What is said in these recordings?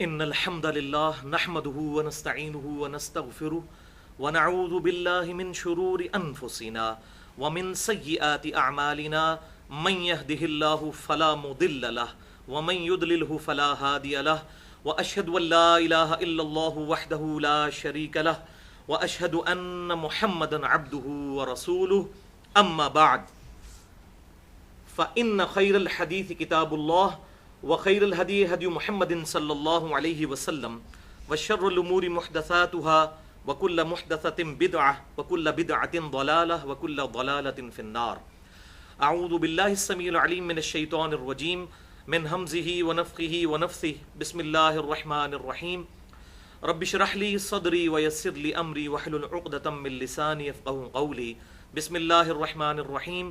ان الحمد لله نحمده ونستعينه ونستغفره ونعوذ بالله من شرور انفسنا ومن سيئات اعمالنا من يهده الله فلا مضل له ومن يضلله فلا هادي له واشهد ان لا اله الا الله وحده لا شريك له واشهد ان محمدا عبده ورسوله اما بعد فان خير الحديث كتاب الله وخير الهدي هدي محمد صلى الله عليه وسلم وشر الأمور محدثاتها وكل محدثة بدعة وكل بدعة ضلالة وكل ضلالة في النار. أعوذ بالله السميع العليم من الشيطان الرجيم من همزه ونفخه ونفثه. بسم الله الرحمن الرحيم. رب اشرح لي صدري ويسر لي أمري واحلل عقدة من لساني يفقهوا قولي. بسم الله الرحمن الرحيم.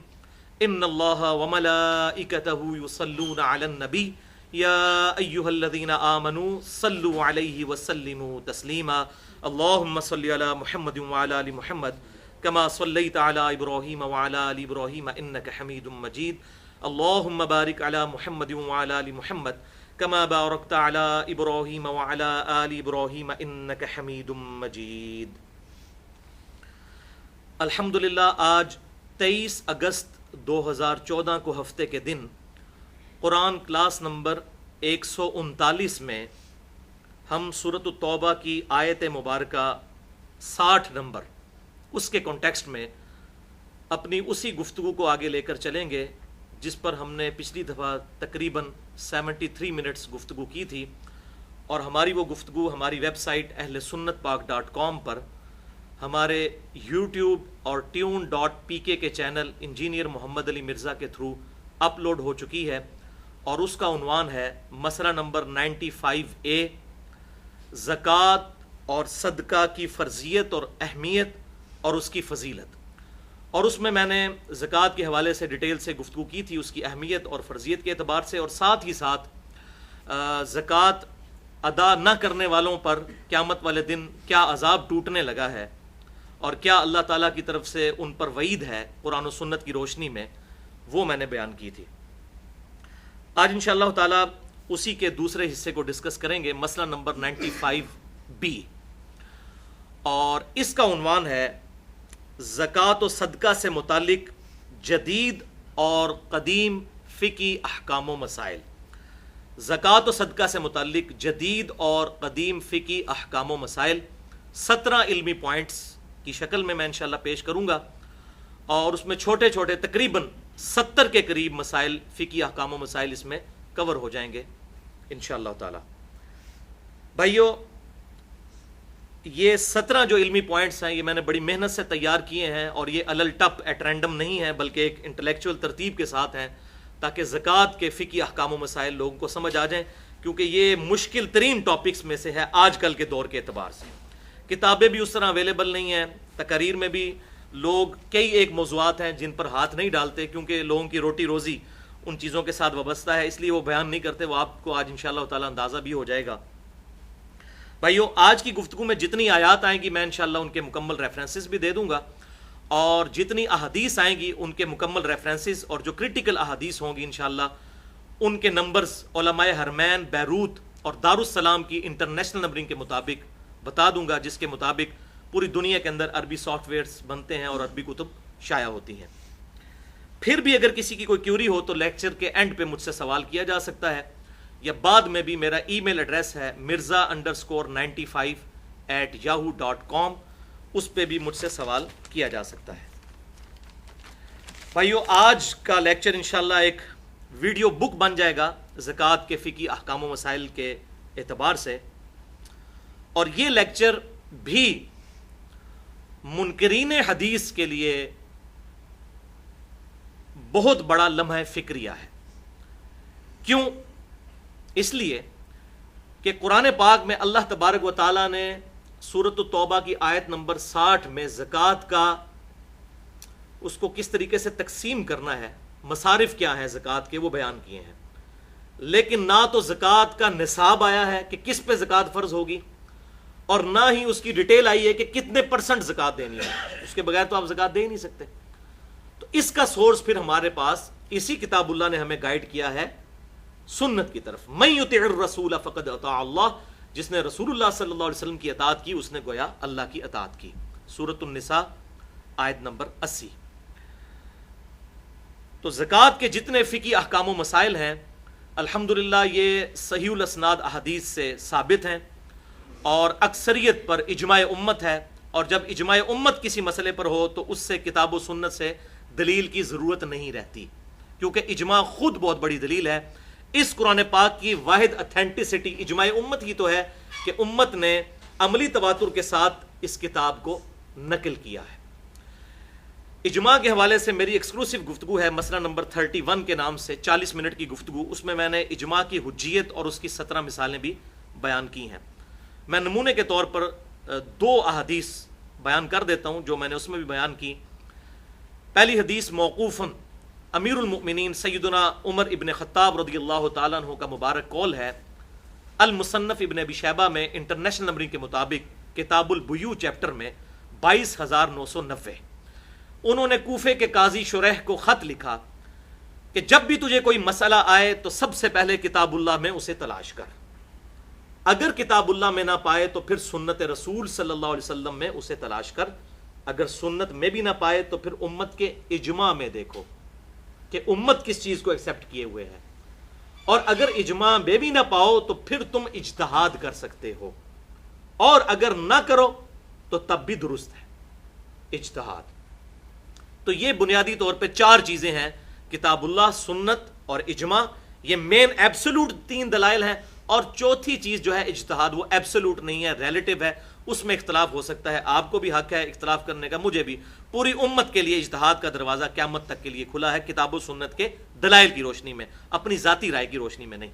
ان الله وملائكته يصلون على النبي يا ايها الذين امنوا صلوا عليه وسلموا تسليما. اللهم صل على محمد وعلى ال محمد كما صليت على ابراهيم وعلى ال ابراهيم انك حميد مجيد. اللهم بارك على محمد وعلى ال محمد كما باركت على ابراهيم وعلى ال ابراهيم انك حميد مجيد. الحمدللہ آج 23 اگست 2014 کو ہفتے کے دن قرآن کلاس نمبر 139 میں ہم سورۃ التوبہ کی آیت مبارکہ 60 نمبر اس کے کانٹیکسٹ میں اپنی اسی گفتگو کو آگے لے کر چلیں گے جس پر ہم نے پچھلی دفعہ تقریباً 73 منٹس گفتگو کی تھی، اور ہماری وہ گفتگو ہماری ویب سائٹ اہلسنتپاک.com پر، ہمارے یوٹیوب اور tune.pk کے چینل انجینئر محمد علی مرزا کے تھرو اپلوڈ ہو چکی ہے، اور اس کا عنوان ہے مسئلہ نمبر 95A، زکوٰۃ اور صدقہ کی فرضیت اور اہمیت اور اس کی فضیلت. اور اس میں نے زکوٰۃ کے حوالے سے ڈیٹیل سے گفتگو کی تھی، اس کی اہمیت اور فرضیت کے اعتبار سے، اور ساتھ ہی ساتھ زکوٰۃ ادا نہ کرنے والوں پر قیامت والے دن کیا عذاب ٹوٹنے لگا ہے اور کیا اللہ تعالیٰ کی طرف سے ان پر وعید ہے قرآن و سنت کی روشنی میں، وہ میں نے بیان کی تھی. آج انشاءاللہ تعالیٰ اسی کے دوسرے حصے کو ڈسکس کریں گے، مسئلہ نمبر 95B، اور اس کا عنوان ہے زکوٰۃ و صدقہ سے متعلق جدید اور قدیم فقہی احکام و مسائل. زکوٰۃ و صدقہ سے متعلق جدید اور قدیم فقہی احکام و مسائل 17 علمی پوائنٹس کی شکل میں انشاءاللہ پیش کروں گا، اور اس میں چھوٹے چھوٹے تقریباً 70 کے قریب مسائل، فقہی احکام و مسائل اس میں کور ہو جائیں گے انشاءاللہ تعالی. بھائیو، یہ 17 جو علمی پوائنٹس ہیں یہ میں نے بڑی محنت سے تیار کیے ہیں، اور یہ الل ٹپ ایٹ رینڈم نہیں ہے، بلکہ ایک انٹلیکچوئل ترتیب کے ساتھ ہیں تاکہ زکوٰۃ کے فقہی احکام و مسائل لوگوں کو سمجھ آ جائیں، کیونکہ یہ مشکل ترین ٹاپکس میں سے ہے آج کل کے دور کے اعتبار سے. کتابیں بھی اس طرح اویلیبل نہیں ہیں، تقاریر میں بھی لوگ کئی ایک موضوعات ہیں جن پر ہاتھ نہیں ڈالتے، کیونکہ لوگوں کی روٹی روزی ان چیزوں کے ساتھ وابستہ ہے، اس لیے وہ بیان نہیں کرتے. وہ آپ کو آج انشاءاللہ تعالی اندازہ بھی ہو جائے گا. بھائیو، آج کی گفتگو میں جتنی آیات آئیں گی میں انشاءاللہ ان کے مکمل ریفرنسز بھی دے دوں گا، اور جتنی احادیث آئیں گی ان کے مکمل ریفرنسز، اور جو کرٹیکل احادیث ہوں گی انشاءاللہ ان کے نمبرز علماء حرمین، بیروت اور دارالسلام کی انٹرنیشنل نمبرنگ کے مطابق بتا دوں گا، جس کے مطابق پوری دنیا کے اندر عربی سافٹ ویئرز بنتے ہیں اور عربی کتب شائع ہوتی ہیں. پھر بھی اگر کسی کی کوئی کیوری ہو تو لیکچر کے اینڈ پہ مجھ سے سوال کیا جا سکتا ہے، یا بعد میں بھی. میرا ای میل ایڈریس ہے mirza_95@yahoo.com، اس پہ بھی مجھ سے سوال کیا جا سکتا ہے. بھائیو، آج کا لیکچر انشاءاللہ ایک ویڈیو بک بن جائے گا زکوٰۃ کے فقہی احکام و مسائل کے اعتبار سے، اور یہ لیکچر بھی منکرین حدیث کے لیے بہت بڑا لمحہ فکریہ ہے. کیوں؟ اس لیے کہ قرآن پاک میں اللہ تبارک و تعالیٰ نے سورۃ التوبہ کی آیت نمبر 60 میں زکوٰۃ کا اس کو کس طریقے سے تقسیم کرنا ہے، مصارف کیا ہیں زکوٰۃ کے، وہ بیان کیے ہیں. لیکن نہ تو زکوٰۃ کا نصاب آیا ہے کہ کس پہ زکوٰۃ فرض ہوگی، اور نہ ہی اس کی ڈیٹیل آئی ہے کہ کتنے % زکوٰۃ دینی ہے. اس کے بغیر تو آپ زکوٰۃ دے ہی نہیں سکتے. تو اس کا سورس پھر ہمارے پاس اسی کتاب اللہ نے ہمیں گائیڈ کیا ہے سنت کی طرف. من یطع الرسول فقد اطاع اللہ, جس نے رسول اللہ صلی اللہ علیہ وسلم کی اطاعت کی اس نے گویا اللہ کی اطاعت کی. سورۃ النساء آیت نمبر 80. تو زکوٰۃ کے جتنے فقہی احکام و مسائل ہیں الحمدللہ یہ صحیح الاسناد احادیث سے ثابت ہیں اور اکثریت پر اجماع امت ہے. اور جب اجماع امت کسی مسئلے پر ہو تو اس سے کتاب و سنت سے دلیل کی ضرورت نہیں رہتی, کیونکہ اجماع خود بہت بڑی دلیل ہے. اس قرآن پاک کی واحد اتھینٹسٹی اجماع امت ہی تو ہے کہ امت نے عملی تواتر کے ساتھ اس کتاب کو نقل کیا ہے. اجماع کے حوالے سے میری ایکسکلوسیو گفتگو ہے مسئلہ نمبر 31 کے نام سے, 40 منٹ کی گفتگو. اس میں نے اجماع کی حجیت اور اس کی 17 مثالیں بھی بیان کی ہیں. میں نمونے کے طور پر 2 احادیث بیان کر دیتا ہوں جو میں نے اس میں بھی بیان کی. پہلی حدیث موقوفاً امیر المؤمنین سیدنا عمر ابن خطاب رضی اللہ تعالیٰ عنہ کا مبارک قول ہے. المصنف ابن ابی شیبہ میں انٹرنیشنل نمبرنگ کے مطابق کتاب البیوع چیپٹر میں 22,990. انہوں نے کوفے کے قاضی شریح کو خط لکھا کہ جب بھی تجھے کوئی مسئلہ آئے تو سب سے پہلے کتاب اللہ میں اسے تلاش کر, اگر کتاب اللہ میں نہ پائے تو پھر سنت رسول صلی اللہ علیہ وسلم میں اسے تلاش کر, اگر سنت میں بھی نہ پائے تو پھر امت کے اجماع میں دیکھو کہ امت کس چیز کو ایکسیپٹ کیے ہوئے ہے, اور اگر اجماع میں بھی نہ پاؤ تو پھر تم اجتہاد کر سکتے ہو, اور اگر نہ کرو تو تب بھی درست ہے اجتہاد. تو یہ بنیادی طور پہ 4 چیزیں ہیں, کتاب اللہ, سنت اور اجماع. یہ مین ایبسولوٹ 3 دلائل ہیں, اور چوتھی چیز جو ہے اجتہاد, وہ ایبسولوٹ نہیں ہے, ریلیٹیو ہے, اس میں اختلاف ہو سکتا ہے. آپ کو بھی حق ہے اختلاف کرنے کا, مجھے بھی. پوری امت کے لیے اجتہاد کا دروازہ قیامت تک کے لیے کھلا ہے, کتاب و سنت کے دلائل کی روشنی میں, اپنی ذاتی رائے کی روشنی میں نہیں.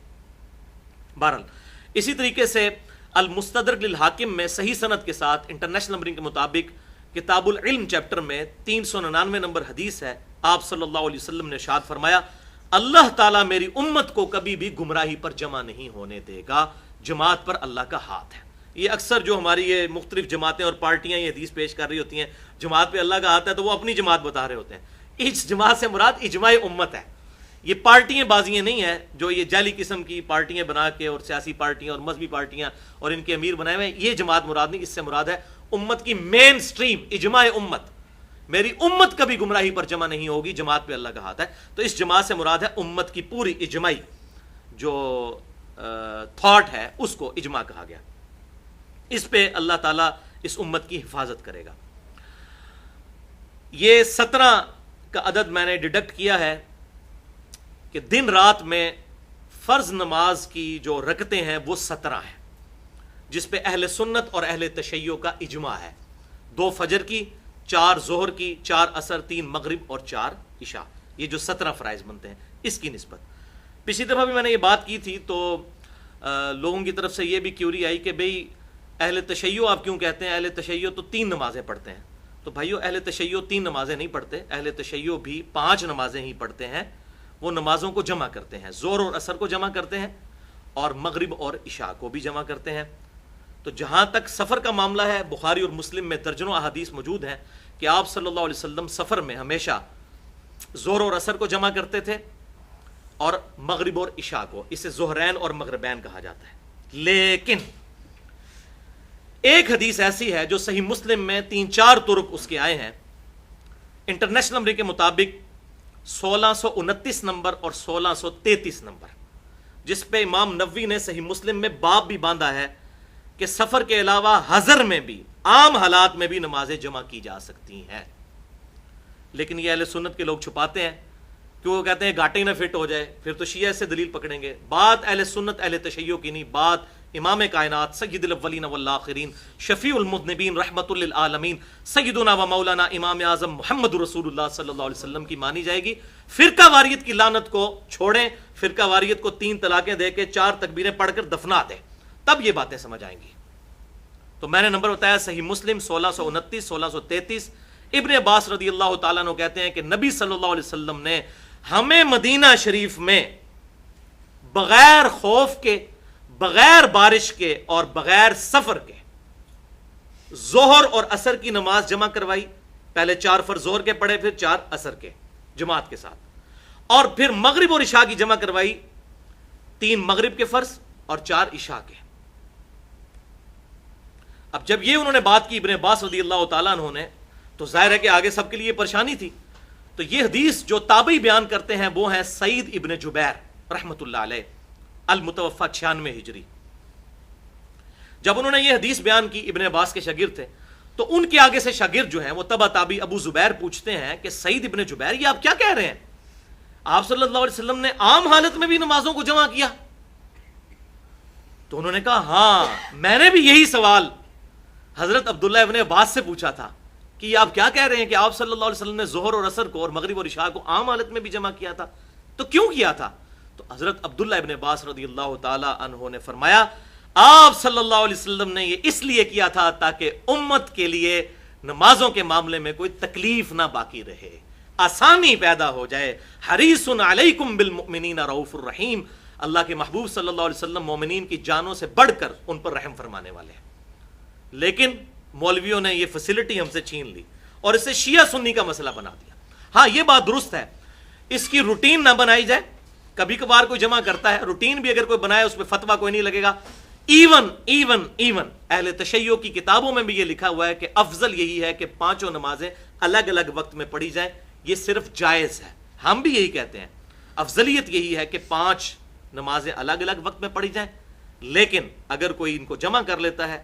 بہرحال اسی طریقے سے المستدرک للحاکم میں صحیح سند کے ساتھ انٹرنیشنل نمبرنگ کے مطابق کتاب العلم چیپٹر میں 399 نمبر حدیث ہے. آپ صلی اللہ علیہ وسلم نے ارشاد فرمایا, اللہ تعالیٰ میری امت کو کبھی بھی گمراہی پر جمع نہیں ہونے دے گا, جماعت پر اللہ کا ہاتھ ہے. یہ اکثر جو ہماری یہ مختلف جماعتیں اور پارٹیاں یہ حدیث پیش کر رہی ہوتی ہیں جماعت پہ اللہ کا ہاتھ ہے, تو وہ اپنی جماعت بتا رہے ہوتے ہیں. اس جماعت سے مراد اجماع امت ہے. یہ پارٹیاں بازیاں نہیں ہیں جو یہ جعلی قسم کی پارٹیاں بنا کے, اور سیاسی پارٹیاں اور مذہبی پارٹیاں اور ان کے امیر بنائے ہوئے ہیں, یہ جماعت مراد نہیں. اس سے مراد ہے امت کی مین سٹریم, اجماع امت. میری امت کبھی گمراہی پر جمع نہیں ہوگی, جماعت پہ اللہ کا ہاتھ ہے. تو اس جماعت سے مراد ہے امت کی پوری اجماعی جو تھاٹ ہے اس کو اجماع کہا گیا. اس پہ اللہ تعالیٰ اس امت کی حفاظت کرے گا. یہ 17 کا عدد میں نے ڈیڈکٹ کیا ہے کہ دن رات میں فرض نماز کی جو رکعتیں ہیں وہ 17 ہیں, جس پہ اہل سنت اور اہل تشیع کا اجماع ہے. 2 فجر کی, 4 ظہر کی, 4 عصر, 3 مغرب اور 4 عشاء, یہ جو 17 فرائض بنتے ہیں اس کی نسبت. پچھلی دفعہ بھی میں نے یہ بات کی تھی تو لوگوں کی طرف سے یہ بھی کیوری آئی کہ بھئی اہل تشیع آپ کیوں کہتے ہیں, اہل تشیع تو 3 نمازیں پڑھتے ہیں. تو بھائیو اہل تشیع 3 نمازیں نہیں پڑھتے, اہل تشیع بھی 5 نمازیں ہی پڑھتے ہیں. وہ نمازوں کو جمع کرتے ہیں, ظہر اور عصر کو جمع کرتے ہیں, اور مغرب اور عشاء کو بھی جمع کرتے ہیں. تو جہاں تک سفر کا معاملہ ہے, بخاری اور مسلم میں درجنوں احادیث موجود ہیں کہ آپ صلی اللہ علیہ وسلم سفر میں ہمیشہ ظہر اور عصر کو جمع کرتے تھے اور مغرب اور عشاء کو. اسے ظہرین اور مغربین کہا جاتا ہے. لیکن ایک حدیث ایسی ہے جو صحیح مسلم میں 3-4 طرق اس کے آئے ہیں, انٹرنیشنل نمبر کے مطابق 1629 نمبر اور 1633 نمبر, جس پہ امام نووی نے صحیح مسلم میں باب بھی باندھا ہے کہ سفر کے علاوہ حضر میں بھی, عام حالات میں بھی نمازیں جمع کی جا سکتی ہیں. لیکن یہ اہل سنت کے لوگ چھپاتے ہیں کہ وہ کہتے ہیں گاٹے ہی نہ فٹ ہو جائے, پھر تو شیعہ سے دلیل پکڑیں گے. بات اہل سنت اہل تشیع کی نہیں, بات امام کائنات سید الاولین والآخرین شفیع المذنبین رحمت للعالمین سیدنا و مولانا امام اعظم محمد رسول اللہ صلی اللہ علیہ وسلم کی مانی جائے گی. فرقہ واریت کی لعنت کو چھوڑیں, فرقہ واریت کو 3 طلاقیں دے کے 4 تکبیریں پڑھ کر دفنا دیں, تب یہ باتیں سمجھ آئیں گی. تو میں نے نمبر بتایا صحیح مسلم 1629, 1633. ابن عباس رضی اللہ تعالیٰ عنہ کہتے ہیں کہ نبی صلی اللہ علیہ وسلم نے ہمیں مدینہ شریف میں بغیر خوف کے, بغیر بارش کے اور بغیر سفر کے ظہر اور عصر کی نماز جمع کروائی. پہلے 4 فرض ظہر کے پڑھے, پھر 4 عصر کے جماعت کے ساتھ, اور پھر مغرب اور عشاء کی جمع کروائی 3 مغرب کے فرض اور 4 عشاء کے۔ اب جب یہ انہوں نے بات کی ابن عباس رضی اللہ تعالیٰ عنہ نے، تو ظاہر ہے کہ آگے سب کے لیے پریشانی تھی۔ تو یہ حدیث جو تابعی بیان کرتے ہیں وہ ہیں سعید ابن جبیر رحمۃ اللہ علیہ، المتوفی 96 ہجری۔ جب انہوں نے یہ حدیث بیان کی، ابن عباس کے شاگرد تھے، تو ان کے آگے سے شاگرد جو ہیں وہ تبع تابعی ابو زبیر پوچھتے ہیں کہ سعید ابن جبیر یہ آپ کیا کہہ رہے ہیں؟ آپ صلی اللہ علیہ وسلم نے عام حالت میں بھی نمازوں کو جمع کیا؟ تو انہوں نے کہا ہاں، میں نے بھی یہی سوال حضرت عبداللہ ابن عباس سے پوچھا تھا کہ یہ آپ کیا کہہ رہے ہیں کہ آپ صلی اللہ علیہ وسلم نے ظہر اور عصر کو اور مغرب اور عشاء کو عام حالت میں بھی جمع کیا تھا، تو کیوں کیا تھا؟ تو حضرت عبداللہ ابن عباس رضی اللہ تعالی عنہ نے فرمایا آپ صلی اللہ علیہ وسلم نے یہ اس لیے کیا تھا تاکہ امت کے لیے نمازوں کے معاملے میں کوئی تکلیف نہ باقی رہے، آسانی پیدا ہو جائے۔ حریص علیکم بالمؤمنین رؤوف الرحیم، اللہ کے محبوب صلی اللہ علیہ وسلم مومنین کی جانوں سے بڑھ کر ان پر رحم فرمانے والے ہیں۔ لیکن مولویوں نے یہ فیسلٹی ہم سے چھین لی اور اسے شیعہ سنی کا مسئلہ بنا دیا۔ ہاں یہ بات درست ہے، اس کی روٹین نہ بنائی جائے، کبھی کبھار کوئی جمع کرتا ہے، روٹین بھی اگر کوئی بنائے اس پہ فتویٰ کوئی نہیں لگے گا۔ ایون اہل تشیع کی کتابوں میں بھی یہ لکھا ہوا ہے کہ افضل یہی ہے کہ 5 نمازیں الگ الگ وقت میں پڑھی جائیں، یہ صرف جائز ہے، ہم بھی یہی کہتے ہیں، افضلیت یہی ہے کہ 5 نمازیں الگ الگ وقت میں پڑھی جائیں۔ لیکن اگر کوئی ان کو جمع کر لیتا ہے،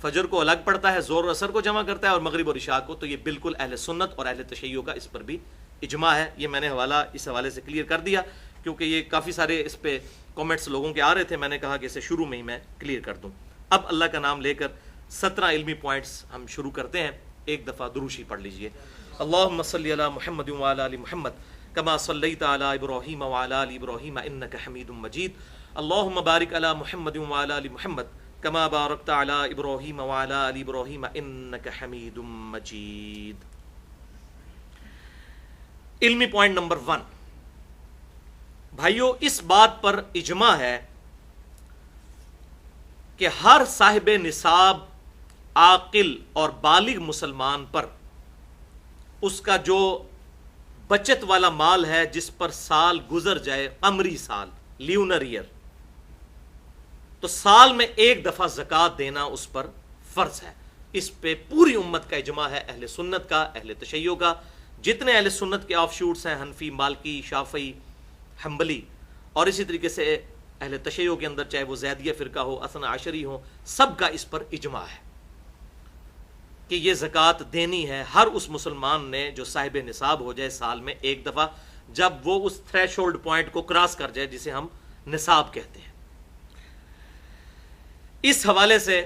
فجر کو الگ پڑھتا ہے، ظہر اور عصر کو جمع کرتا ہے اور مغرب اور عشاء کو، تو یہ بالکل اہل سنت اور اہل تشیع کا اس پر بھی اجماع ہے۔ یہ میں نے اس حوالے سے کلیئر کر دیا کیونکہ یہ کافی سارے اس پہ کومنٹس لوگوں کے آ رہے تھے، میں نے کہا کہ اسے شروع میں ہی میں کلیئر کر دوں۔ اب اللہ کا نام لے کر 17 علمی پوائنٹس ہم شروع کرتے ہیں۔ ایک دفعہ دروشی پڑھ لیجئے۔ اللہم صلی علی محمد وعلی آل محمد کما صلیت علی ابراہیم وعلی آل ابراہیم انک حمید مجید۔ اللہم بارک علی محمد وعلی آل محمد کما بارکت علی ابراہیم وعلی آل ابراہیم انک حمید مجید۔ علمی پوائنٹ نمبر 1، بھائیو اس بات پر اجماع ہے کہ ہر صاحب نصاب عاقل اور بالغ مسلمان پر اس کا جو بچت والا مال ہے جس پر سال گزر جائے، قمری سال، لیونر ایئر، تو سال میں ایک دفعہ زکوٰۃ دینا اس پر فرض ہے۔ اس پہ پوری امت کا اجماع ہے، اہل سنت کا، اہل تشیع کا، جتنے اہل سنت کے آف شوٹس ہیں، حنفی، مالکی، شافعی، حنبلی، اور اسی طریقے سے اہل تشیع کے اندر چاہے وہ زیدیہ فرقہ ہو، اثنا عشری ہو، سب کا اس پر اجماع ہے کہ یہ زکوٰۃ دینی ہے ہر اس مسلمان نے جو صاحب نصاب ہو جائے سال میں ایک دفعہ، جب وہ اس تھریش ہولڈ پوائنٹ کو کراس کر جائے جسے ہم نصاب کہتے ہیں۔ اس حوالے سے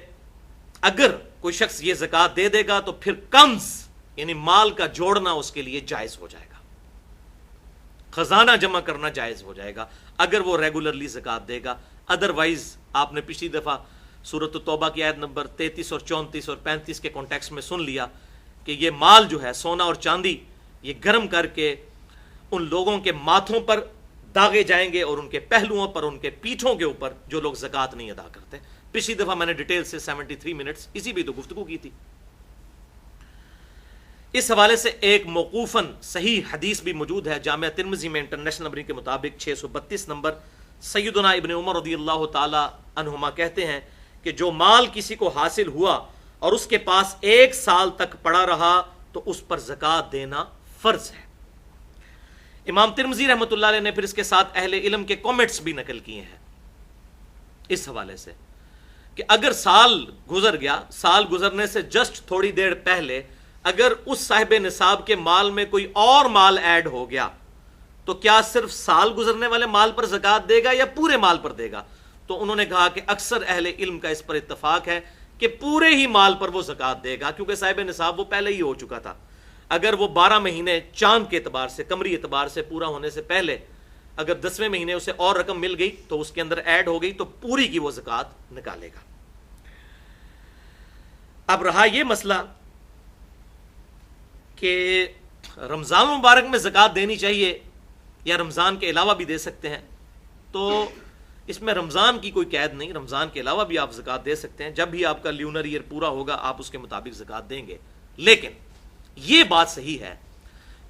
اگر کوئی شخص یہ زکوٰۃ دے دے گا تو پھر کنز یعنی مال کا جوڑنا اس کے لیے جائز ہو جائے گا، خزانہ جمع کرنا جائز ہو جائے گا اگر وہ ریگولرلی زکوٰۃ دے گا۔ ادروائز آپ نے پچھلی دفعہ سورۃ التوبہ کی آیت نمبر 33 اور 34 اور 35 کے کانٹیکسٹ میں سن لیا کہ یہ مال جو ہے سونا اور چاندی، یہ گرم کر کے ان لوگوں کے ماتھوں پر داغے جائیں گے اور ان کے پہلوؤں پر، ان کے پیٹھوں کے اوپر جو لوگ زکوٰۃ نہیں ادا کرتے۔ پچھلی دفعہ میں نے ڈیٹیل سے 73 منٹس اسی بھی تو گفتگو کی تھی۔ اس حوالے سے ایک موقوفاً صحیح حدیث بھی موجود ہے، جامعہ ترمذی میں انٹرنیشنل نمبر کے مطابق 632 نمبر، سیدنا ابن عمر رضی اللہ تعالی عنہما کہتے ہیں کہ جو مال کسی کو حاصل ہوا اور اس کے پاس 1 سال تک پڑا رہا تو اس پر زکوٰۃ دینا فرض ہے۔ امام ترمذی رحمۃ اللہ علیہ نے پھر اس کے ساتھ اہل علم کے کامنٹس بھی نقل کیے ہیں اس حوالے سے کہ اگر سال گزر گیا، سال گزرنے سے جسٹ تھوڑی دیر پہلے اگر اس صاحب نصاب کے مال میں کوئی اور مال ایڈ ہو گیا تو کیا صرف سال گزرنے والے مال پر زکوٰۃ دے گا یا پورے مال پر دے گا؟ تو انہوں نے کہا کہ اکثر اہل علم کا اس پر اتفاق ہے کہ پورے ہی مال پر وہ زکوٰۃ دے گا، کیونکہ صاحب نصاب وہ پہلے ہی ہو چکا تھا۔ اگر وہ 12 مہینے چاند کے اعتبار سے، قمری اعتبار سے پورا ہونے سے پہلے اگر 10ویں مہینے اسے اور رقم مل گئی تو اس کے اندر ایڈ ہو گئی تو پوری کی وہ زکوٰۃ نکالے گا۔ اب رہا یہ مسئلہ کہ رمضان مبارک میں زکوٰۃ دینی چاہیے یا رمضان کے علاوہ بھی دے سکتے ہیں، تو اس میں رمضان کی کوئی قید نہیں، رمضان کے علاوہ بھی آپ زکوٰۃ دے سکتے ہیں، جب بھی آپ کا لیونر ایئر پورا ہوگا آپ اس کے مطابق زکوٰۃ دیں گے۔ لیکن یہ بات صحیح ہے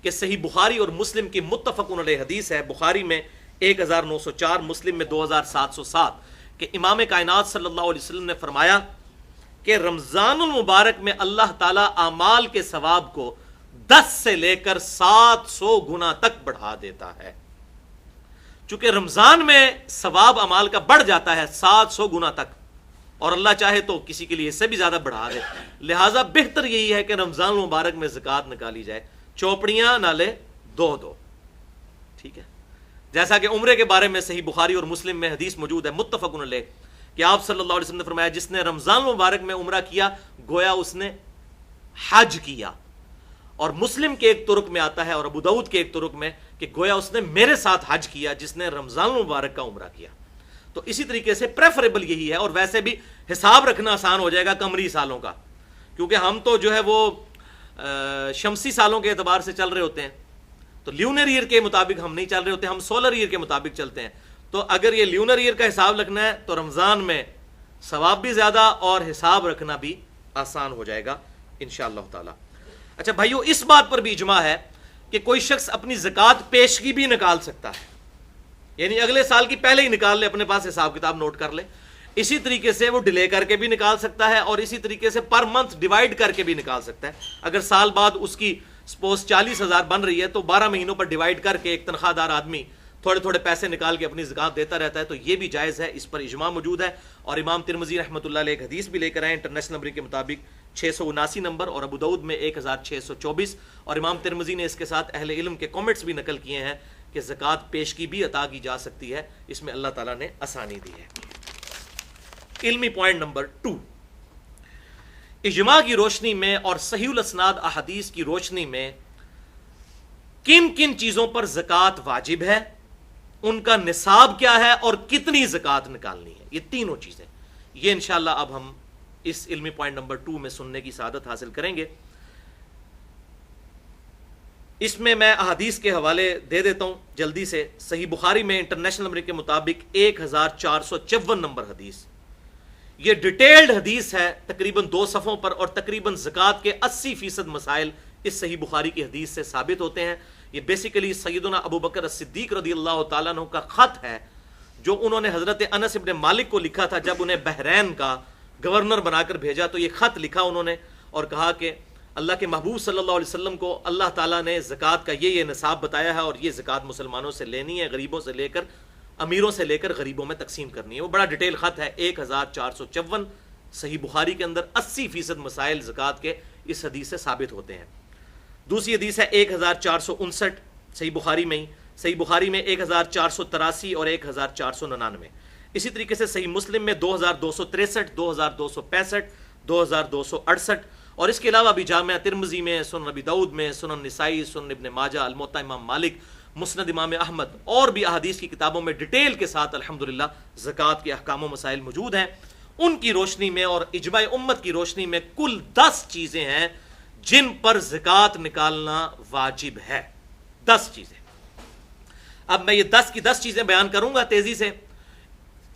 کہ صحیح بخاری اور مسلم کی متفق علیہ حدیث ہے، بخاری میں 1904, مسلم میں 2707 کہ امام کائنات صلی اللہ علیہ وسلم نے فرمایا کہ رمضان المبارک میں اللہ تعالیٰ اعمال کے ثواب کو 10 سے لے کر 700 گنا تک بڑھا دیتا ہے. چونکہ رمضان میں ثواب اعمال کا بڑھ جاتا ہے 700 گنا تک، اور اللہ چاہے تو کسی کے لیے اس سے بھی زیادہ بڑھا دے. لہٰذا بہتر یہی ہے کہ رمضان المبارک میں زکوٰۃ نکالی جائے. چوپڑیاں نہ لے، دو دو، ٹھیک ہے. جیسا کہ عمرے کے بارے میں صحیح بخاری اور مسلم میں حدیث موجود ہے متفق علیہ کہ آپ صلی اللہ علیہ وسلم نے فرمایا جس نے رمضان المبارک میں عمرہ کیا گویا اس نے حج کیا. اور مسلم کے ایک طرق میں آتا ہے اور ابو داؤد کے ایک طرق میں کہ گویا اس نے میرے ساتھ حج کیا جس نے رمضان المبارک کا عمرہ کیا. تو اسی طریقے سے پریفریبل یہی ہے. اور ویسے بھی حساب رکھنا آسان ہو جائے گا قمری سالوں کا، کیونکہ ہم تو جو ہے وہ شمسی سالوں کے اعتبار سے چل رہے ہوتے ہیں، تو لیونر ایئر کے مطابق ہم نہیں چل رہے ہوتے، ہم سولر ایئر کے مطابق چلتے ہیں. تو اگر یہ لیونر ایئر کا حساب رکھنا ہے تو رمضان میں ثواب بھی زیادہ اور حساب رکھنا بھی آسان ہو جائے گا انشاءاللہ تعالی. اچھا بھائیو، اس بات پر بھی اجماع ہے کہ کوئی شخص اپنی زکوٰۃ پیشگی بھی نکال سکتا ہے، یعنی اگلے سال کی پہلے ہی نکال لے، اپنے پاس حساب کتاب نوٹ کر لے. اسی طریقے سے وہ ڈیلے کر کے بھی نکال سکتا ہے، اور اسی طریقے سے پر منتھ ڈیوائڈ کر کے بھی نکال سکتا ہے. اگر سال بعد اس کی سپوز 40,000 بن رہی ہے تو 12 مہینوں پر ڈیوائڈ کر کے ایک تنخواہ دار آدمی تھوڑے تھوڑے پیسے نکال کے اپنی زکوٰۃ دیتا رہتا ہے، تو یہ بھی جائز ہے. اس پر اجماع موجود ہے. اور امام ترمذی رحمۃ اللہ علیہ ایک حدیث بھی لے کر آئے انٹرنیشنل نمبر کے مطابق 679 نمبر، اور ابو داؤد میں 1624. اور امام ترمذی نے اس کے ساتھ اہل علم کے کامنٹس بھی نقل کیے ہیں کہ زکوٰۃ پیشگی بھی عطا کی جا سکتی ہے، اس میں اللہ تعالیٰ نے آسانی دی ہے. علمی پوائنٹ نمبر 2، اجماع کی روشنی میں اور صحیح الاسناد احادیث کی روشنی میں کن کن چیزوں پر زکوٰۃ واجب ہے، ان کا نصاب کیا ہے، اور کتنی زکوٰۃ نکالنی ہے. یہ تینوں چیزیں یہ انشاءاللہ اب ہم اس علمی پوائنٹ نمبر 2 میں سننے کی سعادت حاصل کریں گے. اس میں احادیث کے حوالے دے دیتا ہوں جلدی سے. صحیح بخاری میں انٹرنیشنل نمبر کے مطابق 1454 نمبر حدیث، یہ ڈیٹیلڈ حدیث ہے تقریباً 2 صفحوں پر، اور تقریباً زکوٰۃ کے 80% مسائل اس صحیح بخاری کی حدیث سے ثابت ہوتے ہیں. یہ بیسیکلی سیدنا ابو بکر الصدیق رضی اللہ تعالیٰ عنہ کا خط ہے جو انہوں نے حضرت انس ابن مالک کو لکھا تھا جب انہیں بحرین کا گورنر بنا کر بھیجا. تو یہ خط لکھا انہوں نے اور کہا کہ اللہ کے محبوب صلی اللہ علیہ وسلم کو اللہ تعالیٰ نے زکوٰۃ کا یہ نصاب بتایا ہے، اور یہ زکوٰۃ مسلمانوں سے لینی ہے، غریبوں سے لے کر امیروں سے لے کر غریبوں میں تقسیم کرنی ہے. وہ بڑا ڈیٹیل خط ہے 1454 صحیح بخاری کے اندر 80% مسائل زکوٰۃ کے اس حدیث سے ثابت ہوتے ہیں. دوسری حدیث ہے 1459 صحیح بخاری میں ہی، صحیح بخاری میں 1483 اور 1499. اسی طریقے سے صحیح مسلم میں 2263 2265 2268، اور اس کے علاوہ بھی جامعہ ترمذی میں، سنن ابی داؤد میں، سنن نسائی، سنن ابن ماجہ، الموطا امام مالک، مسند امام احمد، اور بھی احادیث کی کتابوں میں ڈیٹیل کے ساتھ الحمدللہ زکوٰۃ کے احکام و مسائل موجود ہیں. ان کی روشنی میں اور اجماع امت کی روشنی میں کل 10 چیزیں ہیں جن پر زکوٰۃ نکالنا واجب ہے. 10 چیزیں. اب میں یہ 10 کی 10 چیزیں بیان کروں گا تیزی سے،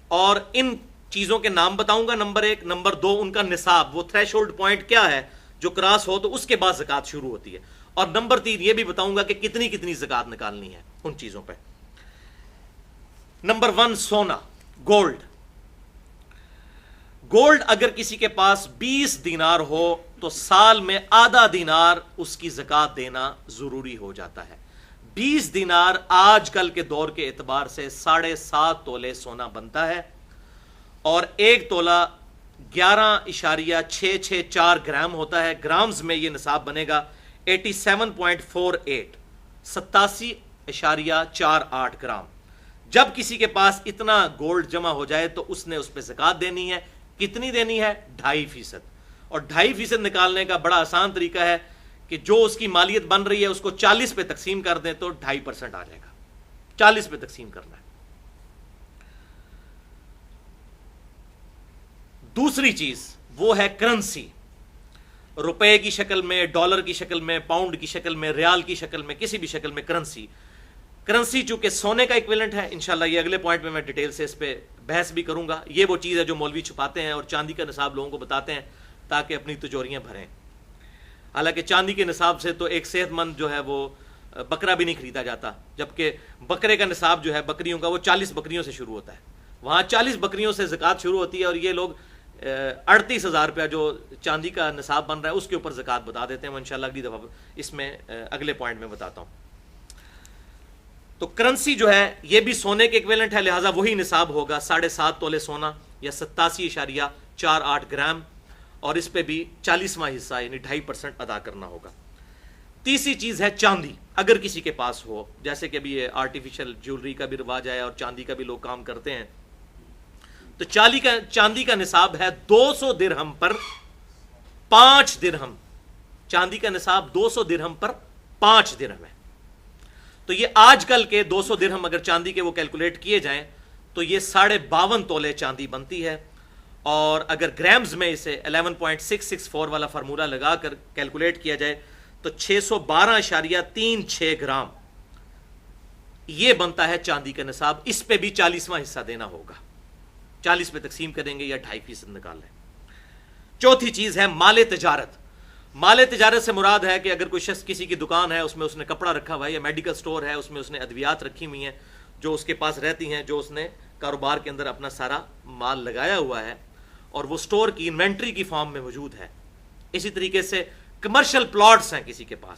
اور ان چیزوں کے نام بتاؤں گا. نمبر 1، نمبر 2 ان کا نصاب، وہ تھریش ہولڈ پوائنٹ کیا ہے جو کراس ہو تو اس کے بعد زکوٰۃ شروع ہوتی ہے. اور نمبر 3 یہ بھی بتاؤں گا کہ کتنی کتنی زکوٰۃ نکالنی ہے ان چیزوں پہ. نمبر 1، سونا، گولڈ. گولڈ اگر کسی کے پاس 20 دینار ہو تو سال میں آدھا دینار اس کی زکوٰۃ دینا ضروری ہو جاتا ہے. 20 دینار آج کل کے دور کے اعتبار سے 7.5 تولے سونا بنتا ہے، اور 1 تولہ 11.664 گرام ہوتا ہے. گرامز میں یہ نصاب بنے گا 87.48 87.48 گرام. جب کسی کے پاس اتنا گولڈ جمع ہو جائے تو اس نے اس پہ زکوٰۃ دینی ہے. کتنی دینی ہے؟ 2.5%. اور 2.5% نکالنے کا بڑا آسان طریقہ ہے کہ جو اس کی مالیت بن رہی ہے اس کو 40 پہ تقسیم کر دیں تو 2.5% آ جائے گا. 40 پہ تقسیم کرنا ہے. دوسری چیز وہ ہے کرنسی، روپے کی شکل میں، ڈالر کی شکل میں، پاؤنڈ کی شکل میں، ریال کی شکل میں، کسی بھی شکل میں کرنسی. کرنسی چونکہ سونے کا ایکویلنٹ ہے، انشاءاللہ یہ اگلے پوائنٹ میں ڈیٹیل سے اس پہ بحث بھی کروں گا. یہ وہ چیز ہے جو مولوی چھپاتے ہیں اور چاندی کا نصاب لوگوں کو بتاتے ہیں تاکہ اپنی تجوریاں بھریں. حالانکہ چاندی کے نصاب سے تو ایک صحت مند جو ہے وہ بکرا بھی نہیں خریدا جاتا، جبکہ بکرے کا نصاب جو ہے بکریوں کا وہ 40 بکریوں سے شروع ہوتا ہے، وہاں 40 بکریوں سے زکوٰۃ شروع ہوتی ہے، اور یہ لوگ 38,000 روپیہ جو چاندی کا نصاب بن رہا ہے اس کے اوپر زکوٰۃ بتا دیتے ہیں. میں انشاءاللہ اگلی دفعہ اس میں اگلے پوائنٹ میں بتاتا ہوں. تو کرنسی جو ہے یہ بھی سونے کے ایکویلنٹ ہے، لہٰذا وہی نصاب ہوگا 7.5 تولے سونا یا 87.48 گرام، اور اس پہ بھی 40واں حصہ یعنی 2.5% ادا کرنا ہوگا. تیسری چیز ہے چاندی، اگر کسی کے پاس ہو، جیسے کہ ابھی یہ آرٹیفیشل جیولری کا بھی رواج ہے اور چاندی کا بھی لوگ کام کرتے ہیں، تو چاندی کا نصاب ہے 200 درہم پر 5 درہم. چاندی کا نصاب 200 درہم پر 5 درہم ہے. تو یہ آج کل کے 200 درہم اگر چاندی کے وہ کیلکولیٹ کیے جائیں تو یہ 52.5 تولے چاندی بنتی ہے، اور اگر گرامز میں اسے 11.664 والا فارمولہ لگا کر کیلکولیٹ کیا جائے تو 612.36 گرام یہ بنتا ہے چاندی کا نصاب. اس پہ بھی 40واں حصہ دینا ہوگا، 40 پہ تقسیم کریں گے یا 2.5% نکال لیں. چوتھی چیز ہے مال تجارت. مال تجارت سے مراد ہے کہ اگر کوئی شخص کسی کی دکان ہے، اس میں اس نے کپڑا رکھا ہوا ہے، یا میڈیکل سٹور ہے، اس میں اس نے ادویات رکھی ہوئی ہیں جو اس کے پاس رہتی ہیں، جو اس نے کاروبار کے اندر اپنا سارا مال لگایا ہوا ہے، اور وہ سٹور کی انوینٹری کی فارم میں موجود ہے. اسی طریقے سے کمرشل پلاٹس ہیں کسی کے پاس،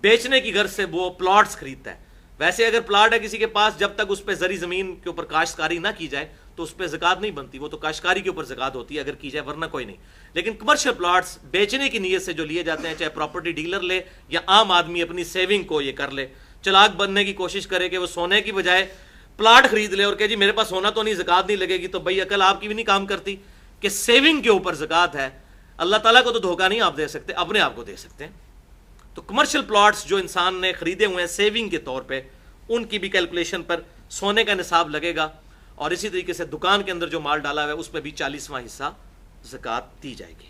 بیچنے کی غرض سے وہ پلاٹس خریدتا ہے. ویسے اگر پلاٹ ہے کسی کے پاس، جب تک اس پہ زرعی زمین کے اوپر کاشتکاری نہ کی جائے تو اس پہ زکوٰۃ نہیں بنتی، وہ تو کاشتکاری کے اوپر زکوٰۃ ہوتی ہے اگر کی جائے، ورنہ کوئی نہیں. لیکن کمرشل پلاٹس بیچنے کی نیت سے جو لیے جاتے ہیں، چاہے پراپرٹی ڈیلر لے یا عام آدمی اپنی سیونگ کو یہ کر لے، چلاک بننے کی کوشش کرے کہ وہ سونے کی بجائے پلاٹ خرید لے اور کہ جی میرے پاس سونا تو نہیں، زکوٰۃ نہیں لگے گی، تو بھائی عقل آپ کی بھی نہیں کام کرتی کہ سیونگ کے اوپر زکوٰۃ ہے. اللہ تعالیٰ کو تو دھوکہ نہیں آپ دے سکتے، اپنے آپ کو دے سکتے ہیں. تو کمرشل پلاٹس جو انسان نے خریدے ہوئے ہیں سیونگ کے طور پہ، ان کی بھی کیلکولیشن پر سونے کا نصاب لگے گا، اور اسی طریقے سے دکان کے اندر جو مال ڈالا ہوا ہے اس پہ بھی 40واں حصہ زکوٰۃ دی جائے گی.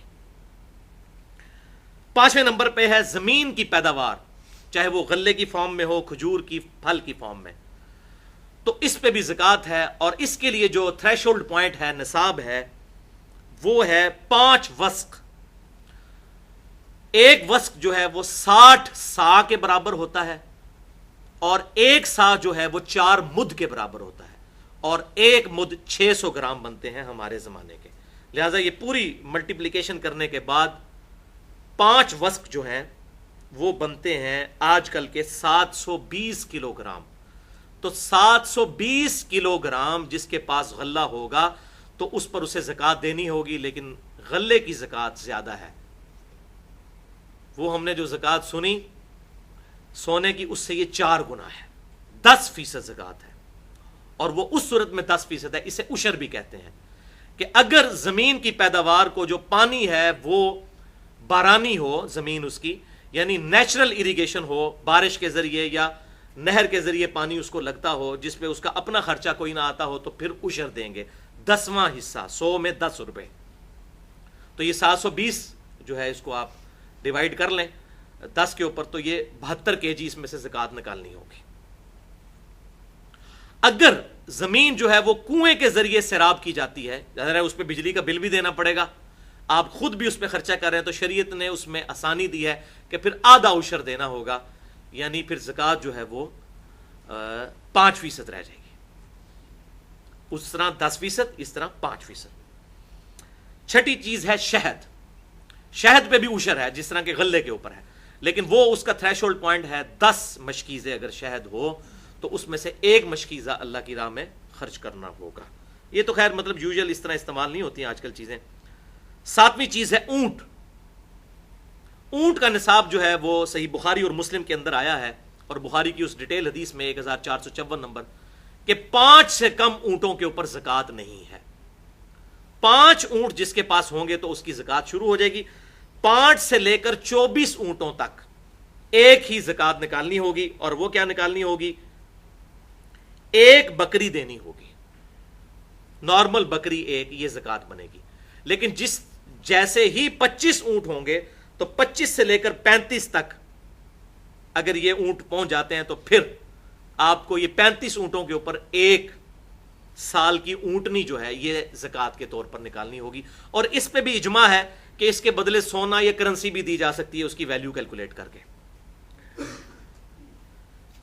5ویں نمبر پہ ہے زمین کی پیداوار، چاہے وہ غلے کی فارم میں ہو، کھجور کی پھل کی فارم میں، تو اس پہ بھی زکوٰۃ ہے. اور اس کے لیے جو تھریش ہولڈ پوائنٹ ہے، نصاب ہے، وہ ہے 5 وسق. ایک وسق جو ہے وہ 60 سا کے برابر ہوتا ہے، اور ایک سا جو ہے وہ 4 مد کے برابر ہوتا ہے، اور ایک مد 600 گرام بنتے ہیں ہمارے زمانے کے. لہٰذا یہ پوری ملٹیپلیکیشن کرنے کے بعد 5 وسق جو ہیں وہ بنتے ہیں آج کل کے 720 کلو گرام. تو 720 کلو گرام جس کے پاس غلہ ہوگا تو اس پر اسے زکوٰۃ دینی ہوگی، لیکن غلے کی زکوٰۃ زیادہ ہے. وہ ہم نے جو زکوٰۃ سنی سونے کی، اس سے یہ 4 گنا ہے، 10% زکوٰۃ ہے. اور وہ اس صورت میں 10% ہے، اسے عشر بھی کہتے ہیں، کہ اگر زمین کی پیداوار کو جو پانی ہے وہ بارانی ہو، زمین اس کی یعنی نیچرل اریگیشن ہو، بارش کے ذریعے یا نہر کے ذریعے پانی اس کو لگتا ہو، جس پہ اس کا اپنا خرچہ کوئی نہ آتا ہو، تو پھر عشر دیں گے 10واں حصہ، 100 میں 10 روپے. تو یہ 720 جو ہے اس کو آپ ڈیوائیڈ کر لیں 10 کے اوپر، تو یہ 72 kg اس میں سے زکوٰۃ نکالنی ہوگی. اگر زمین جو ہے وہ کنویں کے ذریعے سیراب کی جاتی ہے، ظاہر ہے اس پہ بجلی کا بل بھی دینا پڑے گا، آپ خود بھی اس پہ خرچہ کر رہے ہیں، تو شریعت نے اس میں آسانی دی ہے کہ پھر آدھا عشر دینا ہوگا، یعنی پھر زکوٰۃ جو ہے وہ 5% رہ جائے گی. اس طرح 10%، اس طرح 5%. چھٹی چیز ہے شہد. شہد پہ بھی عشر ہے جس طرح کے غلے کے اوپر ہے، لیکن وہ اس کا تھریش ہولڈ پوائنٹ ہے 10 مشکیزے. اگر شہد ہو تو اس میں سے 1 مشکیزہ اللہ کی راہ میں خرچ کرنا ہوگا. یہ تو خیر مطلب یوزل اس طرح استعمال نہیں ہوتی ہیں آج کل چیزیں. 7ویں چیز ہے اونٹ. اونٹ کا نصاب جو ہے وہ صحیح بخاری اور مسلم کے اندر آیا ہے، اور بخاری کی اس ڈیٹیل حدیث میں 1454 نمبر کہ 5 سے کم اونٹوں کے اوپر زکوٰۃ نہیں ہے. 5 اونٹ جس کے پاس ہوں گے تو اس کی زکوٰۃ شروع ہو جائے گی. 5 سے لے کر 24 اونٹوں تک ایک ہی زکوٰۃ نکالنی ہوگی. اور وہ کیا نکالنی ہوگی؟ ایک بکری دینی ہوگی، نارمل بکری ایک، یہ زکوٰۃ بنے گی. لیکن جیسے ہی 25 اونٹ ہوں گے تو 25 سے لے کر 35 تک اگر یہ اونٹ پہنچ جاتے ہیں تو پھر آپ کو یہ 35 اونٹوں کے اوپر 1 سال کی اونٹنی جو ہے یہ زکوٰۃ کے طور پر نکالنی ہوگی. اور اس پہ بھی اجماع ہے کہ اس کے بدلے سونا یا کرنسی بھی دی جا سکتی ہے اس کی ویلیو کیلکولیٹ کر کے.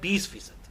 20%।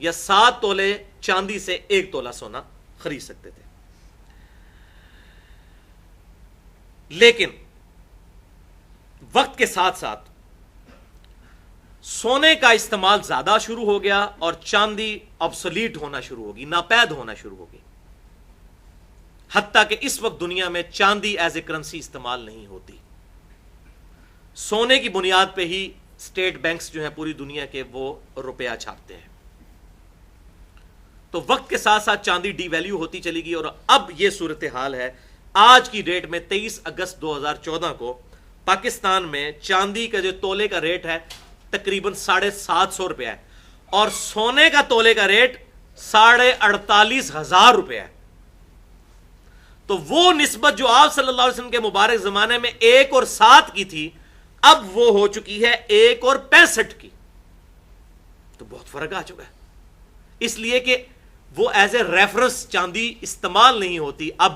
یا 7 تولے چاندی سے 1 تولہ سونا خرید سکتے تھے. لیکن وقت کے ساتھ ساتھ سونے کا استعمال زیادہ شروع ہو گیا اور چاندی obsolete ہونا شروع ہوگی, ناپید ہونا شروع ہوگی, حتیٰ کہ اس وقت دنیا میں چاندی ایز اے کرنسی استعمال نہیں ہوتی. سونے کی بنیاد پہ ہی اسٹیٹ بینکس جو ہیں پوری دنیا کے وہ روپیہ چھاپتے ہیں. تو وقت کے ساتھ ساتھ چاندی ڈی ویلیو ہوتی چلی گئی, اور اب یہ صورتحال ہے آج کی ڈیٹ میں 23 اگست 2014 کو پاکستان میں چاندی کا جو تولے کا ریٹ ہے تقریباً 750 روپیہ ہے, اور سونے کا تولے کا ریٹ 48,500 روپیہ ہے. تو وہ نسبت جو آپ صلی اللہ علیہ وسلم کے مبارک زمانے میں 1 اور 7 کی تھی, اب وہ ہو چکی ہے 1 اور 65 کی. تو بہت فرق آ چکا ہے, اس لیے کہ وہ ایز اے ریفرنس چاندی استعمال نہیں ہوتی اب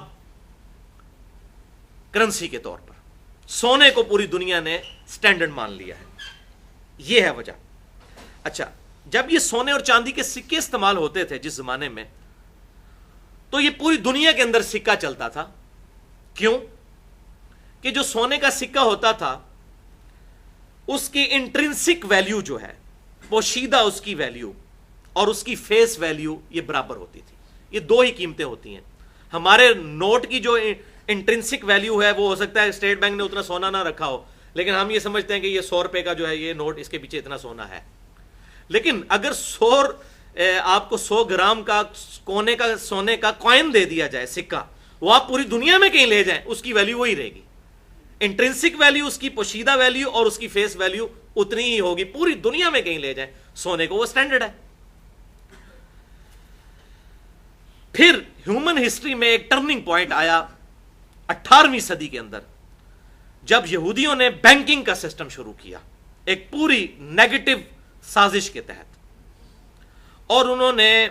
کرنسی کے طور پر. سونے کو پوری دنیا نے سٹینڈرڈ مان لیا ہے, یہ ہے وجہ. اچھا, جب یہ سونے اور چاندی کے سکے استعمال ہوتے تھے جس زمانے میں, تو یہ پوری دنیا کے اندر سکہ چلتا تھا. کیوں؟ کہ جو سونے کا سکہ ہوتا تھا اس کی انٹرنسک ویلیو جو ہے, پوشیدہ اس کی ویلیو اور اس کی فیس ویلیو یہ برابر ہوتی تھی. یہ دو ہی قیمتیں ہوتی ہیں. ہمارے نوٹ کی جو انٹرنسک ویلیو ہے وہ ہو سکتا ہے اسٹیٹ بینک نے اتنا سونا نہ رکھا ہو, لیکن ہم یہ سمجھتے ہیں کہ یہ 100 روپے کا جو ہے یہ نوٹ, اس کے پیچھے اتنا سونا ہے. لیکن اگر آپ کو 100 گرام کا سونے کا کوئن دے دیا جائے, سکہ, وہ آپ پوری دنیا میں کہیں لے جائیں اس کی ویلیو وہی رہے گی. انٹرنسک ویلیو, اس کی پوشیدہ ویلیو اور اس کی فیس ویلیو اتنی ہی ہوگی پوری دنیا میں کہیں لے جائیں سونے کو, وہ سٹینڈرڈ ہے. پھر ہیومن ہسٹری میں ایک ٹرننگ پوائنٹ آیا 18ویں صدی کے اندر, جب یہودیوں نے بینکنگ کا سسٹم شروع کیا ایک پوری نیگیٹو سازش کے تحت, اور انہوں نے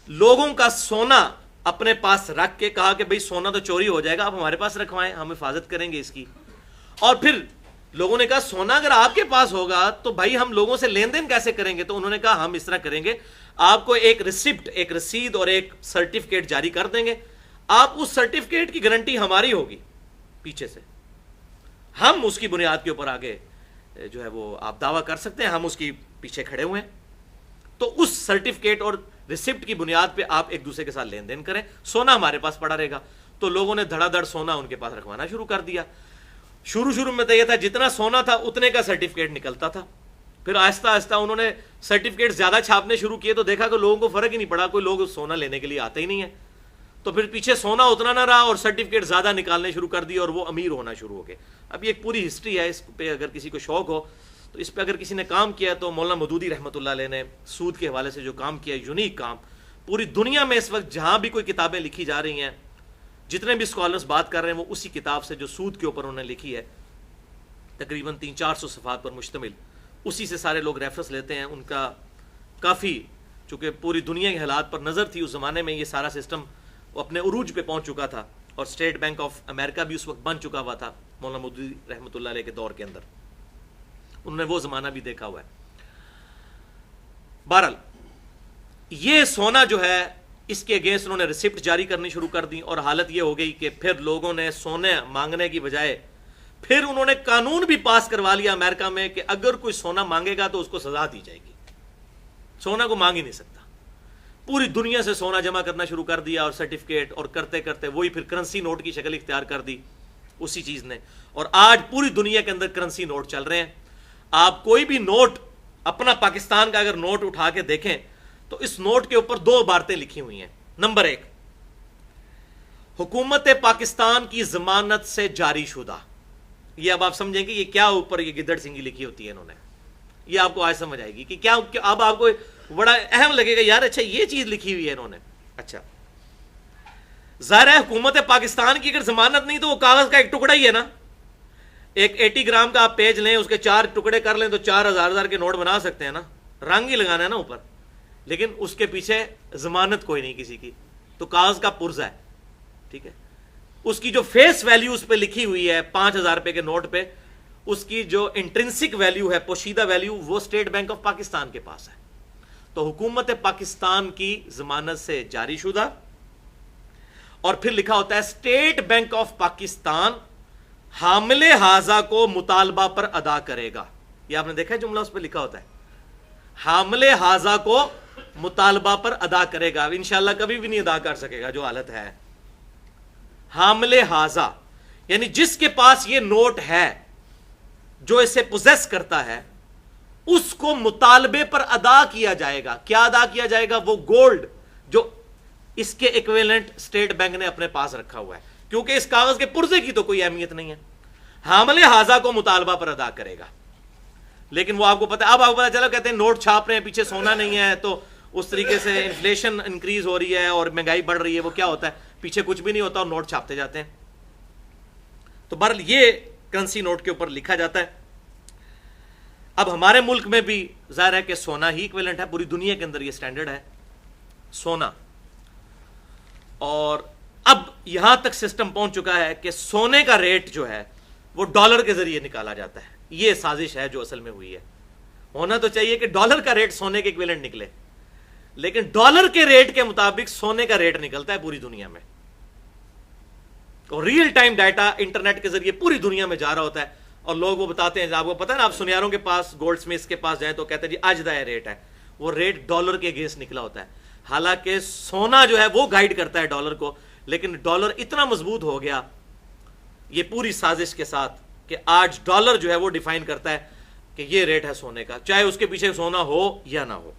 لوگوں کا سونا اپنے پاس رکھ کے کہا کہ بھئی سونا تو چوری ہو جائے گا, آپ ہمارے پاس رکھوائیں, ہم حفاظت کریں گے اس کی. اور پھر لوگوں نے کہا سونا اگر آپ کے پاس ہوگا تو بھائی ہم لوگوں سے لین دین کیسے کریں گے؟ تو انہوں نے کہا ہم اس طرح کریں گے, آپ کو ایک ریسپٹ, ایک رسید اور ایک سرٹیفکیٹ جاری کر دیں گے, آپ اس سرٹیفکیٹ کی گارنٹی ہماری ہوگی پیچھے سے, ہم اس کی بنیاد کے اوپر آگے جو ہے وہ آپ دعویٰ کر سکتے ہیں, ہم اس کی پیچھے کھڑے ہوئے ہیں. تو اس سرٹیفکیٹ اور ریسپٹ کی بنیاد پہ آپ ایک دوسرے کے ساتھ لین دین کریں, سونا ہمارے پاس پڑا رہے گا. تو لوگوں نے دھڑا دھڑ سونا ان کے پاس رکھوانا شروع کر دیا. شروع میں تو یہ تھا جتنا سونا تھا اتنے کا سرٹیفکیٹ نکلتا تھا. پھر آہستہ آہستہ انہوں نے سرٹیفکیٹ زیادہ چھاپنے شروع کیے تو دیکھا کہ لوگوں کو فرق ہی نہیں پڑا, کوئی لوگ سونا لینے کے لیے آتے ہی نہیں ہے. تو پھر پیچھے سونا اتنا نہ رہا اور سرٹیفکیٹ زیادہ نکالنے شروع کر دیے اور وہ امیر ہونا شروع ہو گئے. اب یہ ایک پوری ہسٹری ہے, اس پہ اگر کسی کو شوق ہو تو اس پہ اگر کسی نے کام کیا تو مولانا مودودی رحمۃ اللہ علیہ نے سود کے حوالے سے جو کام کیا, یونیک کام. پوری دنیا میں اس وقت جہاں بھی کوئی کتابیں لکھی جا رہی ہیں, جتنے بھی اسکالرس بات کر رہے ہیں وہ اسی کتاب سے جو سود کے اوپر انہوں نے لکھی ہے, تقریباً 300-400 صفحات پر مشتمل, اسی سے سارے لوگ ریفرنس لیتے ہیں. ان کا کافی, چونکہ پوری دنیا کے حالات پر نظر تھی اس زمانے میں, یہ سارا سسٹم وہ اپنے عروج پہ پہنچ چکا تھا, اور اسٹیٹ بینک آف امریکہ بھی اس وقت بن چکا ہوا تھا مولانا مودودی رحمۃ اللہ علیہ کے دور کے اندر. انہوں نے وہ زمانہ بھی دیکھا ہوا ہے. بہرحال یہ سونا جو ہے اس کے اگینسٹ انہوں نے ریسپٹ جاری کرنی شروع کر دی, اور حالت یہ ہو گئی کہ پھر لوگوں نے سونے مانگنے کی بجائے پھر انہوں نے قانون بھی پاس کروا لیا امریکہ میں کہ اگر کوئی سونا مانگے گا تو اس کو سزا دی جائے گی. سونا کو مانگ ہی نہیں سکتا. پوری دنیا سے سونا جمع کرنا شروع کر دیا اور سرٹیفکیٹ, اور کرتے کرتے وہی پھر کرنسی نوٹ کی شکل اختیار کر دی اسی چیز نے, اور آج پوری دنیا کے اندر کرنسی نوٹ چل رہے ہیں. آپ کوئی بھی نوٹ اپنا پاکستان کا اگر نوٹ اٹھا کے دیکھیں تو اس نوٹ کے اوپر 2 باتیں لکھی ہوئی ہیں. نمبر 1, حکومت پاکستان کی ضمانت سے جاری شدہ. یہ اب آپ سمجھیں گے یہ کیا اوپر یہ گدڑ سنگھی لکھی ہوتی ہے انہوں نے, یہ آپ کو آج سمجھ آئے گی کہ کیا. اب آپ کو بڑا اہم لگے گا یار, اچھا یہ چیز لکھی ہوئی ہے انہوں نے. اچھا ظاہر ہے حکومت پاکستان کی اگر ضمانت نہیں تو وہ کاغذ کا ایک ٹکڑا ہی ہے نا. ایک 80 گرام کا آپ پیج لیں, اس کے 4 ٹکڑے کر لیں تو 4,000 کے نوٹ بنا سکتے ہیں نا, رنگ ہی لگانا ہے نا اوپر, لیکن اس کے پیچھے ضمانت کوئی نہیں کسی کی, تو کاغذ کا پرزہ ہے. ٹھیک ہے, اس کی جو فیس ویلیو اس پہ لکھی ہوئی ہے 5,000 روپے کے نوٹ پہ, اس کی جو انٹرنسک ویلیو ہے, پوشیدہ ویلیو, وہ اسٹیٹ بینک آف پاکستان کے پاس ہے. تو حکومت پاکستان کی ضمانت سے جاری شدہ، اور پھر لکھا ہوتا ہے اسٹیٹ بینک آف پاکستان حامل ہاذا کو مطالبہ پر ادا کرے گا. یہ آپ نے دیکھا ہے جملہ اس پہ لکھا ہوتا ہے، حامل ہاذا کو مطالبہ پر ادا کرے گا. انشاءاللہ کبھی بھی نہیں ادا کر سکے گا جو حالت ہے. حامل ہاذا یعنی جس کے پاس یہ نوٹ ہے، جو اسے پوزیس کرتا ہے، اس کو مطالبے پر ادا کیا جائے گا. کیا ادا کیا جائے گا؟ وہ گولڈ جو اس کے ایکویلنٹ اسٹیٹ بینک نے اپنے پاس رکھا ہوا ہے، کیونکہ اس کاغذ کے پرزے کی تو کوئی اہمیت نہیں ہے. حامل ہاذا کو مطالبہ پر ادا کرے گا. لیکن وہ آپ کو پتا ہے، اب آپ کو پتا چلا کہتے ہیں نوٹ چھاپ رہے ہیں، پیچھے سونا نہیں ہے، تو اس طریقے سے انفلیشن انکریز ہو رہی ہے اور مہنگائی بڑھ رہی ہے. وہ کیا ہوتا ہے؟ پیچھے کچھ بھی نہیں ہوتا اور نوٹ چھاپتے جاتے ہیں. تو بہرحال یہ کرنسی نوٹ کے اوپر لکھا جاتا ہے. اب ہمارے ملک میں بھی ظاہر ہے کہ سونا ہی ایکویلنٹ ہے، پوری دنیا کے اندر یہ سٹینڈرڈ ہے سونا. اور اب یہاں تک سسٹم پہنچ چکا ہے کہ سونے کا ریٹ جو ہے وہ ڈالر کے ذریعے نکالا جاتا ہے. یہ سازش ہے جو اصل میں ہوئی ہے. ہونا تو چاہیے کہ ڈالر کا ریٹ سونے کے ایکویلنٹ نکلے، لیکن ڈالر کے ریٹ کے مطابق سونے کا ریٹ نکلتا ہے پوری دنیا میں. اور ریئل ٹائم ڈیٹا انٹرنیٹ کے ذریعے پوری دنیا میں جا رہا ہوتا ہے، اور لوگ وہ بتاتے ہیں. آپ کو پتا ہے نا، آپ سنیاروں کے پاس، گولڈ سمتھس کے پاس جائیں تو کہتے ہیں جی آج دا ریٹ ہے. وہ ریٹ ڈالر کے اگینسٹ نکلا ہوتا ہے. حالانکہ سونا جو ہے وہ گائیڈ کرتا ہے ڈالر کو، لیکن ڈالر اتنا مضبوط ہو گیا یہ پوری سازش کے ساتھ کہ آج ڈالر جو ہے وہ ڈیفائن کرتا ہے کہ یہ ریٹ ہے سونے کا، چاہے اس کے پیچھے سونا ہو یا نہ ہو.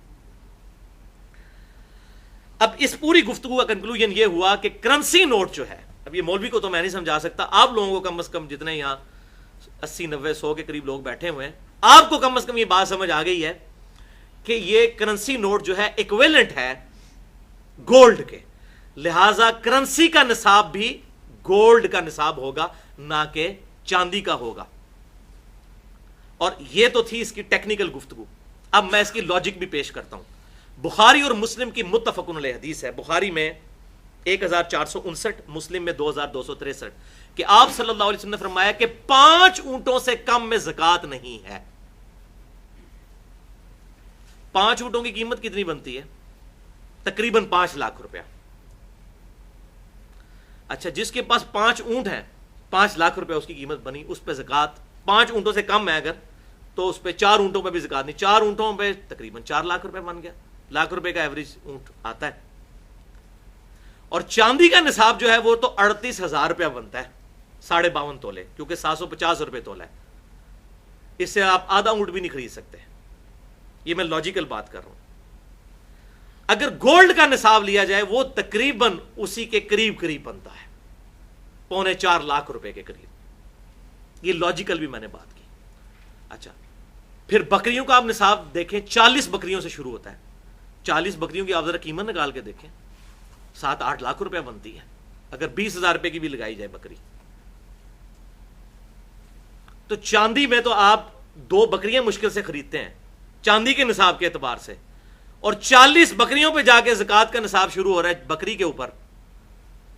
اب اس پوری گفتگو کا کنکلوژن یہ ہوا کہ کرنسی نوٹ جو ہے، اب یہ مولوی کو تو میں نہیں سمجھا سکتا، آپ لوگوں کو کم از کم جتنے یہاں 80 90 100 کے قریب لوگ بیٹھے ہوئے ہیں، آپ کو کم از کم یہ بات سمجھ آ گئی ہے کہ یہ کرنسی نوٹ جو ہے ایکویلنٹ ہے گولڈ کے. لہذا کرنسی کا نصاب بھی گولڈ کا نصاب ہوگا، نہ کہ چاندی کا ہوگا. اور یہ تو تھی اس کی ٹیکنیکل گفتگو. اب میں اس کی لاجک بھی پیش کرتا ہوں. بخاری اور مسلم کی متفق علیہ حدیث ہے، بخاری میں 1459، مسلم میں 2263، کہ آپ صلی اللہ علیہ وسلم نے فرمایا کہ 5 اونٹوں سے کم میں زکوٰۃ نہیں ہے. 5 اونٹوں کی قیمت کتنی بنتی ہے؟ تقریباً 5 لاکھ روپیہ. اچھا، جس کے پاس 5 اونٹ ہیں، 5 لاکھ روپے اس کی قیمت بنی، اس پہ زکوٰۃ 5 اونٹوں سے کم ہے اگر، تو اس پہ 4 اونٹوں پہ بھی زکوٰۃ نہیں. 4 اونٹوں پہ تقریباً 4 لاکھ روپے بن گیا. لاکھ روپے کا ایوریج اونٹ آتا ہے. اور چاندی کا نصاب جو ہے وہ تو 38,000 روپیہ بنتا ہے، 52.5 تولے، کیونکہ 750 روپے تولا ہے. اس سے آپ آدھا اونٹ بھی نہیں خرید سکتے. یہ میں لاجیکل بات کر رہا ہوں. اگر گولڈ کا نصاب لیا جائے وہ تقریباً اسی کے قریب بنتا ہے، 3.25 لاکھ روپے کے قریب. یہ لاجیکل بھی میں نے بات کی. اچھا، پھر بکریوں کا آپ نصاب دیکھیں، 40 بکریوں سے شروع ہوتا ہے. 40 بکریوں کی آپ ذرا قیمت نکال کے دیکھیں، 7-8 لاکھ روپے بنتی ہے اگر 20,000 روپے کی بھی لگائی جائے بکری. تو چاندی میں تو آپ 2 بکریاں مشکل سے خریدتے ہیں چاندی کے نصاب کے اعتبار سے، اور 40 بکریوں پہ جا کے زکوٰۃ کا نصاب شروع ہو رہا ہے بکری کے اوپر.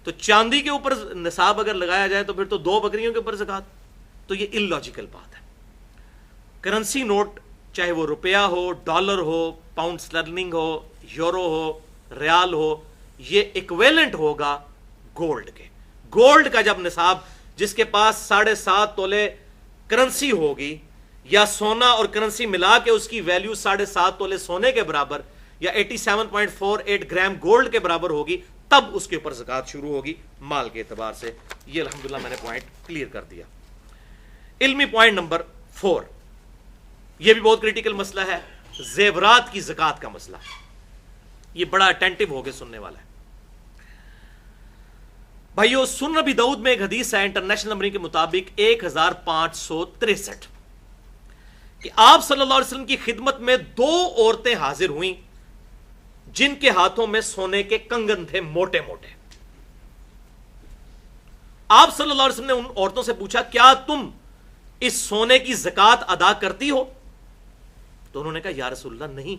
تو چاندی کے اوپر نصاب اگر لگایا جائے تو پھر تو 2 بکریوں کے اوپر زکوٰۃ. تو یہ ان لاجیکل بات ہے. کرنسی نوٹ چاہے وہ روپیہ ہو، ڈالر ہو، پاؤنڈ سٹرلنگ ہو، یورو ہو، ریال ہو، یہ ایکویلنٹ ہوگا گولڈ کے. گولڈ کا جب نصاب، جس کے پاس 7.5 تولے کرنسی ہوگی، یا سونا اور کرنسی ملا کے اس کی ویلیو 7.5 تولے سونے کے برابر یا 87.48 گرام گولڈ کے برابر ہوگی، تب اس کے اوپر زکوٰۃ شروع ہوگی مال کے اعتبار سے. یہ الحمدللہ میں نے پوائنٹ کلیئر کر دیا. علمی پوائنٹ نمبر 4، یہ بھی بہت کریٹیکل مسئلہ ہے، زیورات کی زکوٰۃ کا مسئلہ. یہ بڑا اٹینٹو ہو کے سننے والا ہے. بھائیو، سنن ابی داؤد میں ایک حدیث ہے انٹرنیشنل نمبرنگ کے مطابق 1563، کہ آپ صلی اللہ علیہ وسلم کی خدمت میں 2 عورتیں حاضر ہوئیں جن کے ہاتھوں میں سونے کے کنگن تھے، موٹے موٹے. آپ صلی اللہ علیہ وسلم نے ان عورتوں سے پوچھا، کیا تم اس سونے کی زکوٰۃ ادا کرتی ہو؟ تو انہوں نے کہا، یا رسول اللہ نہیں.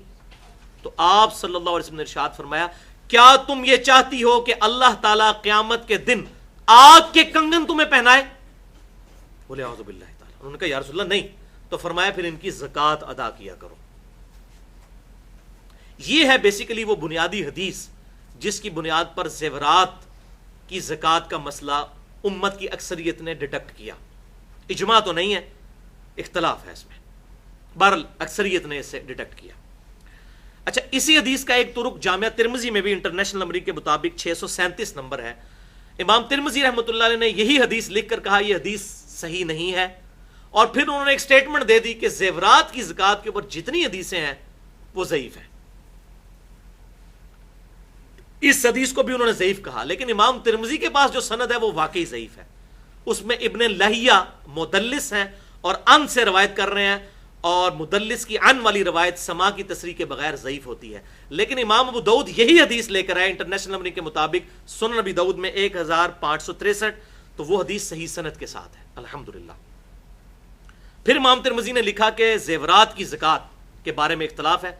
تو آپ صلی اللہ علیہ وسلم نے ارشاد فرمایا، کیا تم یہ چاہتی ہو کہ اللہ تعالیٰ قیامت کے دن آگ کے کنگن تمہیں پہنائے؟ بولے اعوذ باللہ تعالیٰ. انہوں نے کہا، یا رسول اللہ نہیں. تو فرمایا، پھر ان کی زکوٰۃ ادا کیا کرو. یہ ہے بیسیکلی وہ بنیادی حدیث جس کی بنیاد پر زیورات کی زکوٰۃ کا مسئلہ امت کی اکثریت نے ڈیٹیکٹ کیا. اجماع تو نہیں ہے، اختلاف ہے اس میں، بہرحال اکثریت نے اسے ڈیٹیکٹ کیا. اچھا، اسی حدیث کا ایک طرق جامعہ ترمذی میں بھی انٹرنیشنل نمبر کے مطابق 637 نمبر ہے. امام ترمذی رحمۃ اللہ علیہ نے یہی حدیث لکھ کر کہا یہ حدیث صحیح نہیں ہے، اور پھر انہوں نے ایک سٹیٹمنٹ دے دی کہ زیورات کی زکوٰۃ کے اوپر جتنی حدیثیں ہیں وہ ضعیف ہیں. اس حدیث کو بھی انہوں نے ضعیف کہا، لیکن امام ترمذی کے پاس جو سند ہے وہ واقعی ضعیف ہے. اس میں ابن لہیہ مدلس ہیں اور ان سے روایت کر رہے ہیں، اور مدلس کی ان والی روایت سما کی تصریح کے بغیر ضعیف ہوتی ہے. لیکن امام ابو داؤد یہی حدیث لے کر آئے انٹرنیشنل نمبر کے مطابق سنن ابی داؤد میں 1563، تو وہ حدیث صحیح سند کے ساتھ ہے الحمدللہ. پھر امام ترمذی نے لکھا کہ زیورات کی زکوٰۃ کے بارے میں اختلاف ہے.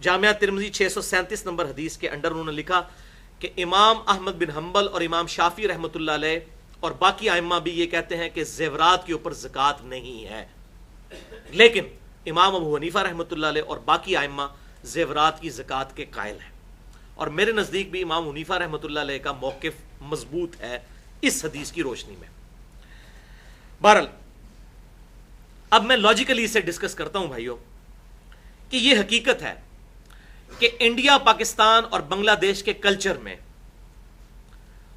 جامعہ ترمذی 637 نمبر حدیث کے انڈر انہوں نے لکھا کہ امام احمد بن حنبل اور امام شافعی رحمۃ اللہ علیہ اور باقی ائمہ بھی یہ کہتے ہیں کہ زیورات کے اوپر زکوٰۃ نہیں ہے، لیکن امام ابو حنیفہ رحمۃ اللہ علیہ اور باقی ائمہ زیورات کی زکوٰۃ کے قائل ہیں، اور میرے نزدیک بھی امام حنیفہ رحمۃ اللہ علیہ کا موقف مضبوط ہے اس حدیث کی روشنی میں. بہرحال اب میں لاجیکلی اسے ڈسکس کرتا ہوں بھائیوں کہ یہ حقیقت ہے کہ انڈیا، پاکستان اور بنگلہ دیش کے کلچر میں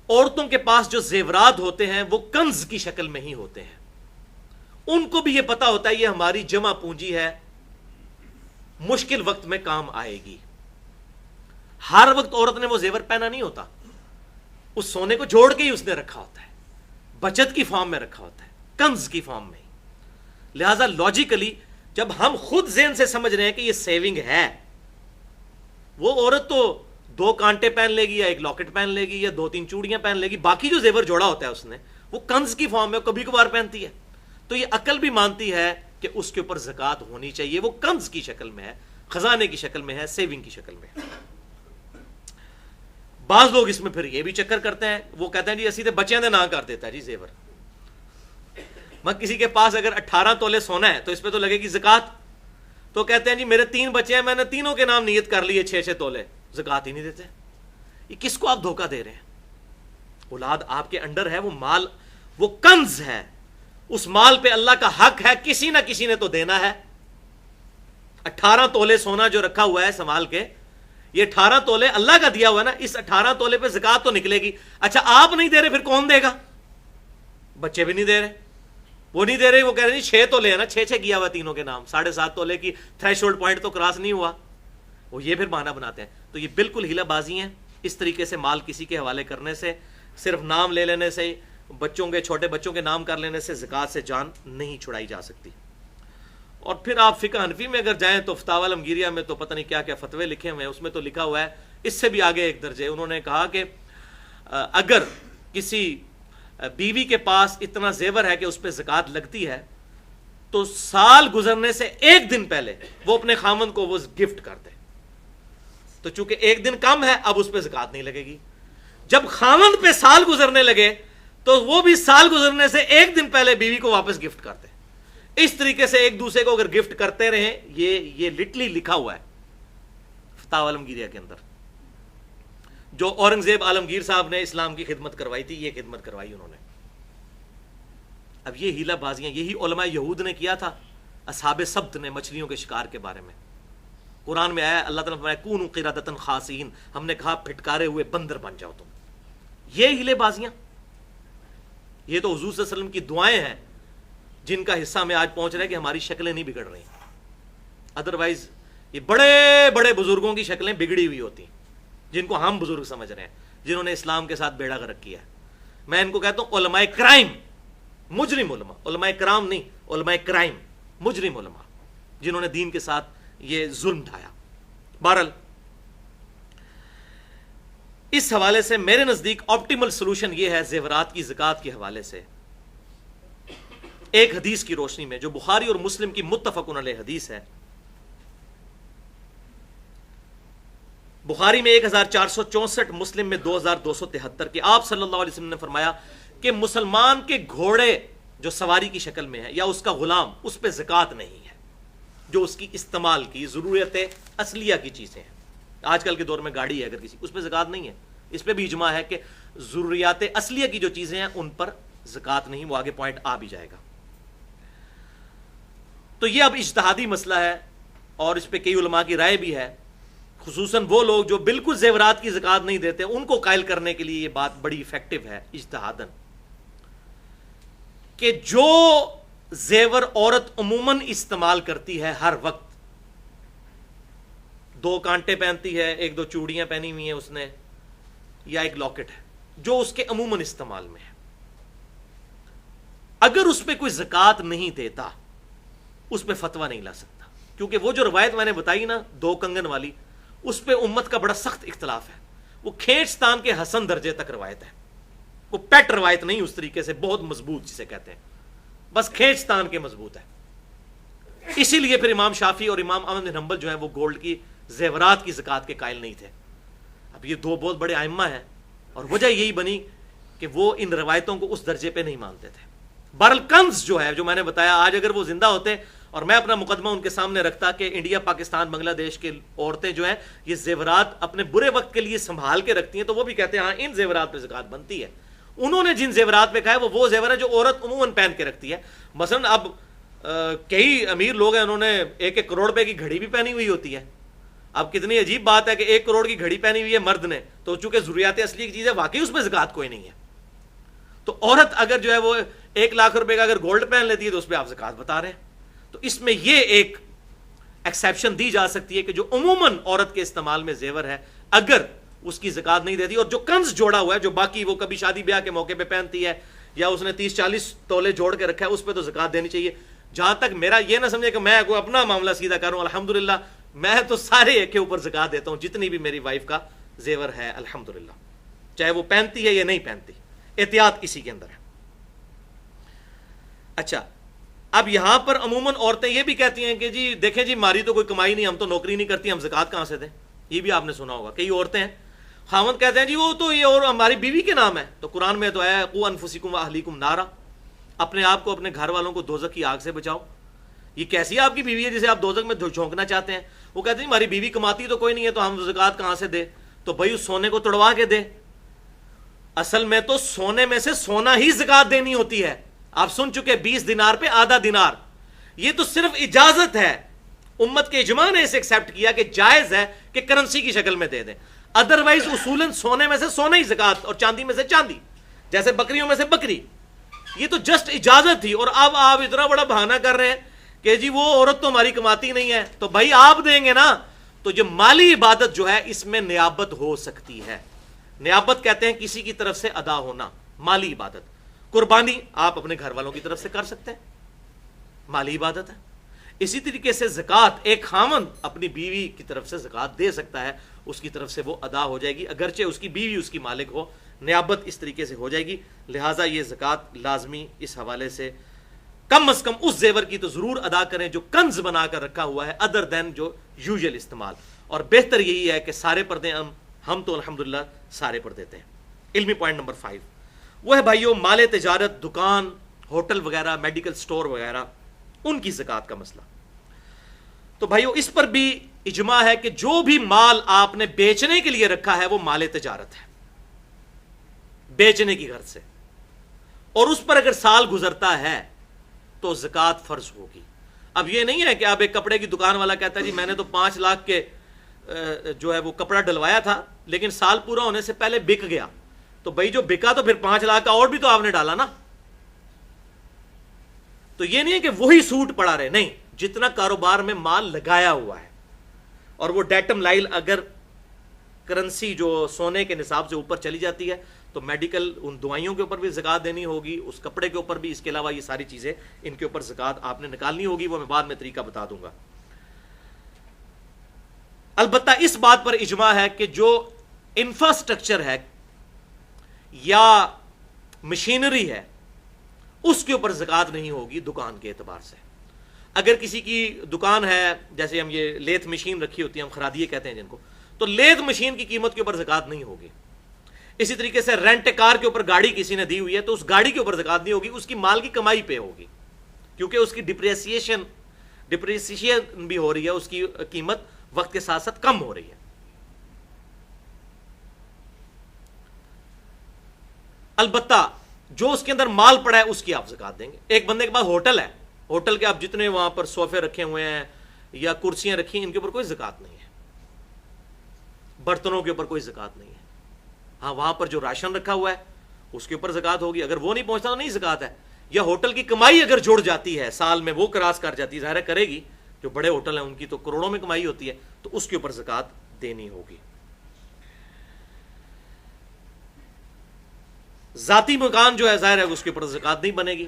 عورتوں کے پاس جو زیورات ہوتے ہیں وہ کنز کی شکل میں ہی ہوتے ہیں. ان کو بھی یہ پتا ہوتا ہے یہ ہماری جمع پونجی ہے، مشکل وقت میں کام آئے گی. ہر وقت عورت نے وہ زیور پہنا نہیں ہوتا، اس سونے کو جوڑ کے ہی اس نے رکھا ہوتا ہے، بچت کی فارم میں رکھا ہوتا ہے، کنز کی فارم میں. لہذا لاجیکلی جب ہم خود ذہن سے سمجھ رہے ہیں کہ یہ سیونگ ہے، وہ عورت تو 2 کانٹے پہن لے گی یا 1 لاکٹ پہن لے گی یا 2-3 چوڑیاں پہن لے گی، باقی جو زیور جوڑا ہوتا ہے اس نے وہ کنز کی فارم میں کبھی کبھار پہنتی ہے. تو یہ عقل بھی مانتی ہے کہ اس کے اوپر زکوٰۃ ہونی چاہیے، وہ کنز کی شکل میں ہے، خزانے کی شکل میں ہے، سیونگ کی شکل میں ہے. بعض لوگ اس میں پھر یہ بھی چکر کرتے ہیں، وہ کہتے ہیں جی اسی تے بچیاں دے نہ کر دیتا ہے جی زیور. میں کسی کے پاس اگر 18 تولے سونا ہے تو اس پہ تو لگے گی زکوٰۃ، تو کہتے ہیں جی میرے 3 بچے ہیں، میں نے تینوں کے نام نیت کر لیے 6-6 تولے، زکوٰۃ ہی نہیں دیتے. یہ کس کو آپ دھوکہ دے رہے ہیں؟ اولاد آپ کے انڈر ہے، وہ مال وہ کنز ہے، اس مال پہ اللہ کا حق ہے، کسی نہ کسی نے تو دینا ہے. 18 تولے سونا جو رکھا ہوا ہے سنبھال کے، یہ 18 تولے اللہ کا دیا ہوا ہے نا، اس 18 تولے پہ زکوٰۃ تو نکلے گی. اچھا آپ نہیں دے رہے پھر کون دے گا؟ بچے بھی نہیں دے رہے، وہ نہیں دے رہے، وہ کہہ رہے ہیں 6 تولے ہیں نا، 6 کیا ہوا تینوں کے نام، 7.5 تولے کی تھریش ہولڈ پوائنٹ تو کراس نہیں ہوا. وہ یہ پھر بہانہ بناتے ہیں. تو یہ بالکل ہیلا بازی ہیں. اس طریقے سے مال کسی کے حوالے کرنے سے، صرف نام لے لینے سے، بچوں کے چھوٹے بچوں کے نام کر لینے سے زکوٰۃ سے جان نہیں چھڑائی جا سکتی. اور پھر آپ فقہ حنفی میں اگر جائیں تو فتاوی العمگیریہ میں تو پتہ نہیں کیا کیا فتوے لکھے ہوئے ہیں، اس میں تو لکھا ہوا ہے اس سے بھی آگے ایک درجے. انہوں نے کہا کہ اگر کسی بیوی کے پاس اتنا زیور ہے کہ اس پہ زکوٰۃ لگتی ہے تو سال گزرنے سے 1 دن پہلے وہ اپنے خامند کو وہ گفٹ کر دے. تو چونکہ 1 دن کم ہے اب اس پہ زکوٰۃ نہیں لگے گی. جب خامند پہ سال گزرنے لگے تو وہ بھی سال گزرنے سے 1 دن پہلے بیوی کو واپس گفٹ کر دے. اس طریقے سے ایک دوسرے کو اگر گفٹ کرتے رہیں، یہ لٹرلی لکھا ہوا ہے فتاوی العمگیریہ کے اندر. جو اورنگزیب عالمگیر صاحب نے اسلام کی خدمت کروائی تھی، یہ خدمت کروائی انہوں نے. اب یہ ہیلا بازیاں یہی علماء یہود نے کیا تھا اصحاب سبت نے مچھلیوں کے شکار کے بارے میں. قرآن میں آیا، اللہ تعالیٰ نے فرمایا کونوا قردۃ خاسئین، ہم نے کہا پھٹکارے ہوئے بندر بن جاؤ تم. یہ ہیلے بازیاں، یہ تو حضور صلی اللہ علیہ وسلم کی دعائیں ہیں جن کا حصہ میں آج پہنچ رہا ہے کہ ہماری شکلیں نہیں بگڑ رہی. ادروائز یہ بڑے بڑے بزرگوں کی شکلیں بگڑی ہوئی ہوتی ہیں جن کو ہم بزرگ سمجھ رہے ہیں، جنہوں نے اسلام کے ساتھ بیڑا غرق کیا ہے. میں ان کو کہتا ہوں علماء کرائم، مجرم علماء، علماء کرام نہیں، علماء کرائم، مجرم علماء جنہوں نے دین کے ساتھ یہ ظلم ڈھایا. بہرحال اس حوالے سے میرے نزدیک آپٹیمل سولوشن یہ ہے زیورات کی زکوٰۃ کے حوالے سے ایک حدیث کی روشنی میں جو بخاری اور مسلم کی متفقن علیہ حدیث ہے. بخاری میں 1464، مسلم میں 2273 کہ آپ صلی اللہ علیہ وسلم نے فرمایا کہ مسلمان کے گھوڑے جو سواری کی شکل میں ہے یا اس کا غلام، اس پہ زکوٰۃ نہیں ہے، جو اس کی استعمال کی ضرورت اصلیہ کی چیزیں ہیں. آج کل کے دور میں گاڑی ہے اگر کسی، اس پہ زکوٰۃ نہیں ہے. اس پہ بھی اجماع ہے کہ ضروریات اصلیہ کی جو چیزیں ہیں ان پر زکوٰۃ نہیں. وہ آگے پوائنٹ آ بھی جائے گا. تو یہ اب اجتہادی مسئلہ ہے اور اس پہ کئی علماء کی رائے بھی ہے، خصوصاً وہ لوگ جو بالکل زیورات کی زکوٰۃ نہیں دیتے ان کو قائل کرنے کے لیے یہ بات بڑی ایفیکٹو ہے اجتہاداً، کہ جو زیور عورت عموماً استعمال کرتی ہے ہر وقت، 2 کانٹے پہنتی ہے، 1-2 چوڑیاں پہنی ہوئی ہیں اس نے، یا ایک لاکٹ ہے جو اس کے عموماً استعمال میں ہے، اگر اس پہ کوئی زکوٰۃ نہیں دیتا اس پہ فتویٰ نہیں لا سکتا. کیونکہ وہ جو روایت میں نے بتائی نا 2 کنگن والی، اس پہ امت کا بڑا سخت اختلاف ہے. وہ کھینچتان کے حسن درجے تک روایت ہے، وہ پیٹ روایت نہیں اس طریقے سے بہت مضبوط جسے کہتے ہیں، بس کھینچتان کے مضبوط ہے. اسی لیے پھر امام شافعی اور امام احمد بن حنبل جو ہیں وہ گولڈ کی زیورات کی زکوٰۃ کے قائل نہیں تھے. اب یہ 2 بہت بڑے ائمہ ہیں اور وجہ یہی بنی کہ وہ ان روایتوں کو اس درجے پہ نہیں مانتے تھے. بہرحال کنز جو ہے، جو میں نے بتایا، آج اگر وہ زندہ ہوتے اور میں اپنا مقدمہ ان کے سامنے رکھتا کہ انڈیا، پاکستان، بنگلہ دیش کے عورتیں جو ہیں یہ زیورات اپنے برے وقت کے لیے سنبھال کے رکھتی ہیں، تو وہ بھی کہتے ہیں ہاں ان زیورات پہ زکوٰۃ بنتی ہے. انہوں نے جن زیورات پہ کہا ہے وہ زیور ہے جو عورت عموماً پہن کے رکھتی ہے. مثلا اب کئی امیر لوگ ہیں، انہوں نے 1-1 کروڑ روپے کی گھڑی بھی پہنی ہوئی ہوتی ہے. اب کتنی عجیب بات ہے کہ 1 کروڑ کی گھڑی پہنی ہوئی ہے مرد نے، تو چونکہ ضروریات اصلی کی چیز ہے واقعی اس پہ زکوٰۃ کوئی نہیں ہے. تو عورت اگر جو ہے وہ 1 لاکھ روپے کا اگر گولڈ پہن لیتی ہے تو اس پہ آپ زکوٰۃ بتا رہے ہیں. تو اس میں یہ ایک ایکسیپشن دی جا سکتی ہے کہ جو عموماً عورت کے استعمال میں زیور ہے اگر اس کی زکوٰۃ نہیں دیتی، اور جو کنز جوڑا ہوا ہے جو باقی وہ کبھی شادی بیاہ کے موقع پہ پہنتی ہے یا اس نے 30-40 تولے جوڑ کے رکھا ہے، اس پہ تو زکوٰۃ دینی چاہیے. جہاں تک میرا یہ نہ سمجھے کہ میں کوئی اپنا معاملہ سیدھا کروں، الحمدللہ میں تو سارے ایک کے اوپر زکوٰۃ دیتا ہوں جتنی بھی میری وائف کا زیور ہے الحمدللہ، چاہے وہ پہنتی ہے یا نہیں پہنتی. احتیاط اسی کے اندر ہے. اچھا، اب یہاں پر عموماً عورتیں یہ بھی کہتی ہیں کہ جی دیکھیں جی ہماری تو کوئی کمائی نہیں، ہم تو نوکری نہیں کرتی، ہم زکوٰۃ کہاں سے دیں. یہ بھی آپ نے سنا ہوگا. کئی عورتیں ہیں، خاوند کہتے ہیں جی وہ تو یہ اور ہماری بیوی کے نام ہے. تو قرآن میں تو ہے قوا انفسکم واہلیکم نارا، اپنے آپ کو اپنے گھر والوں کو دوزخ کی آگ سے بچاؤ. یہ کیسی آپ کی بیوی ہے جسے آپ دوزخ میں جھونکنا چاہتے ہیں؟ وہ کہتے ہیں ہماری بیوی کماتی تو کوئی نہیں ہے تو ہم زکوٰۃ کہاں سے دے؟ تو بھائی اس سونے کو توڑوا کے دے. اصل میں تو سونے میں سے سونا ہی زکوٰۃ دینی ہوتی ہے. آپ سن چکے 20 دینار پہ آدھا دینار. یہ تو صرف اجازت ہے، امت کے اجماع نے اسے ایکسیپٹ کیا کہ جائز ہے کہ کرنسی کی شکل میں دے دیں. ادروائز اصولاً سونے میں سے سونا ہی زکوٰۃ اور چاندی میں سے چاندی، جیسے بکریوں میں سے بکری. یہ تو جسٹ اجازت تھی. اور اب آپ اتنا بڑا بہانہ کر رہے ہیں کہ جی وہ عورت تو ہماری کماتی نہیں ہے، تو بھائی آپ دیں گے نا. تو جو مالی عبادت جو ہے اس میں نیابت ہو سکتی ہے. نیابت کہتے ہیں کسی کی طرف سے ادا ہونا، مالی عبادت. قربانی آپ اپنے گھر والوں کی طرف سے کر سکتے ہیں، مالی عبادت ہے. اسی طریقے سے زکوٰۃ ایک خاوند اپنی بیوی کی طرف سے زکوٰۃ دے سکتا ہے، اس کی طرف سے وہ ادا ہو جائے گی اگرچہ اس کی بیوی اس کی مالک ہو. نیابت اس طریقے سے ہو جائے گی. لہٰذا یہ زکوٰۃ لازمی اس حوالے سے کم از کم اس زیور کی تو ضرور ادا کریں جو کنز بنا کر رکھا ہوا ہے ادر دین جو یوزل استعمال. اور بہتر یہی ہے کہ سارے پردے ہم تو الحمدللہ سارے پر دیتے ہیں. علمی پوائنٹ نمبر 5 وہ ہے بھائیو مال تجارت، دکان، ہوٹل وغیرہ، میڈیکل سٹور وغیرہ، ان کی زکوٰۃ کا مسئلہ. تو بھائیو اس پر بھی اجماع ہے کہ جو بھی مال آپ نے بیچنے کے لیے رکھا ہے وہ مال تجارت ہے، بیچنے کی غرض سے، اور اس پر اگر سال گزرتا ہے تو زکوٰۃ فرض ہوگی. اب یہ نہیں ہے کہ اب ایک کپڑے کی دکان والا کہتا ہے جی میں نے تو 5 لاکھ کے جو ہے وہ کپڑا ڈلوایا تھا لیکن سال پورا ہونے سے پہلے بک گیا، تو بھائی جو بکا تو پھر 5 لاکھ کا اور بھی تو آپ نے ڈالا نا. تو یہ نہیں ہے کہ وہی سوٹ پڑا رہے، نہیں، جتنا کاروبار میں مال لگایا ہوا ہے. اور وہ ڈیٹم لائل اگر کرنسی جو سونے کے نصاب سے اوپر چلی جاتی ہے تو میڈیکل ان دوائیوں کے اوپر بھی زکوٰۃ دینی ہوگی، اس کپڑے کے اوپر بھی. اس کے علاوہ یہ ساری چیزیں ان کے اوپر زکوٰۃ آپ نے نکالنی ہوگی، وہ میں بعد میں طریقہ بتا دوں گا. البتہ اس بات پر اجماع ہے کہ جو انفراسٹرکچر ہے یا مشینری ہے اس کے اوپر زکوٰۃ نہیں ہوگی دکان کے اعتبار سے. اگر کسی کی دکان ہے، جیسے ہم یہ لیتھ مشین رکھی ہوتی ہے، ہم خرادیے کہتے ہیں جن کو، تو لیتھ مشین کی قیمت کے اوپر زکوٰۃ نہیں ہوگی. اسی طریقے سے رینٹ کار کے اوپر گاڑی کسی نے دی ہوئی ہے تو اس گاڑی کے اوپر زکوٰۃ نہیں ہوگی، اس کی مال کی کمائی پہ ہوگی، کیونکہ اس کی ڈپریسیشن بھی ہو رہی ہے، اس کی قیمت وقت کے ساتھ ساتھ کم ہو رہی ہے. البتہ جو اس کے اندر مال پڑا ہے اس کی آپ زکات دیں گے. ایک بندے کے پاس ہوٹل ہے، ہوٹل کے آپ جتنے وہاں پر صوفے رکھے ہوئے ہیں یا کرسیاں رکھی ہیں، ان کے اوپر کوئی زکات نہیں ہے، برتنوں کے اوپر کوئی زکات نہیں ہے. ہاں وہاں پر جو راشن رکھا ہوا ہے اس کے اوپر زکات ہوگی، اگر وہ نہیں پہنچتا تو نہیں زکات ہے. یا ہوٹل کی کمائی اگر جڑ جاتی ہے سال میں، وہ کراس کر جاتی ہے، ظاہر ہے کرے گی، جو بڑے ہوٹل ہیں ان کی تو کروڑوں میں کمائی ہوتی ہے، تو اس کے اوپر زکات دینی ہوگی. ذاتی مکان جو ہے ظاہر ہے اس کے اوپر زکات نہیں بنے گی.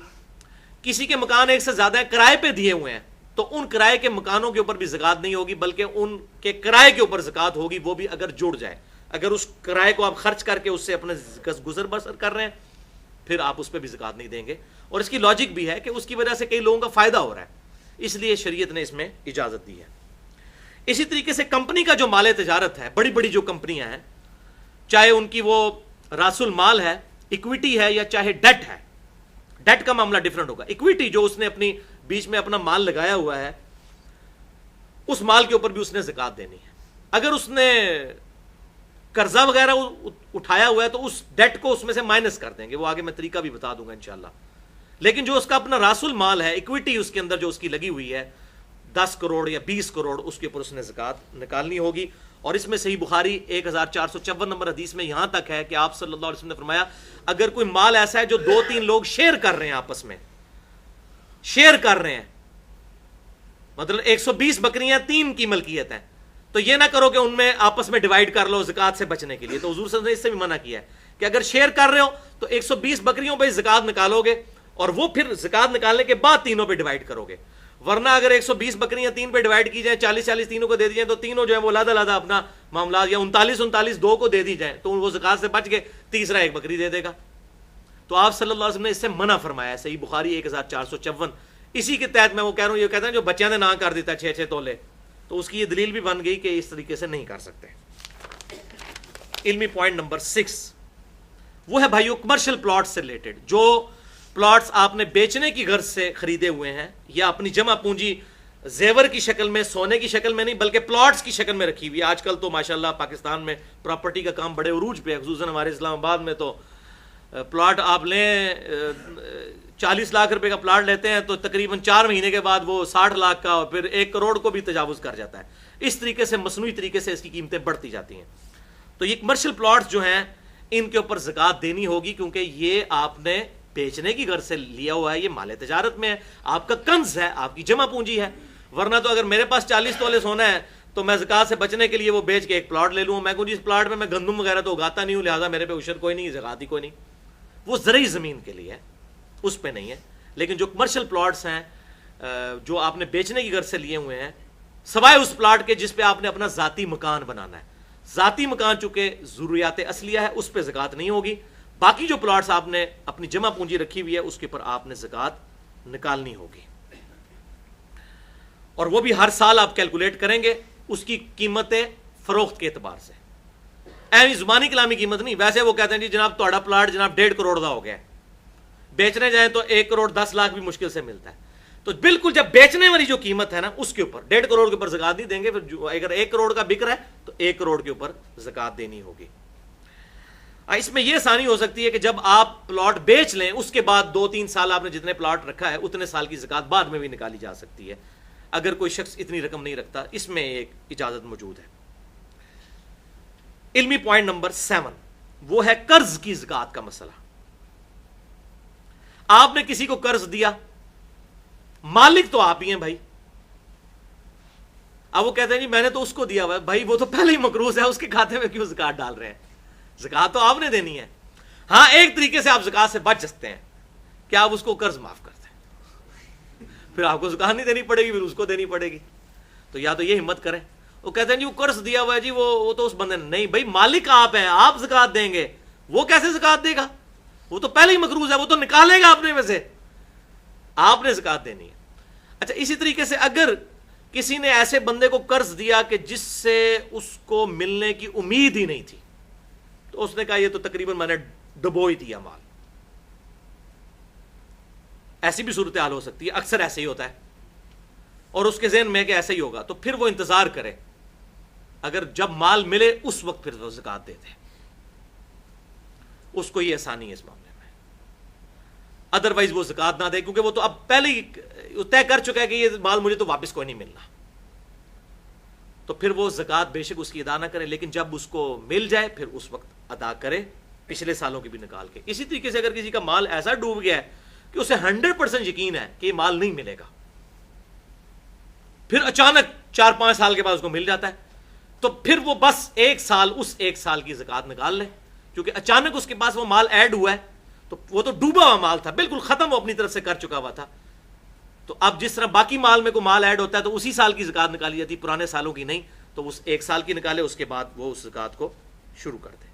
کسی کے مکان ایک سے زیادہ کرائے پہ دیے ہوئے ہیں تو ان کرائے کے مکانوں کے اوپر بھی زکات نہیں ہوگی، بلکہ ان کے کرائے کے اوپر زکات ہوگی، وہ بھی اگر جڑ جائے. اگر اس کرائے کو آپ خرچ کر کے اس سے اپنے گزر بسر کر رہے ہیں پھر آپ اس پہ بھی زکات نہیں دیں گے. اور اس کی لاجک بھی ہے کہ اس کی وجہ سے کئی لوگوں کا فائدہ ہو رہا ہے، اس لیے شریعت نے اس میں اجازت دی ہے. اسی طریقے سے کمپنی کا جو مال تجارت ہے، بڑی بڑی جو کمپنیاں ہیں، چاہے ان کی وہ راس المال ہے، اکویٹی ہے، یا چاہے ڈیٹ ہے. ڈیٹ کا معاملہ ڈیفرنٹ ہوگا. اکویٹی جو اس نے اپنی بیچ میں اپنا مال لگایا ہوا ہے، اس مال کے اوپر بھی اس نے زکات دینی ہے. اگر اس نے قرضہ وغیرہ اٹھایا ہوا ہے تو اس ڈیٹ کو اس میں سے مائنس کر دیں گے، وہ آگے میں طریقہ بھی بتا دوں گا انشاءاللہ. لیکن جو اس کا اپنا راس المال ہے، اکویٹی اس کے اندر جو اس کی لگی ہوئی ہے 10 کروڑ یا 20 کروڑ، اس کے اوپر اس نے زکات نکالنی ہوگی. اور اس میں صحیح بخاری 1454 نمبر حدیث میں یہاں تک ہے کہ آپ صلی اللہ علیہ وسلم نے فرمایا اگر کوئی مال ایسا ہے جو 2-3 لوگ شیئر کر رہے ہیں، آپس میں شیئر کر رہے ہیں، مطلب 120 بکریاں 3 کی ملکیت ہیں، تو یہ نہ کرو کہ ان میں آپس میں ڈیوائیڈ کر لو زکات سے بچنے کے لیے. تو حضور صلی اللہ علیہ وسلم نے اس سے بھی منع کیا ہے کہ اگر شیئر کر رہے ہو تو 120 بکریوں پہ زکات نکالو گے اور وہ پھر زکات نکالنے کے بعد تینوں پہ ڈیوائیڈ کرو گے. ورنہ اگر 120 بکریاں 3 پہ ڈیوائیڈ کی جائیں، 40 تینوں کو دے دی جائیں، تو تینوں جو ہے وہ علیحدہ اپنا معاملات، یا 39 2 کو دے دی جائیں تو وہ زکات سے بچ گئے، تیسرا ایک بکری دے دے گا. تو آپ صلی اللہ علیہ وسلم نے اس سے منع فرمایا ہے. صحیح بخاری 1454. اسی کے تحت میں وہ کہہ رہا ہوں، یہ کہتے ہیں جو بچیاں نے نہ کر دیتا 6 تولے، تو اس کی یہ دلیل بھی بن گئی کہ اس طریقے سے نہیں کر سکتے. علمی پوائنٹ نمبر 6 وہ ہے بھائیو کمرشل پلاٹ سے ریلیٹڈ. جو پلاٹس آپ نے بیچنے کی غرض سے خریدے ہوئے ہیں یا اپنی جمع پونجی زیور کی شکل میں، سونے کی شکل میں نہیں بلکہ پلاٹس کی شکل میں رکھی ہوئی. آج کل تو ماشاءاللہ پاکستان میں پراپرٹی کا کام بڑے عروج پہ ہے، خصوصاً ہمارے اسلام آباد میں تو پلاٹ آپ لیں 40 لاکھ روپے کا پلاٹ لیتے ہیں تو تقریباً 4 مہینے کے بعد وہ 60 لاکھ کا اور پھر 1 کروڑ کو بھی تجاوز کر جاتا ہے. اس طریقے سے مصنوعی طریقے سے اس کی قیمتیں بڑھتی جاتی ہیں. تو یہ کمرشل پلاٹس جو ہیں ان کے اوپر زکات دینی ہوگی، کیونکہ یہ آپ نے بیچنے کی غرض سے لیا ہوا ہے، یہ مال تجارت میں ہے، آپ کا کنز ہے، آپ کی جمع پونجی ہے. ورنہ تو اگر میرے پاس 40 تولے سونا ہے تو میں زکات سے بچنے کے لیے وہ بیچ کے ایک پلاٹ لے لوں. میں کہوں جی اس پلاٹ میں گندم وغیرہ تو اگاتا نہیں ہوں، لہٰذا میرے پہ عشر کوئی نہیں، زکات ہی کوئی نہیں. وہ زرعی زمین کے لیے ہے، اس پہ نہیں ہے. لیکن جو کمرشل پلاٹس ہیں جو آپ نے بیچنے کی غرض سے لیے ہوئے ہیں، سوائے اس پلاٹ کے جس پہ آپ نے اپنا ذاتی مکان بنانا ہے، ذاتی مکان چونکہ ضروریات اصلیہ ہے اس پہ زکات نہیں ہوگی. باقی جو پلاٹس آپ نے اپنی جمع پونجی رکھی ہوئی ہے اس کے اوپر آپ نے زکات نکالنی ہوگی. اور وہ بھی ہر سال آپ کیلکولیٹ کریں گے اس کی قیمت فروخت کے اعتبار سے، ایویں زبانی کلامی قیمت نہیں. ویسے وہ کہتے ہیں جی جناب تہاڈا پلاٹ جناب 1.5 کروڑ کا ہو گیا ہے، بیچنے جائیں تو 1 کروڑ 10 لاکھ بھی مشکل سے ملتا ہے. تو بالکل جب بیچنے والی جو قیمت ہے نا اس کے اوپر 1.5 کروڑ کے اوپر زکات نہیں دیں گے. پھر اگر 1 کروڑ کا بک رہا ہے تو 1 کروڑ کے اوپر زکات دینی ہوگی. اس میں یہ آسانی ہو سکتی ہے کہ جب آپ پلاٹ بیچ لیں اس کے بعد 2-3 سال آپ نے جتنے پلاٹ رکھا ہے اتنے سال کی زکات بعد میں بھی نکالی جا سکتی ہے اگر کوئی شخص اتنی رقم نہیں رکھتا. اس میں ایک اجازت موجود ہے. علمی پوائنٹ نمبر 7 وہ ہے قرض کی زکات کا مسئلہ. آپ نے کسی کو قرض دیا، مالک تو آپ ہی ہیں بھائی. اب وہ کہتے ہیں جی میں نے تو اس کو دیا ہوا ہے. بھائی وہ تو پہلے ہی مقروض ہے، اس کے کھاتے میں کیوں زکات ڈال رہے ہیں؟ زکات تو آپ نے دینی ہے. ہاں ایک طریقے سے آپ زکات سے بچ سکتے ہیں کہ آپ اس کو قرض معاف کرتے ہیں، پھر آپ کو زکات نہیں دینی پڑے گی، پھر اس کو دینی پڑے گی. تو یا تو یہ ہمت کریں. وہ کہتے ہیں جی وہ قرض دیا ہوا ہے جی وہ تو اس بندے نے، نہیں بھائی مالک آپ ہیں، آپ زکات دیں گے. وہ کیسے زکات دے گا؟ وہ تو پہلے ہی مقروض ہے، وہ تو نکالے گا اپنے میں سے، آپ نے زکات دینی ہے. اچھا اسی طریقے سے اگر کسی نے ایسے بندے کو قرض دیا کہ جس سے اس کو ملنے کی امید ہی نہیں تھی، تو اس نے کہا یہ تو تقریباً میں نے ڈبو ہی دیا مال. ایسی بھی صورتحال ہو سکتی ہے، اکثر ایسے ہی ہوتا ہے اور اس کے ذہن میں کہ ایسا ہی ہوگا، تو پھر وہ انتظار کرے، اگر جب مال ملے اس وقت پھر وہ زکات دے دے. اس کو یہ آسانی ہے اس معاملے میں، ادروائز وہ زکوٰۃ نہ دے، کیونکہ وہ تو اب پہلے ہی طے کر چکا ہے کہ یہ مال مجھے تو واپس کوئی نہیں ملنا، تو پھر وہ زکوٰۃ بے شک اس کی ادا نہ کرے، لیکن جب اس کو مل جائے پھر اس وقت ادا کرے، پچھلے سالوں کی بھی نکال کے۔ اسی طریقے سے اگر کسی کا مال ایسا ڈوب گیا ہے کہ اسے 100% یقین ہے کہ یہ مال نہیں ملے گا، پھر اچانک 4-5 سال کے بعد اس کو مل جاتا ہے، تو پھر وہ بس اس ایک سال کی زکوٰۃ نکال لے، کیونکہ اچانک اس کے پاس وہ مال ایڈ ہوا ہے، تو وہ تو ڈوبا ہوا مال تھا، بالکل ختم وہ اپنی طرف سے کر چکا ہوا تھا، تو اب جس طرح باقی مال میں کوئی مال ایڈ ہوتا ہے تو اسی سال کی زکوٰۃ نکالی جاتی، پرانے سالوں کی نہیں، تو اس ایک سال کی نکالے، اس کے بعد وہ اس زکوٰۃ کو شروع کر دے۔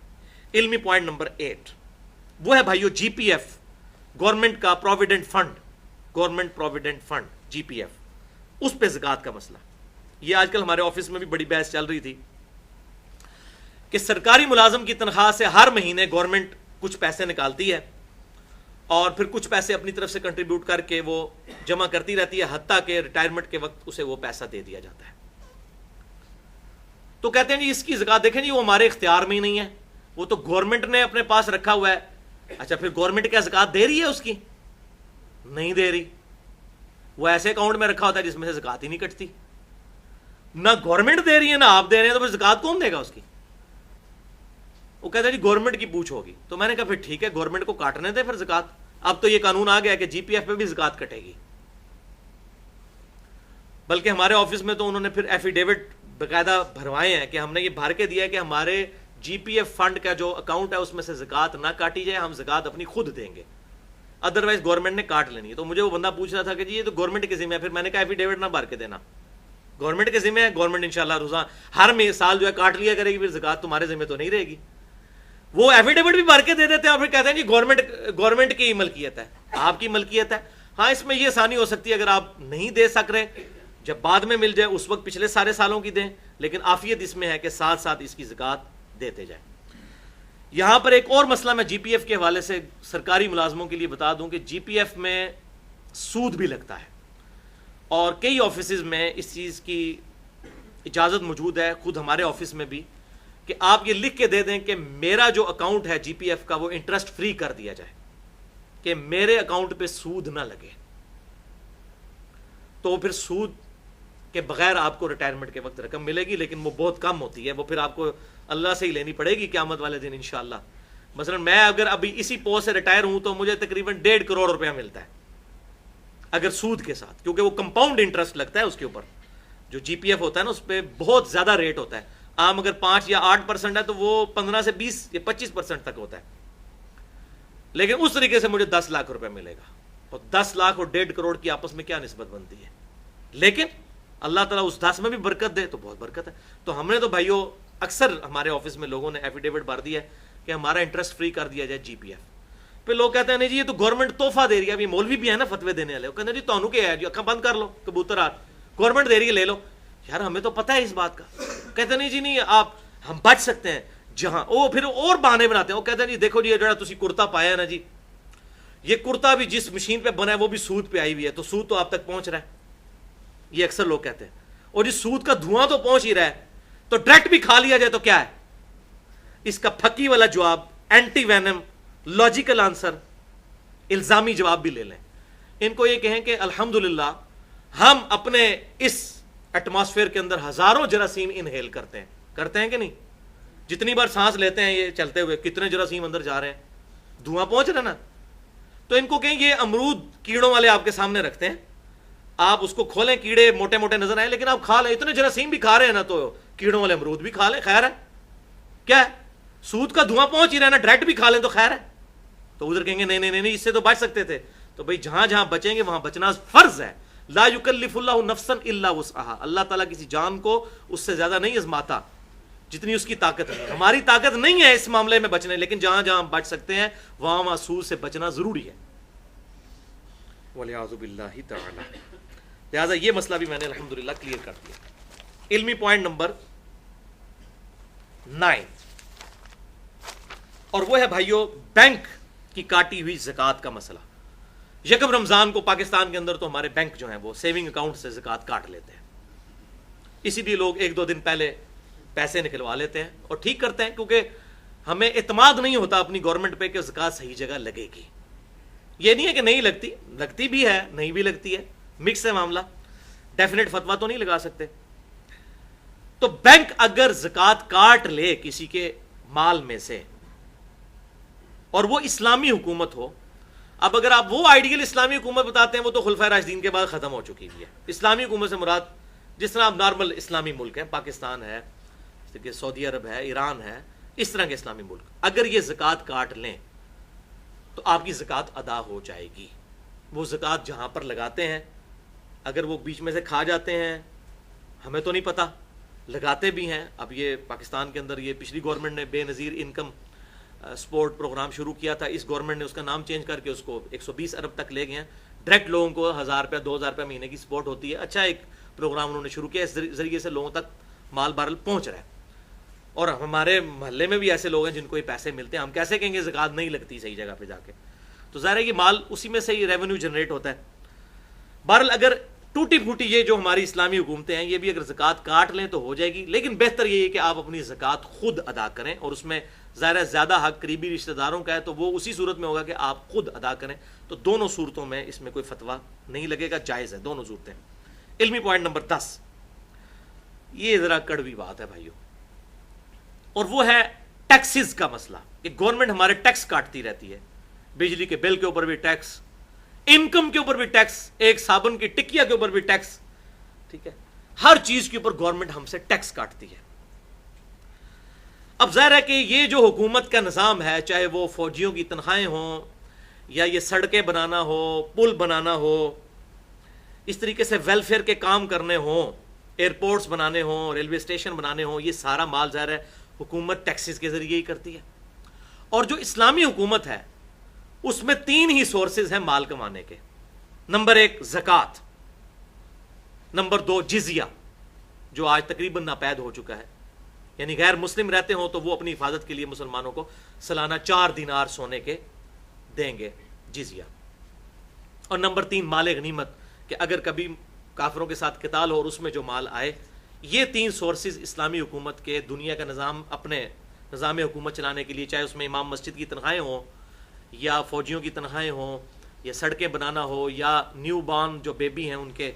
علمی پوائنٹ نمبر 8 وہ ہے بھائیو جی پی ایف، گورنمنٹ کا provident fund, government provident fund G P F, اس پہ زکوٰۃ کا مسئلہ۔ یہ آج کل ہمارے آفس میں بھی بڑی بحث چل رہی تھی کہ سرکاری ملازم کی تنخواہ سے ہر مہینے گورنمنٹ کچھ پیسے نکالتی ہے اور پھر کچھ پیسے اپنی طرف سے کنٹریبیوٹ کر کے وہ جمع کرتی رہتی ہے، حتیٰ کہ ریٹائرمنٹ کے وقت اسے وہ پیسہ دے دیا جاتا ہے۔ تو کہتے ہیں جی اس کی زکوٰۃ دیکھیں جی وہ ہمارے اختیار میں ہی نہیں ہے، وہ تو گورنمنٹ نے اپنے پاس رکھا ہوا ہے۔ اچھا پھر گورنمنٹ کیا زکوٰۃ دے رہی ہے اس کی؟ نہیں دے رہی، وہ ایسے اکاؤنٹ میں رکھا ہوتا ہے جس میں سے زکوٰۃ ہی نہیں کٹتی، نہ گورنمنٹ دے رہی ہے نہ آپ دے رہے ہیں، تو پھر زکوٰۃ کون دے گا اس کی؟ وہ کہتے ہیں جی گورنمنٹ کی پوچھ ہوگی۔ تو میں نے کہا پھر ٹھیک ہے، گورنمنٹ کو کاٹنے دیں پھر زکوٰۃ، اب تو یہ قانون آ گیا کہ جی پی ایف پہ بھی زکوٰۃ کٹے گی، بلکہ ہمارے آفس میں تو انہوں نے پھر ایفیڈیوٹ باقاعدہ بھروائے ہیں کہ ہم نے یہ بھر کے دیا ہے کہ ہمارے جی پی ایف فنڈ کا جو اکاؤنٹ ہے اس میں سے زکوٰۃ نہ کاٹی جائے، ہم زکوٰۃ اپنی خود دیں گے، ادروائز گورنمنٹ نے کاٹ لینی ہے۔ تو مجھے وہ بندہ پوچھ رہا تھا کہ جی یہ تو گورنمنٹ کے ذمہ ہے، پھر میں نے کہا ایفیڈیوٹ نہ بھر کے دینا، گورنمنٹ کے ذمہ ہے، گورنمنٹ انشاءاللہ روزانہ ہر سال جو ہے کاٹ لیا کرے گی، پھر زکوٰۃ تمہارے ذمہ تو نہیں رہے گی۔ وہ ایفیڈیوٹ بھی بھر کے دے دیتے ہیں اور پھر کہتے ہیں جی گورنمنٹ کی ملکیت ہے، آپ کی ملکیت ہے۔ ہاں اس میں یہ آسانی ہو سکتی ہے اگر آپ نہیں دے سک رہے، جب بعد میں مل جائے اس وقت پچھلے سارے سالوں کی دیں، لیکن عافیت اس میں ہے کہ ساتھ ساتھ اس کی زکوٰۃ دیتے جائیں۔ یہاں پر ایک اور مسئلہ میں جی پی ایف کے حوالے سے سرکاری ملازموں کے لیے بتا دوں کہ جی پی ایف میں سود بھی لگتا ہے، اور کئی آفیسز میں اس چیز کی اجازت موجود ہے، خود ہمارے آفس میں بھی، کہ آپ یہ لکھ کے دے دیں کہ میرا جو اکاؤنٹ ہے جی پی ایف کا وہ انٹرسٹ فری کر دیا جائے، کہ میرے اکاؤنٹ پہ سود نہ لگے، تو پھر سود کے بغیر آپ کو ریٹائرمنٹ کے وقت رقم ملے گی، لیکن وہ بہت کم ہوتی ہے، وہ پھر آپ کو اللہ سے ہی لینی پڑے گی قیامت والے دن انشاءاللہ۔ مثلا میں اگر ابھی اسی پوسٹ سے ریٹائر ہوں تو مجھے تقریباً 1.5 کروڑ روپیہ ملتا ہے اگر سود کے ساتھ، کیونکہ وہ کمپاؤنڈ انٹرسٹ لگتا ہے اس کے اوپر، جو جی پی ایف ہوتا ہے نا اس پہ بہت زیادہ ریٹ ہوتا ہے، عام اگر 5 یا 8% ہے تو وہ 15 سے 20 یا 25% تک ہوتا ہے، لیکن اس طریقے سے مجھے 10 لاکھ روپے ملے گا، اور 10 لاکھ اور 1.5 کروڑ کی آپس میں کیا نسبت بنتی ہے؟ لیکن اللہ تعالیٰ اس 10 میں بھی برکت دے تو بہت برکت ہے۔ تو ہم نے تو بھائیو اکثر ہمارے آفس میں لوگوں نے ایفیڈیوٹ بھر دیا ہے کہ ہمارا انٹرسٹ فری کر دیا جائے جی پی ایف پہ۔ لوگ کہتے ہیں نہیں جی یہ تو گورنمنٹ تحفہ دے رہی ہے، ابھی مولوی بھی ہے نا فتوے دینے والے، وہ کہتے ہیں جی تانوں کیا ہے جی، اکھاں بند کر لو کبوتر آر، گورنمنٹ دے رہی ہے لے لو۔ یار ہمیں تو پتہ ہے اس بات کا، کہتے نہیں جی نہیں آپ ہم بچ سکتے ہیں جہاں، وہ پھر اور بہانے بناتے ہیں، وہ کہتے ہیں جی دیکھو جی یہ جڑا تسی کرتا پایا ہے نا جی، یہ کرتا بھی جس مشین پہ بنا ہے وہ بھی سود پہ آئی ہوئی ہے، تو سود تو آپ تک پہنچ رہا ہے، یہ اکثر لوگ کہتے ہیں، اور جی سود کا دھواں تو پہنچ ہی رہا ہے، تو ڈائریکٹ بھی کھا لیا جائے تو کیا ہے؟ اس کا پھکی والا جواب، اینٹی وینم، لاجیکل آنسر، الزامی جواب بھی لے لیں، ان کو یہ کہیں کہ الحمدللہ ہم اپنے اس ایٹماسفیئر کے اندر ہزاروں جراثیم انہیل کرتے ہیں کہ نہیں؟ جتنی بار سانس لیتے ہیں یہ چلتے ہوئے کتنے جراثیم اندر جا رہے ہیں، دھواں پہنچ رہا ہے نا۔ تو ان کو کہیں یہ امرود کیڑوں والے آپ کے سامنے رکھتے ہیں، آپ اس کو کھولیں کیڑے موٹے موٹے نظر آئے، لیکن آپ کھا لیں، اتنے جراثیم بھی کھا رہے ہیں نا، تو کیڑوں والے امرود بھی کھا لیں، خیر ہے، کیا ہے سود کا دھواں پہنچ ہی رہا ہے نا، ڈائریکٹ بھی کھا لیں تو خیر ہے۔ تو ادھر کہیں گے نہیں نہیں نہیں اس سے تو بچ سکتے تھے، تو بھائی جہاں جہاں بچیں گے وہاں بچنا فرض ہے، لا یکلف اللہ نفسا الا وسعها، اللہ تعالیٰ کسی جان کو اس سے زیادہ نہیں آزماتا جتنی اس کی طاقت ہے، ہماری طاقت نہیں ہے اس معاملے میں بچنے، لیکن جہاں جہاں ہم بچ سکتے ہیں وہاں وہاں سود سے بچنا ضروری ہے، والعیاذ باللہ تعالی۔ لہٰذا یہ مسئلہ بھی میں نے الحمدللہ کلیئر کر دیا۔ علمی پوائنٹ نمبر 9، اور وہ ہے بھائیو بینک کی کاٹی ہوئی زکوٰۃ کا مسئلہ۔ یکم رمضان کو پاکستان کے اندر تو ہمارے بینک جو ہیں وہ سیونگ اکاؤنٹ سے زکوٰۃ کاٹ لیتے ہیں، اسی لیے لوگ 1-2 دن پہلے پیسے نکلوا لیتے ہیں، اور ٹھیک کرتے ہیں، کیونکہ ہمیں اعتماد نہیں ہوتا اپنی گورنمنٹ پہ کہ زکوٰۃ صحیح جگہ لگے گی. یہ نہیں ہے کہ نہیں لگتی، لگتی بھی ہے، نہیں بھی لگتی ہے، مکس ہے معاملہ، ڈیفینیٹ فتویٰ تو نہیں لگا سکتے. تو بینک اگر زکوٰۃ کاٹ لے کسی کے مال میں سے اور وہ اسلامی حکومت ہو، اب اگر آپ وہ آئیڈیل اسلامی حکومت بتاتے ہیں وہ تو خلفائے راشدین کے بعد ختم ہو چکی ہوئی ہے. اسلامی حکومت سے مراد جس طرح اب نارمل اسلامی ملک ہیں، پاکستان ہے، جیسے کہ سعودی عرب ہے، ایران ہے، اس طرح کے اسلامی ملک اگر یہ زکوٰۃ کاٹ لیں تو آپ کی زکوٰۃ ادا ہو جائے گی. وہ زکوٰۃ جہاں پر لگاتے ہیں اگر وہ بیچ میں سے کھا جاتے ہیں، ہمیں تو نہیں پتہ، لگاتے بھی ہیں. اب یہ پاکستان کے اندر یہ پچھلی گورنمنٹ نے بے نظیر انکم سپورٹ پروگرام شروع کیا تھا، اس گورنمنٹ نے اس کا نام چینج کر کے اس کو 120 ارب تک لے گئے ہیں. ڈائریکٹ لوگوں کو 1000 روپیہ 2000 روپیہ مہینے کی سپورٹ ہوتی ہے. اچھا ایک پروگرام انہوں نے شروع کیا، اس ذریعے سے لوگوں تک مال بارل پہنچ رہا ہے. اور ہمارے محلے میں بھی ایسے لوگ ہیں جن کو یہ پیسے ملتے ہیں، ہم کیسے کہیں گے زکوٰۃ نہیں لگتی صحیح جگہ پہ جا کے؟ تو ظاہر ہے کہ مال اسی میں سے ہی ریونیو جنریٹ ہوتا ہے. بہرحال اگر ٹوٹی پھوٹی یہ جو ہماری اسلامی حکومتیں ہیں یہ بھی اگر زکوٰۃ کاٹ لیں تو ہو جائے گی، لیکن بہتر یہ ہے کہ آپ اپنی زکوٰۃ خود ادا کریں. اور اس میں ظاہر ہے زیادہ حق قریبی رشتہ داروں کا ہے تو وہ اسی صورت میں ہوگا کہ آپ خود ادا کریں. تو دونوں صورتوں میں اس میں کوئی فتویٰ نہیں لگے گا، جائز ہے دونوں صورتیں. علمی پوائنٹ نمبر 10، یہ ذرا کڑوی بات ہے بھائیو، اور وہ ہے ٹیکسز کا مسئلہ کہ گورنمنٹ ہمارے ٹیکس کاٹتی رہتی ہے. بجلی کے بل کے اوپر بھی ٹیکس، انکم کے اوپر بھی ٹیکس، ایک صابن کی ٹکیا کے اوپر بھی ٹیکس، ٹھیک ہے، ہر چیز کے اوپر گورنمنٹ ہم سے ٹیکس کاٹتی ہے. اب ظاہر ہے کہ یہ جو حکومت کا نظام ہے، چاہے وہ فوجیوں کی تنخواہیں ہوں یا یہ سڑکیں بنانا ہو، پل بنانا ہو، اس طریقے سے ویلفیئر کے کام کرنے ہوں، ایئرپورٹس بنانے ہوں، ریلوے اسٹیشن بنانے ہوں، یہ سارا مال ظاہر ہے حکومت ٹیکسز کے ذریعے ہی کرتی ہے. اور جو اسلامی حکومت ہے اس میں 3 ہی سورسز ہیں مال کمانے کے. نمبر 1 زکوٰۃ، نمبر 2 جزیہ جو آج تقریباً ناپید ہو چکا ہے، یعنی غیر مسلم رہتے ہوں تو وہ اپنی حفاظت کے لیے مسلمانوں کو سالانہ 4 دینار سونے کے دیں گے جزیہ. اور نمبر 3 مال غنیمت، کہ اگر کبھی کافروں کے ساتھ قتال ہو اور اس میں جو مال آئے. یہ 3 سورسز اسلامی حکومت کے دنیا کا نظام اپنے نظام حکومت چلانے کے لیے، چاہے اس میں امام مسجد کی تنخواہیں ہوں یا فوجیوں کی تنخواہیں ہوں یا سڑکیں بنانا ہو یا نیو بارن جو بیبی ہیں ان کے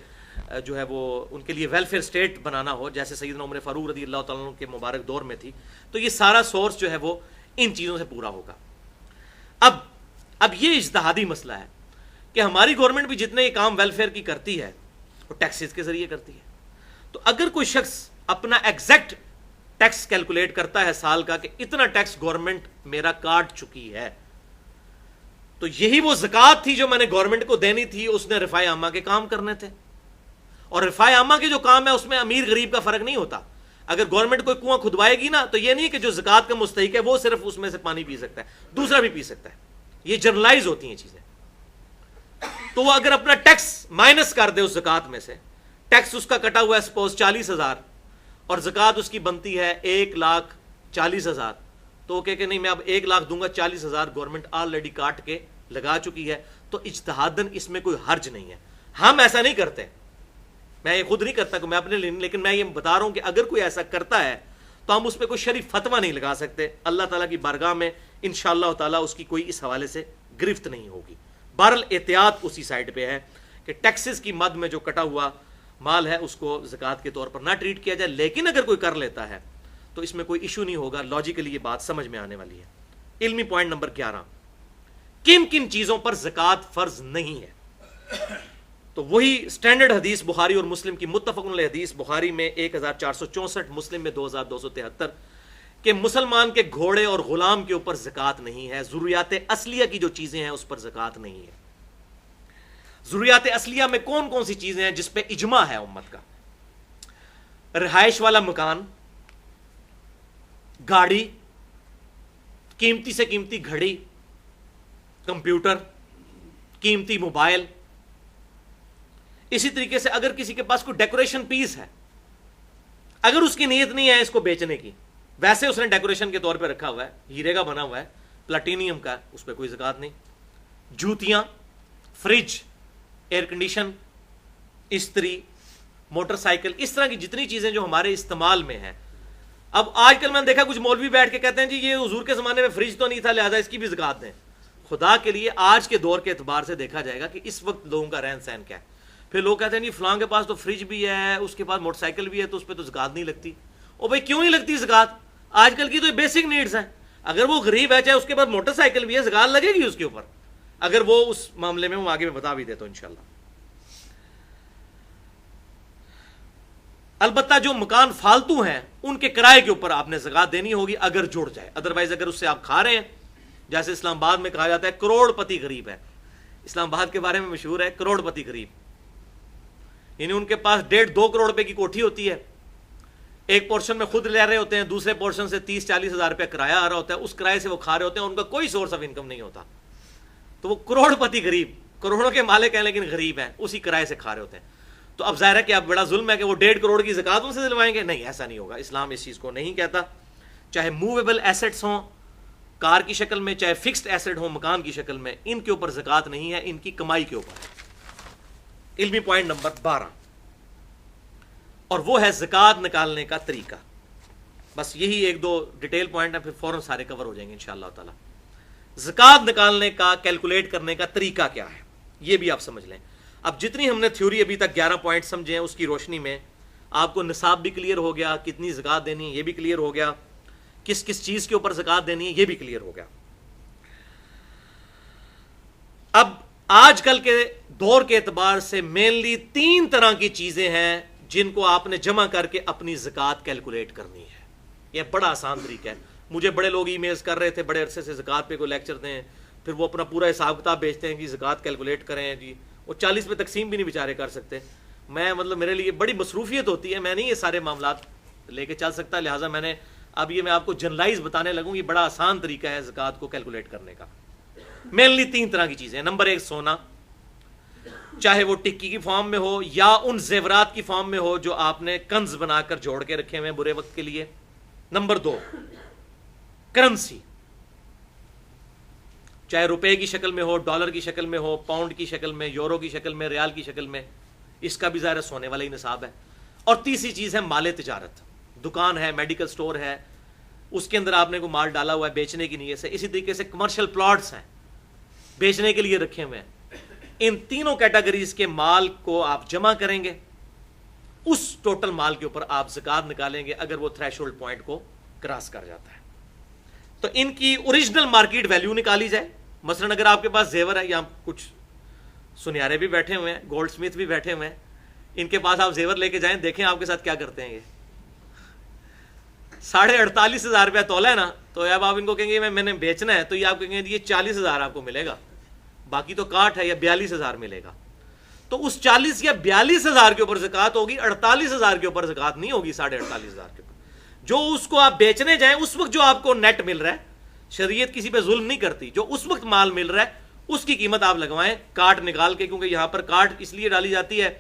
جو ہے وہ ان کے لیے ویلفیئر اسٹیٹ بنانا ہو، جیسے سیدنا عمر فاروق رضی اللہ تعالیٰ عنہ کے مبارک دور میں تھی. تو یہ سارا سورس جو ہے وہ ان چیزوں سے پورا ہوگا. اب یہ اجتہادی مسئلہ ہے کہ ہماری گورنمنٹ بھی جتنے یہ کام ویلفیئر کی کرتی ہے وہ ٹیکسز کے ذریعے کرتی ہے. تو اگر کوئی شخص اپنا ایگزیکٹ ٹیکس کیلکولیٹ کرتا ہے سال کا کہ اتنا ٹیکس گورنمنٹ میرا کاٹ چکی ہے، تو یہی وہ زکوٰۃ تھی جو میں نے گورنمنٹ کو دینی تھی، اس نے رفاع عامہ کے کام کرنے تھے. اور رفاع عامہ کے جو کام ہے اس میں امیر غریب کا فرق نہیں ہوتا. اگر گورنمنٹ کوئی کنواں کھدوائے گی نا تو یہ نہیں کہ جو زکوٰۃ کا مستحق ہے وہ صرف اس میں سے پانی پی سکتا ہے، دوسرا بھی پی سکتا ہے. یہ جنرلائز ہوتی ہیں چیزیں. تو وہ اگر اپنا ٹیکس مائنس کر دے اس زکوٰۃ میں سے، ٹیکس اس کا کٹا ہوا ہے سپوز 40,000 اور زکوٰۃ اس کی بنتی ہے 1,40,000، تو وہ کہ نہیں میں اب 1 لاکھ دوں گا، 40,000 گورنمنٹ آلریڈی کاٹ کے لگا چکی ہے. تو اجتہاداً اس میں کوئی حرج نہیں ہے. ہم ایسا نہیں کرتے، میں یہ خود نہیں کرتا کہ میں اپنے لیے، لیکن میں یہ بتا رہا ہوں کہ اگر کوئی ایسا کرتا ہے تو ہم اس پہ کوئی شرعی فتویٰ نہیں لگا سکتے. اللہ تعالیٰ کی بارگاہ میں انشاءاللہ تعالیٰ اس کی کوئی اس حوالے سے گرفت نہیں ہوگی. بہرحال احتیاط اسی سائڈ پہ ہے کہ ٹیکسز کی مد میں جو کٹا ہوا مال ہے اس کو زکوٰۃ کے طور پر نہ ٹریٹ کیا جائے. لیکن اگر کوئی کر لیتا ہے تو اس میں کوئی ایشو نہیں ہوگا. لاجیکلی یہ بات سمجھ میں آنے والی ہے. علمی پوائنٹ نمبر 11، کن کن چیزوں پر زکوٰۃ فرض نہیں ہے. تو وہی سٹینڈرڈ حدیث بخاری اور مسلم کی متفق علیہ حدیث، بخاری میں 1464، مسلم میں 2273، کہ مسلمان کے گھوڑے اور غلام کے اوپر زکوٰۃ نہیں ہے. ضروریات اصلیہ کی جو چیزیں ہیں اس پر زکوٰۃ نہیں ہے. ضروریات اصلیہ میں کون کون سی چیزیں ہیں جس پہ اجماع ہے امت کا؟ رہائش والا مکان، گاڑی، قیمتی سے قیمتی گھڑی، کمپیوٹر، قیمتی موبائل. اسی طریقے سے اگر کسی کے پاس کوئی ڈیکوریشن پیس ہے، اگر اس کی نیت نہیں ہے اس کو بیچنے کی، ویسے اس نے ڈیکوریشن کے طور پہ رکھا ہوا ہے، ہیرے کا بنا ہوا ہے، پلاٹینیم کا، اس پہ کوئی زکوٰۃ نہیں. جوتیاں، fridge, air condition, motorcycle سائیکل، اس طرح کی جتنی چیزیں جو ہمارے استعمال میں ہیں اب آج کل میں نے دیکھا کچھ مولوی بیٹھ کے کہتے ہیں جی یہ حضور کے زمانے میں فریج تو نہیں تھا لہذا اس کی بھی زکات دیں. خدا کے لیے آج کے دور کے اعتبار سے دیکھا جائے گا کہ اس وقت لوگوں کا رہن سہن کیا ہے. پھر لوگ کہتے ہیں جی فلاں کے پاس تو فریج بھی ہے, اس کے پاس موٹر سائیکل بھی ہے, تو اس پہ تو زکات نہیں لگتی. او بھائی کیوں نہیں لگتی زکات؟ آج کل کی تو بیسک نیڈز ہیں. اگر وہ غریب ہے, چاہے اس کے پاس موٹر سائیکل بھی ہے, زکات لگے گی اس کے اوپر, اگر وہ اس معاملے میں وہ آگے میں بتا بھی دے تو انشاءاللہ. البتہ جو مکان فالتو ہیں ان کے کرائے کے اوپر آپ نے زکات دینی ہوگی اگر جڑ جائے. ادروائز اگر اس سے آپ کھا رہے ہیں, جیسے اسلام آباد میں کہا جاتا ہے کروڑ پتی غریب ہے, اسلام آباد کے بارے میں مشہور ہے کروڑ پتی غریب, یعنی ان کے پاس 1.5-2 کروڑ روپے کی کوٹھی ہوتی ہے, ایک پورشن میں خود لے رہے ہوتے ہیں, دوسرے پورشن سے 30-40 ہزار روپے کرایہ آ رہا ہوتا ہے, اس کرائے سے وہ کھا رہے ہوتے ہیں, ان کا کوئی سورس آف انکم نہیں ہوتا. تو وہ کروڑ پتی غریب, کروڑوں کے مالک ہیں لیکن غریب ہیں, اسی کرائے سے کھا رہے ہوتے ہیں. تو اب ظاہر ہے کہ اب بڑا ظلم ہے کہ وہ 1.5 کروڑ کی زکات ان سے دلوائیں گے. نہیں, ایسا نہیں ہوگا. اسلام اس چیز کو نہیں کہتا. چاہے موویبل ایسٹس ہوں کار کی شکل میں, چاہے فکسڈ ایسٹ ہوں مکان کی شکل میں, ان کے اوپر زکات نہیں ہے, ان کی کمائی کے اوپر ہے. علمی پوائنٹ نمبر 12, اور وہ ہے زکات نکالنے کا طریقہ. بس یہی 1-2 ڈیٹیل پوائنٹ ہیں, پھر فوراً سارے کور ہو جائیں گے انشاءاللہ تعالی. زکات نکالنے کا, کیلکولیٹ کرنے کا طریقہ کیا ہے یہ بھی آپ سمجھ لیں. اب جتنی ہم نے تھیوری ابھی تک 11 پوائنٹ سمجھے ہیں, اس کی روشنی میں آپ کو نصاب بھی کلیئر ہو گیا, کتنی زکات دینی ہے یہ بھی کلیئر ہو گیا, کس کس چیز کے اوپر زکات دینی ہے یہ بھی کلیئر ہو گیا. اب آج کل کے دور کے اعتبار سے مینلی 3 طرح کی چیزیں ہیں جن کو آپ نے جمع کر کے اپنی زکات کیلکولیٹ کرنی ہے. یہ بڑا آسان طریقہ ہے. مجھے بڑے لوگ ای میلز کر رہے تھے بڑے عرصے سے, زکات پہ کوئی لیکچر دیں, پھر وہ اپنا پورا حساب کتاب بیچتے ہیں کہ زکات کیلکولیٹ کریں. جی وہ 40 پہ تقسیم بھی نہیں بیچارے کر سکتے. میں مطلب میرے لیے بڑی مصروفیت ہوتی ہے, میں نہیں یہ سارے معاملات لے کے چل سکتا, لہٰذا میں نے اب یہ میں آپ کو جنرلائز بتانے لگوں. یہ بڑا آسان طریقہ ہے زکات کو کیلکولیٹ کرنے کا. مینلی 3 طرح کی چیزیں. نمبر 1 سونا, چاہے وہ ٹکی کی فارم میں ہو یا ان زیورات کی فارم میں ہو جو آپ نے کنز بنا کر جوڑ کے رکھے ہوئے ہیں برے وقت کے لیے. نمبر 2 کرنسی, چاہے روپے کی شکل میں ہو, ڈالر کی شکل میں ہو, پاؤنڈ کی شکل میں, یورو کی شکل میں, ریال کی شکل میں, اس کا بھی ظاہر سونے والا ہی نصاب ہے. اور تیسری چیز ہے مال تجارت, دکان ہے, میڈیکل سٹور ہے, اس کے اندر آپ نے کوئی مال ڈالا ہوا ہے بیچنے کی نیت سے. اسی طریقے سے کمرشل پلاٹس ہیں بیچنے کے لیے رکھے ہوئے ہیں. ان تینوں کیٹیگریز کے مال کو آپ جمع کریں گے, اس ٹوٹل مال کے اوپر آپ زکات نکالیں گے اگر وہ تھریش ہولڈ پوائنٹ کو کراس کر جاتا ہے. تو ان کی اوریجنل مارکیٹ ویلیو نکالی جائے. مثلا اگر آپ کے پاس زیور ہے, یہاں کچھ سنیارے بھی بیٹھے ہوئے ہیں, گولڈ سمتھ بھی بیٹھے ہوئے ہیں, ان کے پاس آپ زیور لے کے جائیں, دیکھیں آپ کے ساتھ کیا کرتے ہیں. یہ 48,500 روپیہ تولا ہے نا, تو اب آپ ان کو کہیں گے میں نے بیچنا ہے, تو یہ آپ کہیں گے یہ 40,000 آپ کو ملے گا, باقی تو کاٹ ہے, یا 42,000 ملے گا. تو اس 40 یا 42,000 کے اوپر زکات ہوگی, 48,000 کے اوپر زکات نہیں ہوگی. 48,500 کے اوپر جو اس کو آپ بیچنے جائیں اس وقت جو آپ کو نیٹ مل رہا ہے, شریعت کسی پہ ظلم نہیں کرتی, جو اس وقت مال مل رہا ہے اس کی قیمت آپ لگوائیں کاٹ نکال کے, کیونکہ یہاں پر کاٹ اس لیے ڈالی جاتی ہے,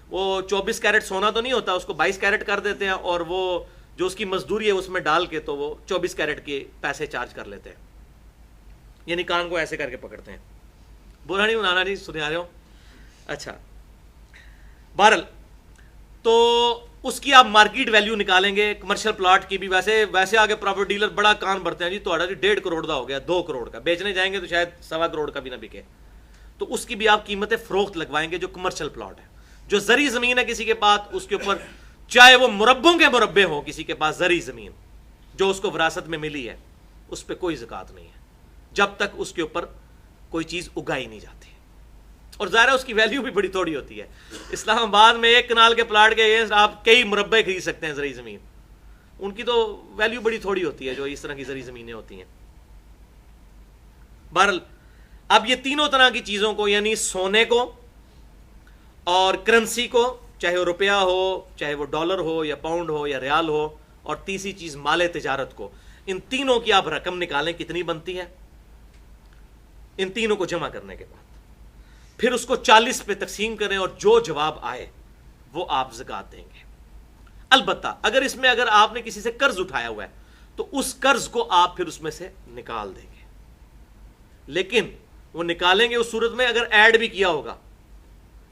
وہ 24 کیرٹ سونا تو نہیں ہوتا, اس کو 22 کیرٹ کر دیتے ہیں, اور وہ جو اس کی مزدوری ہے اس میں ڈال کے تو وہ 24 کیرٹ کے پیسے چارج کر لیتے ہیں, یعنی کان کو ایسے کر کے پکڑتے ہیں. برا نہیں بنانا, نہیں سنے آ رہے ہو. اچھا, بہرحال تو اس کی آپ مارکیٹ ویلیو نکالیں گے. کمرشل پلاٹ کی بھی ویسے آگے پراپرٹی ڈیلر بڑا کان بھرتے ہیں, جی تو 1.5 کروڑ کا ہو گیا, 2 کروڑ کا, بیچنے جائیں گے تو شاید 1.25 کروڑ کا بھی نہ بکے. تو اس کی بھی آپ قیمت فروخت لگوائیں گے. جو کمرشل پلاٹ ہے, جو زرعی زمین ہے کسی کے پاس, اس کے اوپر چاہے وہ مربوں کے مربے ہوں, کسی کے پاس زرعی زمین جو اس کو وراثت میں ملی ہے, اس پہ کوئی زکات نہیں ہے جب تک اس کے اوپر کوئی چیز اگائی نہیں جاتی. اور ظاہر ہے اس کی ویلیو بھی بڑی تھوڑی ہوتی ہے. اسلام آباد میں 1 کنال کے پلاٹ کے آپ کئی مربع خرید سکتے ہیں زرعی زمین, ان کی تو ویلیو بڑی تھوڑی ہوتی ہے جو اس طرح کی زرعی زمینیں ہوتی ہیں. بہرحال اب یہ تینوں طرح کی چیزوں کو, یعنی سونے کو اور کرنسی کو, چاہے وہ روپیہ ہو, چاہے وہ ڈالر ہو یا پاؤنڈ ہو یا ریال ہو, اور تیسری چیز مال تجارت کو, ان تینوں کی آپ رقم نکالیں کتنی بنتی ہے. ان تینوں کو جمع کرنے کے بعد پھر اس کو 40 پہ تقسیم کریں, اور جو جواب آئے وہ آپ زکات دیں گے. البتہ اگر آپ نے کسی سے قرض اٹھایا ہوا ہے تو اس قرض کو آپ پھر اس میں سے نکال دیں گے, لیکن وہ نکالیں گے اس صورت میں اگر ایڈ بھی کیا ہوگا.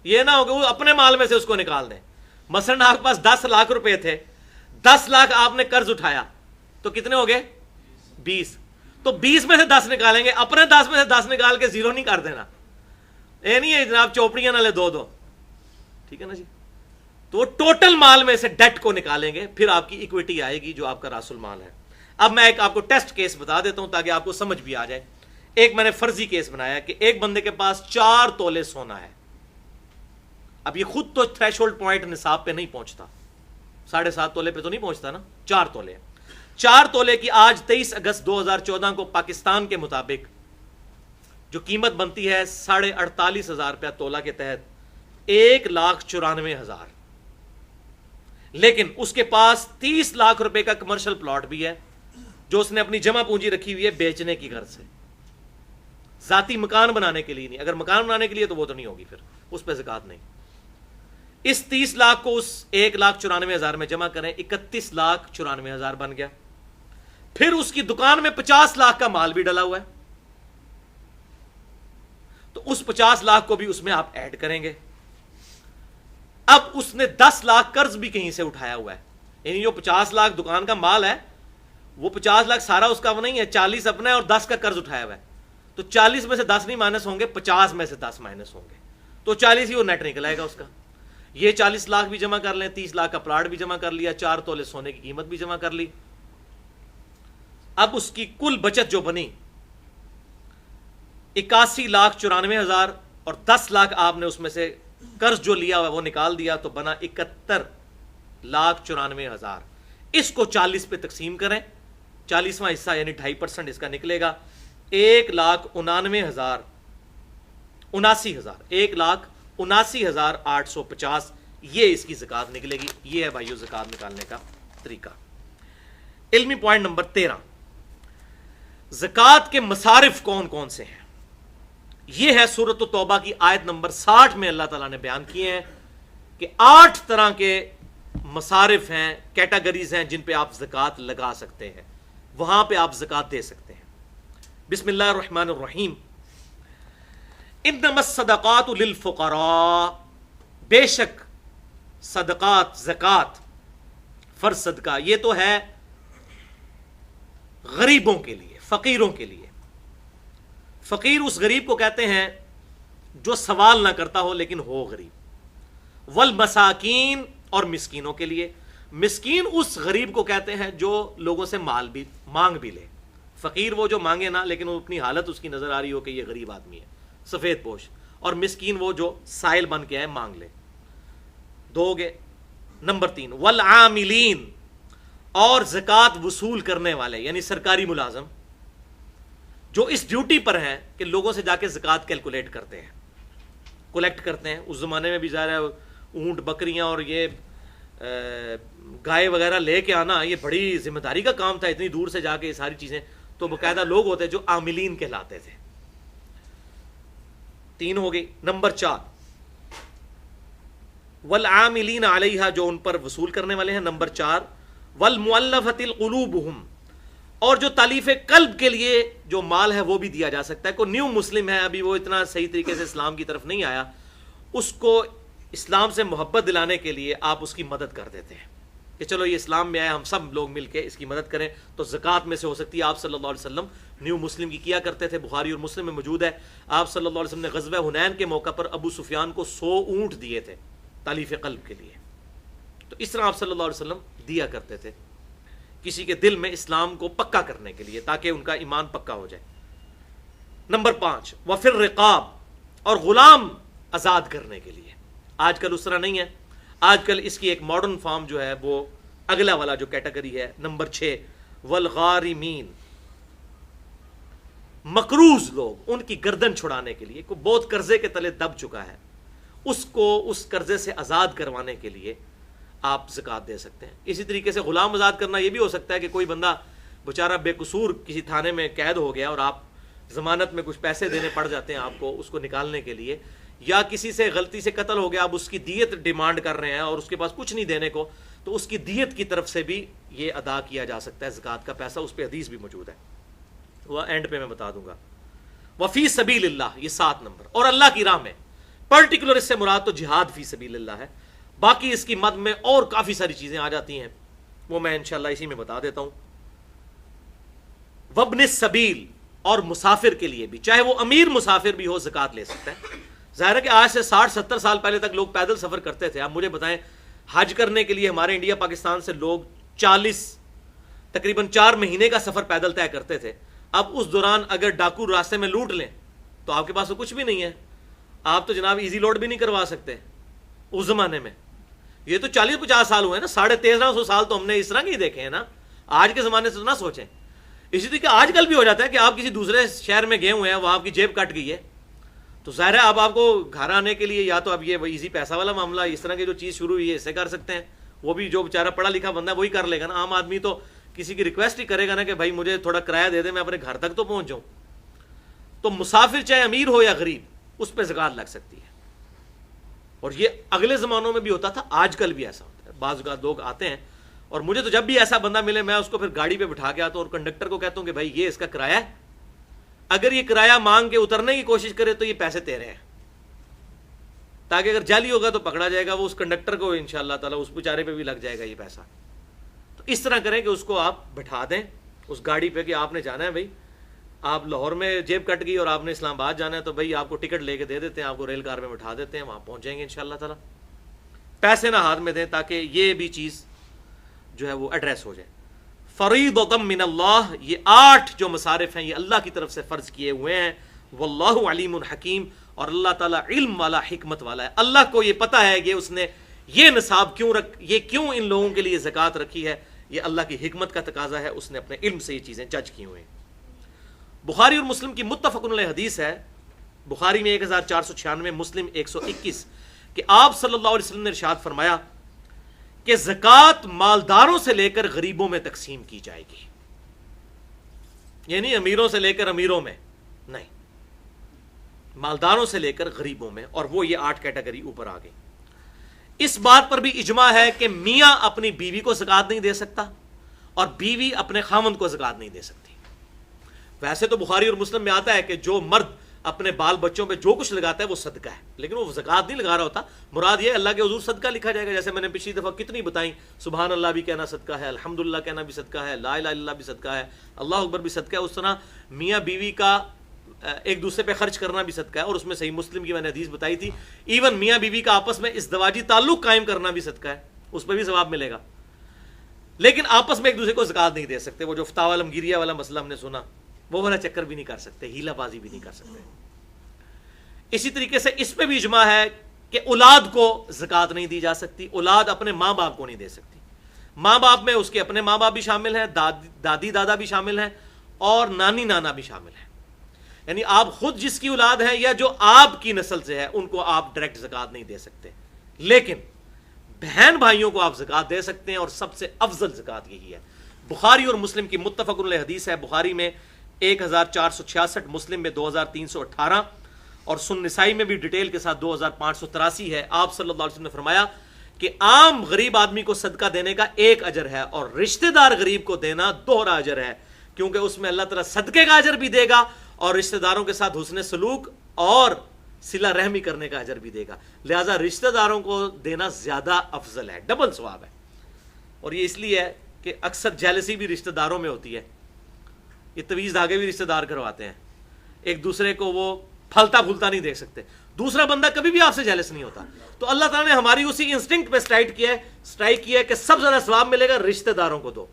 یہ نہ ہوگا وہ اپنے مال میں سے اس کو نکال دیں. مثلا آپ کے پاس 10 لاکھ روپے تھے, 10 لاکھ آپ نے قرض اٹھایا, تو کتنے ہو گئے 20. تو 20 میں سے 10 نکالیں گے, اپنے 10 میں سے 10 نکال کے 0 نہیں کر دینا, یہ نہیں ہے جناب چوپڑیاں نالے دو, ٹھیک ہے نا جی. تو ٹوٹل مال میں سے ڈیٹ کو نکالیں گے, پھر آپ کی ایکویٹی آئے گی جو آپ کا راس المال ہے. اب میں ایک آپ کو ٹیسٹ کیس بتا دیتا ہوں تاکہ آپ کو سمجھ بھی آ جائے. ایک میں نے فرضی کیس بنایا کہ ایک بندے کے پاس 4 تولے سونا ہے. اب یہ خود تو تھریش ہولڈ پوائنٹ نصاب پہ نہیں پہنچتا, 7.5 تولے پہ تو نہیں پہنچتا نا, 4 تولے. 4 تولے کی آج 23 اگست 2014 کو پاکستان کے مطابق جو قیمت بنتی ہے 48,500 روپیہ تولہ کے تحت 1,94,000. لیکن اس کے پاس 30 لاکھ روپے کا کمرشل پلاٹ بھی ہے جو اس نے اپنی جمع پونجی رکھی ہوئی ہے بیچنے کی غرض سے, ذاتی مکان بنانے کے لیے نہیں. اگر مکان بنانے کے لیے تو وہ تو نہیں ہوگی, پھر اس پہ زکات نہیں. اس 30 لاکھ کو اس 1,94,000 میں جمع کریں, 31,94,000 بن گیا. پھر اس کی دکان میں 50 لاکھ کا مال بھی ڈلا ہوا ہے, تو اس 50 لاکھ کو بھی اس میں آپ ایڈ کریں گے. اب اس نے 10 لاکھ قرض بھی کہیں سے اٹھایا ہوا ہے, یعنی جو 50 لاکھ دکان کا مال ہے وہ 50 لاکھ سارا اس کا نہیں ہے, 40 اپنا ہے اور 10 کا قرض اٹھایا ہوا ہے. تو 40 میں سے 10 نہیں مائنس ہوں گے, 50 میں سے 10 مائنس ہوں گے, تو 40 ہی وہ نیٹ نکل آئے گا اس کا. یہ 40 لاکھ بھی جمع کر لیں, 30 لاکھ کا پلاٹ بھی جمع کر لیا, 4 تولے سونے کی قیمت بھی جمع کر لی. اب اس کی کل بچت جو بنی 81,94,000 اور 10 لاکھ آپ نے اس میں سے قرض جو لیا ہوا وہ نکال دیا, تو بنا 71,94,000. اس کو 40 پہ تقسیم کریں, 40واں حصہ یعنی 2.5% اس کا نکلے گا 1,79,000, 1,79,850. یہ اس کی زکات نکلے گی. یہ ہے بھائیو زکات نکالنے کا طریقہ. علمی پوائنٹ نمبر 13, زکات کے مصارف کون کون سے ہیں. یہ ہے سورۃ التوبہ کی آیت نمبر 60 میں اللہ تعالیٰ نے بیان کیے ہیں کہ 8 طرح کے مصارف ہیں, کیٹیگریز ہیں جن پہ آپ زکات لگا سکتے ہیں, وہاں پہ آپ زکات دے سکتے ہیں. بسم اللہ الرحمن الرحیم. انما الصدقات للفقراء, بے شک صدقات زکات فرض صدقہ یہ تو ہے غریبوں کے لیے, فقیروں کے لیے. فقیر اس غریب کو کہتے ہیں جو سوال نہ کرتا ہو لیکن ہو غریب. والمساکین, اور مسکینوں کے لیے. مسکین اس غریب کو کہتے ہیں جو لوگوں سے مال بھی مانگ بھی لے. فقیر وہ جو مانگے نہ لیکن وہ اپنی حالت اس کی نظر آ رہی ہو کہ یہ غریب آدمی ہے, سفید پوش. اور مسکین وہ جو سائل بن کے آئے مانگ لے. 2 گے. نمبر 3 والعاملین, اور زکات وصول کرنے والے یعنی سرکاری ملازم جو اس ڈیوٹی پر ہیں کہ لوگوں سے جا کے زکات کیلکولیٹ کرتے ہیں, کولیکٹ کرتے ہیں. اس زمانے میں بھی ظاہر ہے اونٹ بکریاں اور یہ گائے وغیرہ لے کے آنا یہ بڑی ذمہ داری کا کام تھا, اتنی دور سے جا کے یہ ساری چیزیں. تو باقاعدہ لوگ ہوتے جو عاملین کہلاتے تھے. 3 ہو گئی. نمبر 4 والعاملین علیہا, جو ان پر وصول کرنے والے ہیں. نمبر 4 والمؤلفۃ القلوبہم, اور جو تالیف قلب کے لیے جو مال ہے وہ بھی دیا جا سکتا ہے. کوئی نیو مسلم ہے, ابھی وہ اتنا صحیح طریقے سے اسلام کی طرف نہیں آیا, اس کو اسلام سے محبت دلانے کے لیے آپ اس کی مدد کر دیتے ہیں کہ چلو یہ اسلام میں آیا, ہم سب لوگ مل کے اس کی مدد کریں. تو زکوٰۃ میں سے ہو سکتی ہے. آپ صلی اللہ علیہ وسلم نیو مسلم کی کیا کرتے تھے, بخاری اور مسلم میں موجود ہے. آپ صلی اللہ علیہ وسلم نے غزوہ حنین کے موقع پر ابو سفیان کو 100 اونٹ دیے تھے تالیف قلب کے لیے. تو اس طرح آپ صلی اللہ علیہ وسلم دیا کرتے تھے کسی کے دل میں اسلام کو پکا کرنے کے لیے, تاکہ ان کا ایمان پکا ہو جائے. نمبر 5 وفی الرقاب, اور غلام آزاد کرنے کے لیے. آج کل اس طرح نہیں ہے, آج کل اس کی ایک ماڈرن فارم جو ہے وہ اگلا والا جو کیٹیگری ہے. نمبر 6 والغارمین, مقروض لوگ, ان کی گردن چھڑانے کے لیے. کوئی بہت قرضے کے تلے دب چکا ہے, اس کو اس قرضے سے آزاد کروانے کے لیے آپ زکوٰۃ دے سکتے ہیں. اسی طریقے سے غلام آزاد کرنا یہ بھی ہو سکتا ہے کہ کوئی بندہ بیچارہ بے قصور کسی تھانے میں قید ہو گیا اور آپ ضمانت میں کچھ پیسے دینے پڑ جاتے ہیں آپ کو اس کو نکالنے کے لیے, یا کسی سے غلطی سے قتل ہو گیا, آپ اس کی دیت ڈیمانڈ کر رہے ہیں اور اس کے پاس کچھ نہیں دینے کو, تو اس کی دیت کی طرف سے بھی یہ ادا کیا جا سکتا ہے زکوٰۃ کا پیسہ. اس پہ حدیث بھی موجود ہے, وہ اینڈ پہ میں بتا دوں گا. وفی سبیل اللہ, یہ 7 نمبر. اور اللہ کی راہ میں, پرٹیکولر اس سے مراد تو جہاد فی سبیل اللہ ہے. باقی اس کی مد میں اور کافی ساری چیزیں آ جاتی ہیں, وہ میں انشاءاللہ اسی میں بتا دیتا ہوں. وابن السبیل، اور مسافر کے لیے بھی، چاہے وہ امیر مسافر بھی ہو زکوٰۃ لے سکتا ہے۔ ظاہر ہے کہ آج سے 60-70 سال پہلے تک لوگ پیدل سفر کرتے تھے۔ آپ مجھے بتائیں، حج کرنے کے لیے ہمارے انڈیا پاکستان سے لوگ تقریباً 4 مہینے کا سفر پیدل طے کرتے تھے۔ اب اس دوران اگر ڈاکو راستے میں لوٹ لیں تو آپ کے پاس تو کچھ بھی نہیں ہے، آپ تو جناب ایزی لوڈ بھی نہیں کروا سکتے اس زمانے میں۔ یہ تو 40-50 سال ہوئے نا، 1350 سال تو ہم نے اس طرح کے ہی دیکھے ہیں نا، آج کے زمانے سے تو نہ سوچیں۔ اسی طریقے آج کل بھی ہو جاتا ہے کہ آپ کسی دوسرے شہر میں گئے ہوئے ہیں، وہاں آپ کی جیب کٹ گئی ہے، تو ظاہر ہے اب آپ کو گھر آنے کے لیے یا تو اب یہ ایزی پیسہ والا معاملہ، اس طرح کی جو چیز شروع ہوئی ہے، اسے کر سکتے ہیں۔ وہ بھی جو بیچارہ پڑھا لکھا بندہ ہے وہی کر لے گا نا، عام آدمی تو کسی کی ریکویسٹ ہی کرے گا نا کہ بھائی مجھے تھوڑا کرایہ دے دے، میں اپنے گھر تک تو پہنچ جاؤں۔ تو مسافر چاہے امیر ہو یا غریب، اس پہ زکوٰۃ لگ سکتی ہے۔ اور یہ اگلے زمانوں میں بھی ہوتا تھا، آج کل بھی ایسا ہوتا ہے۔ بعض اوقات لوگ آتے ہیں اور مجھے تو جب بھی ایسا بندہ ملے میں اس کو پھر گاڑی پہ بٹھا کے آتا ہوں اور کنڈکٹر کو کہتا ہوں کہ بھائی یہ اس کا کرایہ ہے، اگر یہ کرایہ مانگ کے اترنے کی کوشش کرے تو یہ پیسے تیرے ہیں، تاکہ اگر جعلی ہوگا تو پکڑا جائے گا، وہ اس کنڈکٹر کو انشاءاللہ تعالیٰ اس بیچارے پہ بھی لگ جائے گا یہ پیسہ۔ تو اس طرح کریں کہ اس کو آپ بٹھا دیں اس گاڑی پہ کہ آپ نے جانا ہے، بھائی آپ لاہور میں جیب کٹ گئی اور آپ نے اسلام آباد جانا ہے تو بھائی آپ کو ٹکٹ لے کے دے دیتے ہیں، آپ کو ریل کار میں بٹھا دیتے ہیں، وہاں پہنچ جائیں گے انشاءاللہ تعالیٰ۔ پیسے نہ ہاتھ میں دیں تاکہ یہ بھی چیز جو ہے وہ ایڈریس ہو جائے۔ فریضۃ من اللہ، یہ 8 جو مصارف ہیں یہ اللہ کی طرف سے فرض کیے ہوئے ہیں۔ واللہ علیم حکیم، اور اللہ تعالیٰ علم والا، حکمت والا ہے۔ اللہ کو یہ پتہ ہے کہ اس نے یہ نصاب کیوں ان لوگوں کے لیے زکوٰۃ رکھی ہے، یہ اللہ کی حکمت کا تقاضا ہے، اس نے اپنے علم سے یہ چیزیں جج کی ہوئے ہیں۔ بخاری اور مسلم کی متفق علیہ حدیث ہے، بخاری میں 1496، مسلم 121، کہ آپ صلی اللہ علیہ وسلم نے ارشاد فرمایا کہ زکوٰۃ مالداروں سے لے کر غریبوں میں تقسیم کی جائے گی، یعنی امیروں سے لے کر امیروں میں نہیں، مالداروں سے لے کر غریبوں میں، اور وہ یہ 8 کیٹیگری اوپر آ گئی۔ اس بات پر بھی اجماع ہے کہ میاں اپنی بیوی کو زکوٰۃ نہیں دے سکتا اور بیوی اپنے خاوند کو زکوٰۃ نہیں دے سکتی۔ ویسے تو بخاری اور مسلم میں آتا ہے کہ جو مرد اپنے بال بچوں پہ جو کچھ لگاتا ہے وہ صدقہ ہے، لیکن وہ زکوٰۃ نہیں لگا رہا ہوتا، مراد یہ اللہ کے حضور صدقہ لکھا جائے گا۔ جیسے میں نے پچھلی دفعہ کتنی بتائیں، سبحان اللہ بھی کہنا صدقہ ہے، الحمدللہ کہنا بھی صدقہ ہے، لا الہ الا اللہ بھی صدقہ ہے، اللہ اکبر بھی صدقہ ہے۔ اس طرح میاں بیوی کا ایک دوسرے پہ خرچ کرنا بھی صدقہ ہے، اور اس میں صحیح مسلم کی میں نے حدیث بتائی تھی، ایون میاں بیوی کا آپس میں ازدواجی تعلق قائم کرنا بھی صدقہ ہے، اس پہ بھی ثواب ملے گا۔ لیکن آپس میں ایک دوسرے کو زکوٰۃ نہیں دے سکتے، وہ جو فتاوی علمگیریہ والا مسئلہ ہم نے سنا، وہ والا چکر بھی نہیں کر سکتے، ہیلا بازی بھی نہیں کر سکتے۔ اسی طریقے سے اس پہ بھی اجماع ہے کہ اولاد کو زکوٰۃ نہیں دی جا سکتی، اولاد اپنے ماں باپ کو نہیں دے سکتی۔ ماں باپ میں اس کے اپنے ماں باپ بھی شامل ہیں، دادی دادا بھی شامل ہیں، اور نانی نانا بھی شامل ہیں، یعنی آپ خود جس کی اولاد ہیں یا جو آپ کی نسل سے ہے ان کو آپ ڈائریکٹ زکوٰۃ نہیں دے سکتے، لیکن بہن بھائیوں کو آپ زکوٰۃ دے سکتے ہیں، اور سب سے افضل زکوٰۃ یہی ہے۔ بخاری اور مسلم کی متفق علیہ حدیث ہے، بخاری میں 1466، مسلم میں 2318، اور سنن نسائی میں بھی ڈیٹیل کے ساتھ 2583 ہے۔ آپ صلی اللہ علیہ وسلم نے فرمایا کہ عام غریب آدمی کو صدقہ دینے کا 1 اجر ہے، اور رشتہ دار غریب کو دینا 2 اجر ہے، کیونکہ اس میں اللہ تعالیٰ صدقے کا اجر بھی دے گا اور رشتہ داروں کے ساتھ حسن سلوک اور صلہ رحمی کرنے کا اجر بھی دے گا، لہٰذا رشتہ داروں کو دینا زیادہ افضل ہے، ڈبل ثواب ہے۔ اور یہ اس لیے ہے کہ اکثر جیلسی بھی رشتہ داروں میں ہوتی ہے، یہ تویز دھاگے بھی رشتہ دار کرواتے ہیں، ایک دوسرے کو وہ پھلتا پھولتا نہیں دیکھ سکتے، دوسرا بندہ کبھی بھی آپ سے جیلس نہیں ہوتا۔ تو اللہ تعالیٰ نے ہماری اسی انسٹنکٹ پہ اسٹرائک کیا ہے کہ سب سے زیادہ ثواب ملے گا رشتہ داروں کو دو۔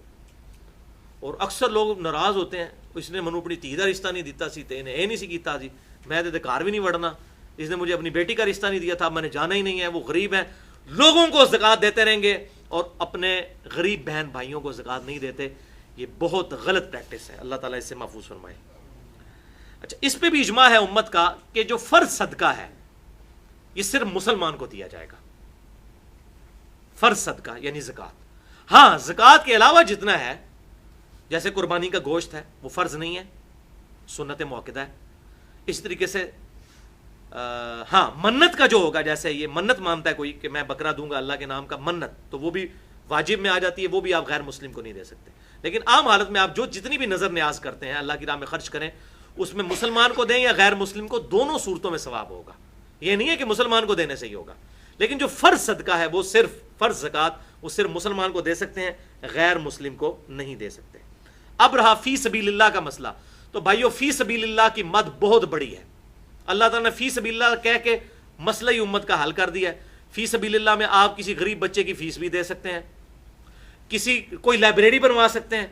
اور اکثر لوگ ناراض ہوتے ہیں، اس نے منو اپنی دھی کا رشتہ نہیں دیتا سی، تے انہیں یہ نہیں سی کیتا جی، میں تے گھر بھی نہیں وڑنا، اس نے مجھے اپنی بیٹی کا رشتہ نہیں دیا تھا، میں نے جانا ہی نہیں ہے، وہ غریب ہیں۔ لوگوں کو زکوٰۃ دیتے رہیں گے اور اپنے غریب بہن بھائیوں کو زکوٰۃ نہیں دیتے، یہ بہت غلط پریکٹس ہے، اللہ تعالیٰ اس سے محفوظ فرمائے۔ اچھا، اس پہ بھی اجماع ہے امت کا کہ جو فرض صدقہ ہے یہ صرف مسلمان کو دیا جائے گا، فرض صدقہ یعنی زکوٰۃ۔ ہاں، زکوٰۃ کے علاوہ جتنا ہے، جیسے قربانی کا گوشت ہے وہ فرض نہیں ہے، سنت موقدہ ہے۔ اس طریقے سے ہاں، منت کا جو ہوگا، جیسے یہ منت مانتا ہے کوئی کہ میں بکرا دوں گا اللہ کے نام کا، منت تو وہ بھی واجب میں آ جاتی ہے، وہ بھی آپ غیر مسلم کو نہیں دے سکتے۔ لیکن عام حالت میں آپ جو جتنی بھی نظر نیاز کرتے ہیں اللہ کی راہ میں خرچ کریں، اس میں مسلمان کو دیں یا غیر مسلم کو، دونوں صورتوں میں ثواب ہوگا۔ یہ نہیں ہے کہ مسلمان کو دینے سے ہی ہوگا، لیکن جو فرض صدقہ ہے وہ صرف فرض زکوٰۃ وہ صرف مسلمان کو دے سکتے ہیں، غیر مسلم کو نہیں دے سکتے۔ اب رہا فی سبیل اللہ کا مسئلہ، تو بھائیو فی سبیل اللہ کی مد بہت بڑی ہے. اللہ تعالیٰ نے فی سبیل اللہ کہہ کے مسئلہ ہی امت کا حل کر دیا ہے. فی سبیل اللہ میں آپ کسی غریب بچے کی فیس بھی دے سکتے ہیں، کوئی لائبریری بنوا سکتے ہیں،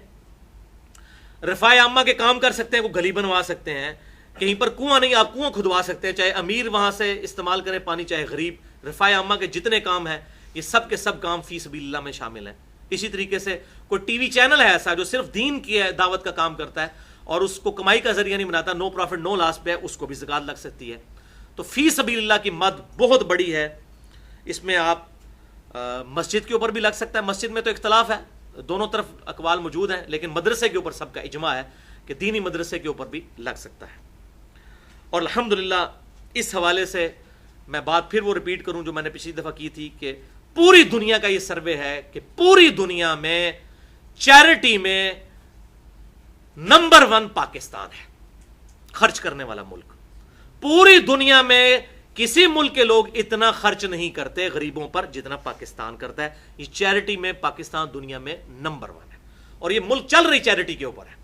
رفاع عامہ کے کام کر سکتے ہیں، کوئی گلی بنوا سکتے ہیں، کہیں پر کنواں نہیں آپ کنواں کھدوا سکتے ہیں، چاہے امیر وہاں سے استعمال کرے پانی چاہے غریب. رفاع عامہ کے جتنے کام ہیں یہ سب کے سب کام فی سبیل اللہ میں شامل ہیں. اسی طریقے سے کوئی ٹی وی چینل ہے ایسا جو صرف دین کی دعوت کا کام کرتا ہے اور اس کو کمائی کا ذریعہ نہیں بناتا، نو پروفٹ نو لاس پہ، اس کو بھی زکوٰۃ لگ سکتی ہے. تو فی سبیل اللہ کی مد بہت بڑی ہے. اس میں آپ مسجد کے اوپر بھی لگ سکتا ہے. مسجد میں تو اختلاف ہے، دونوں طرف اقوال موجود ہیں، لیکن مدرسے کے اوپر سب کا اجماع ہے کہ دینی مدرسے کے اوپر بھی لگ سکتا ہے. اور الحمدللہ اس حوالے سے میں بات پھر وہ ریپیٹ کروں جو میں نے پچھلی دفعہ کی تھی کہ پوری دنیا کا یہ سروے ہے کہ پوری دنیا میں چیریٹی میں نمبر 1 پاکستان ہے، خرچ کرنے والا ملک. پوری دنیا میں کسی ملک کے لوگ اتنا خرچ نہیں کرتے غریبوں پر جتنا پاکستان کرتا ہے. یہ چیریٹی میں پاکستان دنیا میں نمبر 1 ہے، اور یہ ملک چل رہی چیریٹی کے اوپر ہے.